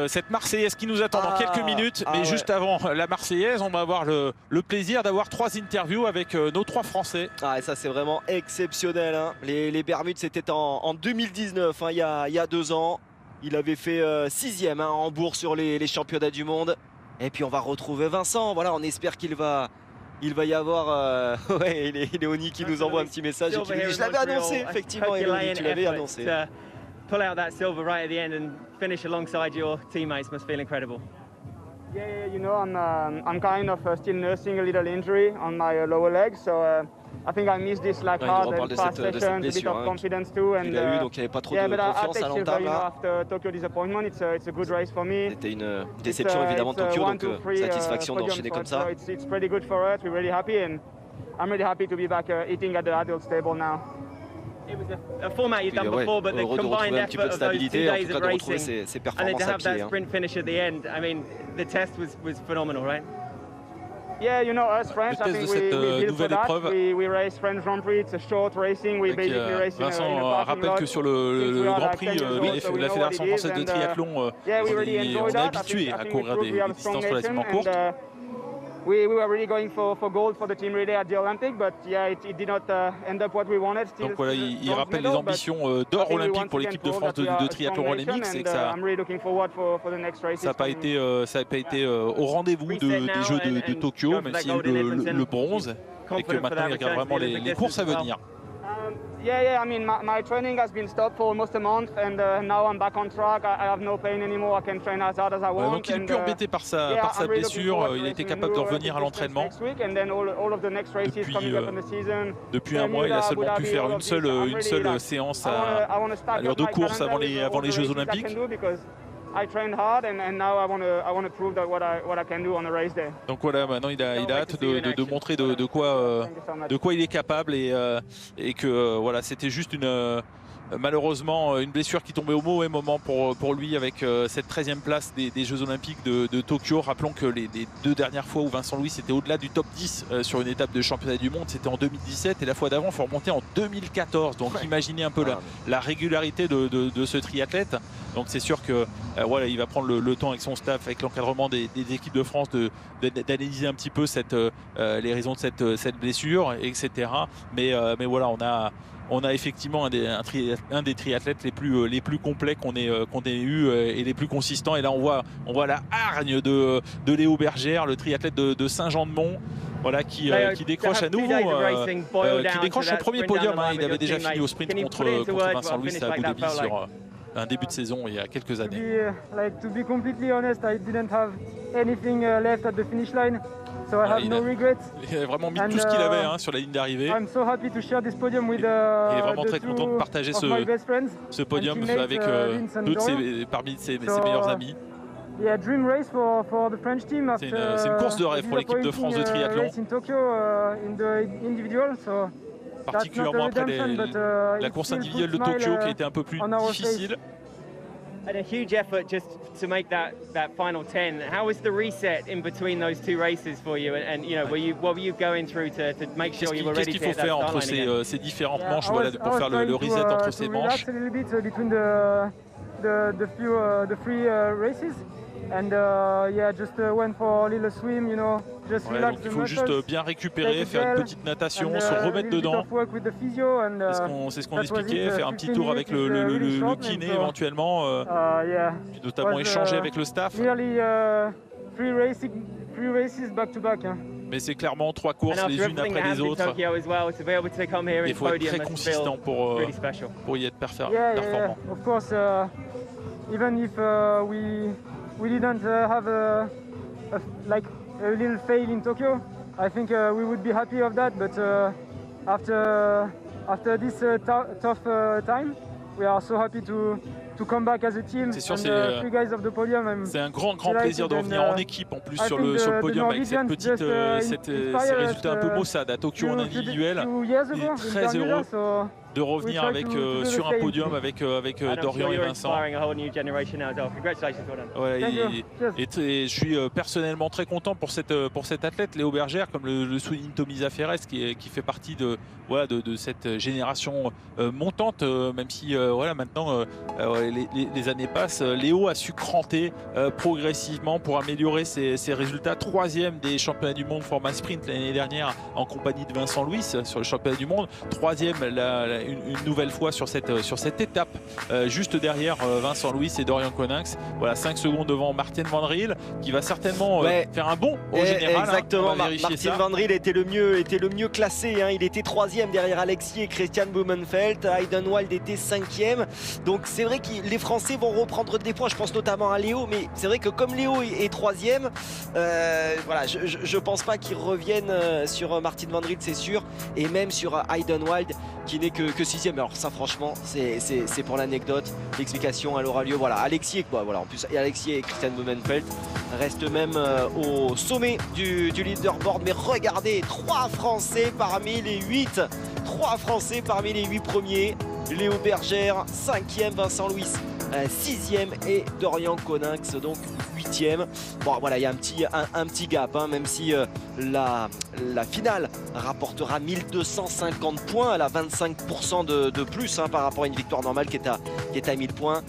cette Marseillaise qui nous attend dans quelques minutes. Mais juste avant la Marseillaise, on va avoir le plaisir d'avoir 3 interviews avec nos 3 Français. Ah, et ça, c'est vraiment exceptionnel. Hein. Les Bermudes, c'était en 2019, hein, il y a 2 ans. Il avait fait 6e à Hambourg sur les championnats du monde. Et puis on va retrouver Vincent. Voilà, on espère qu'il va y avoir ouais, Léonie qui nous envoie un petit message et qui nous dit, je l'avais annoncé, effectivement, Léonie, tu l'avais annoncé. Pull out that silver right at the end and finish alongside your teammates must feel incredible. Yeah, you know, I'm kind of still nursing a little injury on my lower leg, so I think I missed this like hard and fast session, a bit of confidence too, and donc il n'y avait pas trop de confiance à l'entame là. After Tokyo disappointment, it's a good race for me. C'était une déception évidemment de Tokyo, donc satisfaction d'enchaîner comme ça. It's pretty good for us. We're really happy, and I'm really happy to be back eating at the adult stable now. It was a format you've done before, but the combined effort of those 2 days of racing, and then to have that sprint finish at the end, I mean, the test was phenomenal, right? Yeah, you know, us French, I think we built for that. We race French Grand Prix, it's a short racing, we basically race in a parking lot. Rappelle que sur le Grand Prix, la Fédération française de triathlon, on est habitué à courir des distances relativement courtes. We were really going for gold for the team relay at the Olympic, but yeah, it did not end up what we wanted. Donc voilà, il rappelle les ambitions d'or olympique pour l'équipe de France de triathlon relais mix, et que ça n'a pas été au rendez-vous des Jeux de Tokyo, même s'il y a eu le bronze, et que maintenant il regarde vraiment les courses à venir. Yeah. I mean, my training has been stopped for almost a month, and now I'm back on track. I have no pain anymore. I can train as hard as I want. Donc il est plus embêté par sa blessure. Il était capable de revenir à l'entraînement. Depuis un mois, il a seulement pu faire une seule séance à l'heure de course avant les Jeux Olympiques. Donc voilà, maintenant il a hâte de montrer de quoi il est capable, et que voilà, c'était juste malheureusement une blessure qui tombait au mauvais moment pour lui, avec cette 13e place des Jeux Olympiques de Tokyo. Rappelons que les 2 dernières fois où Vincent Louis était au-delà du top 10 sur une étape de championnat du monde, c'était en 2017, et la fois d'avant il faut remonter en 2014. Donc imaginez un peu la régularité de ce triathlète. Donc c'est sûr que voilà, il va prendre le temps avec son staff, avec l'encadrement des équipes de France, d'analyser un petit peu les raisons de cette blessure, etc. Mais voilà, on a effectivement un des triathlètes les plus complets qu'on ait eu, et les plus consistants. Et là on voit la hargne de Léo Bergère, le triathlète de Saint-Jean-de-Mont, voilà, qui décroche à nouveau qui décroche son premier podium. Hein. Il avait déjà fini au sprint contre Vincent Louis à Abu Dhabi sur un début de saison il y a quelques années. To be completely honest, I didn't have anything left at the finish line. So I have no regrets. Il a vraiment mis tout ce qu'il avait sur la ligne d'arrivée. I'm so happy to share this podium with il est vraiment très content de partager ce podium avec parmi ses meilleurs amis. Yeah, dream race for the French team. C'est une course de rêve pour l'équipe de France de triathlon. In Tokyo, in the individual, so particulièrement après la course individuelle de Tokyo qui a été un peu plus difficile. And a huge effort just to make that final 10. How was the reset in between those 2 races for you? And you know, what were you going through to make sure you were ready to hit that start line again? Qu'est-ce qu'il faut faire entre ces différentes manches, voilà, pour faire le reset entre ces manches? A little bit between the 3 races. And yeah, just went for a little swim, you know, just relax the muscles. Il faut juste bien récupérer, faire une petite natation, se remettre dedans. C'est ce qu'on expliquait, faire un petit tour avec le kiné éventuellement, puis notamment échanger avec le staff. Really, 3 races back to back. Mais c'est clairement 3 courses les unes après les autres. Il faut être très consistant pour y être performant. Yeah, of course, even if we didn't have a little fail in Tokyo, I think we would be happy of that. But after this tough time, we are so happy to to come back as a team. C'est sûr, and the three guys of the podium. C'est un grand plaisir de revenir en équipe en plus sur le podium avec ces résultats un peu maussades à Tokyo en individuel. Il est très heureux de revenir sur un podium avec Dorian et Vincent. Et je suis personnellement très content pour cet athlète Léo Bergère, comme le souligne Tommy Zaferes, qui fait partie de cette génération montante, même si maintenant les années passent. Léo a su cranter progressivement pour améliorer ses résultats. 3e des championnats du monde format sprint l'année dernière en compagnie de Vincent Louis sur le championnat du monde. 3e une nouvelle fois sur cette étape, juste derrière Vincent Louis et Dorian Coninx. Voilà, 5 secondes devant Martin Van Riel, qui va certainement faire un bond au général. Exactement, Martin Van Riel était le mieux classé, hein. Il était 3e derrière Alexis et Christian Blumenfeld. Hayden Wild était 5e. Donc c'est vrai que les Français vont reprendre des points, je pense notamment à Léo, mais c'est vrai que comme Léo est 3e, voilà, je pense pas qu'il revienne sur Martin Van Riel, c'est sûr, et même sur Hayden Wild qui n'est que 6e. Alors ça franchement c'est pour l'anecdote, l'explication elle aura lieu. Voilà, Alexis en plus Alexis et Christian Blumenfeld restent même au sommet du leaderboard, mais regardez, 3 Français parmi les 8 premiers. Léo Bergère 5e, Vincent Louis 6e et Dorian Coninx donc 8e. Bon voilà, il y a un petit gap, hein, même si la finale rapportera 1250 points. Elle a 25% de plus, hein, par rapport à une victoire normale qui est à 1000 points.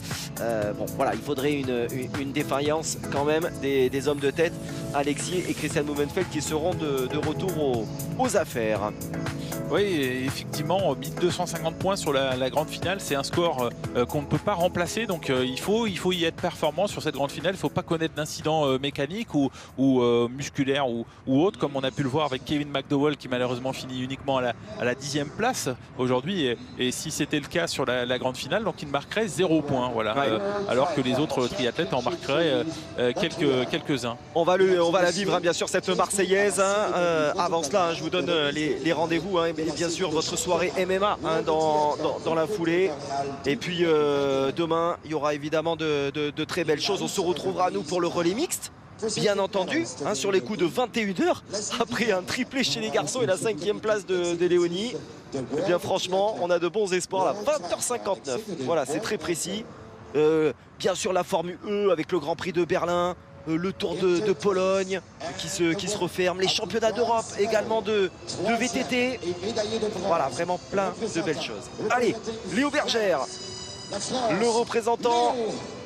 Bon voilà, il faudrait une défaillance quand même des hommes de tête, Alexis et Christian Blumenfeld, qui seront de retour aux affaires. Oui, effectivement, 1250 points sur la grande finale, c'est un score qu'on ne peut pas remplacer. Donc il faut y être performant sur cette grande finale. Il ne faut pas connaître d'incident mécanique ou musculaire ou autre, comme on a pu le voir avec Kevin McDowell, qui malheureusement finit uniquement à la 10e place aujourd'hui. Et si c'était le cas sur la grande finale, donc il marquerait 0 points. Voilà, alors que les autres triathlètes en marqueraient quelques-uns. On va la vivre, hein, bien sûr, cette Marseillaise. Hein. Avant cela, hein, je vous donne les rendez-vous. Hein, et bien sûr, votre soirée MMA, hein, dans la foulée. Et puis demain, il y aura évidemment de très belles choses. On se retrouvera, nous, pour le relais mixte, bien entendu, hein, sur les coups de 21h, après un triplé chez les garçons et la 5e place de Léonie. Et bien franchement, on a de bons espoirs là. 20h59, voilà, c'est très précis. Bien sûr, la Formule E avec le Grand Prix de Berlin, le Tour de Pologne qui se referme, les championnats d'Europe également de VTT. Voilà, vraiment plein de belles choses. Allez, Léo Bergère, le représentant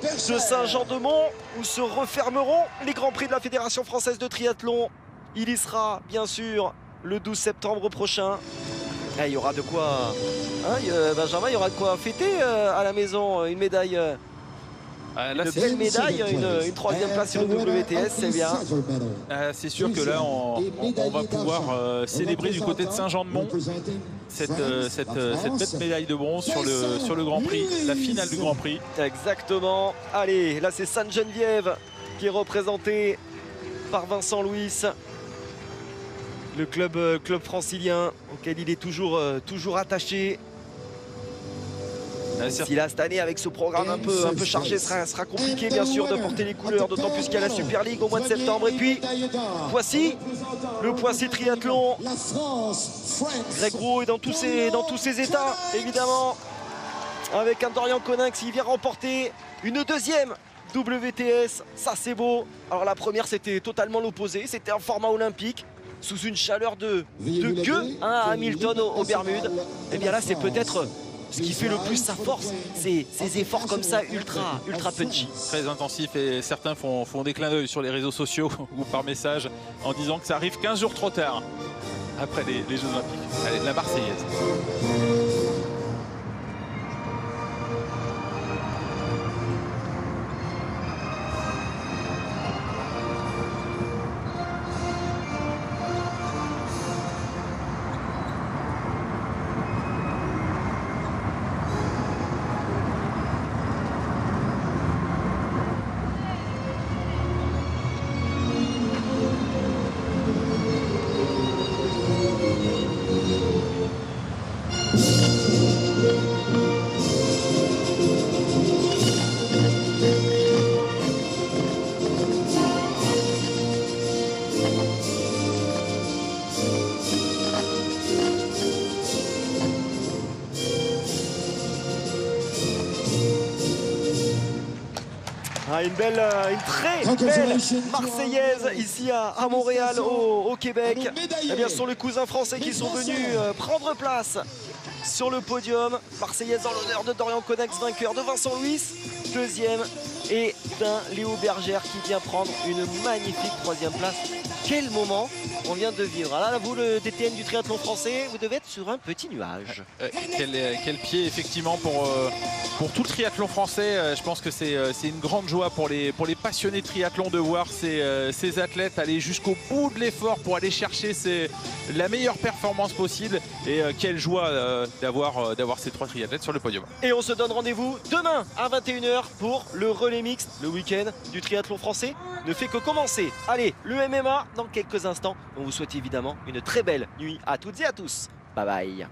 de Saint-Jean-de-Mont, où se refermeront les Grands Prix de la Fédération Française de Triathlon. Il y sera bien sûr le 12 septembre prochain. Il y aura de quoi, hein, Benjamin, il y aura de quoi fêter à la maison, une médaille. Une belle médaille, une 3e place sur le WTS, c'est bien. C'est sûr que là, on va pouvoir célébrer du côté de Saint-Jean-de-Mont cette belle médaille de bronze sur le Grand Prix, la finale du Grand Prix. Exactement. Allez, là c'est Sainte-Geneviève qui est représentée par Vincent Louis. Le club francilien auquel il est toujours attaché. Si là cette année avec ce programme un peu chargé sera compliqué bien sûr de porter les couleurs, d'autant plus qu'il y a la Super League au mois de septembre. Et puis voici le Poissy Triathlon. Greg Roux est dans tous ses états évidemment, avec un Dorian Coninx qui vient remporter une 2e WTS. Ça c'est beau. Alors la première c'était totalement l'opposé, c'était un format olympique sous une chaleur de gueux, hein, à Hamilton aux Bermudes. Et bien là c'est peut-être ce qui fait le plus sa force, c'est ces efforts comme ça ultra punchy. Très intensif, et certains font des clins d'œil sur les réseaux sociaux ou par message en disant que ça arrive 15 jours trop tard après les Jeux Olympiques. Allez, la Marseillaise. Une très belle Marseillaise ici à Montréal, au Québec. Eh bien, ce sont les cousins français qui sont venus prendre place sur le podium. Marseillaise en l'honneur de Dorian Conex, vainqueur, de Vincent Louis, deuxième, et d'un Léo Bergère qui vient prendre une magnifique troisième place. Quel moment on vient de vivre. Alors là, vous, le DTN du triathlon français, vous devez être sur un petit nuage. Quel pied, effectivement, pour tout le triathlon français. Je pense que c'est une grande joie pour les passionnés de triathlon de voir ces athlètes aller jusqu'au bout de l'effort pour aller chercher la meilleure performance possible. Et quelle joie d'avoir ces 3 triathlètes sur le podium. Et on se donne rendez-vous demain à 21 h pour le relais mixte. Le week-end du triathlon français ne fait que commencer. Allez, le MMA dans quelques instants. On vous souhaite évidemment une très belle nuit à toutes et à tous. Bye bye.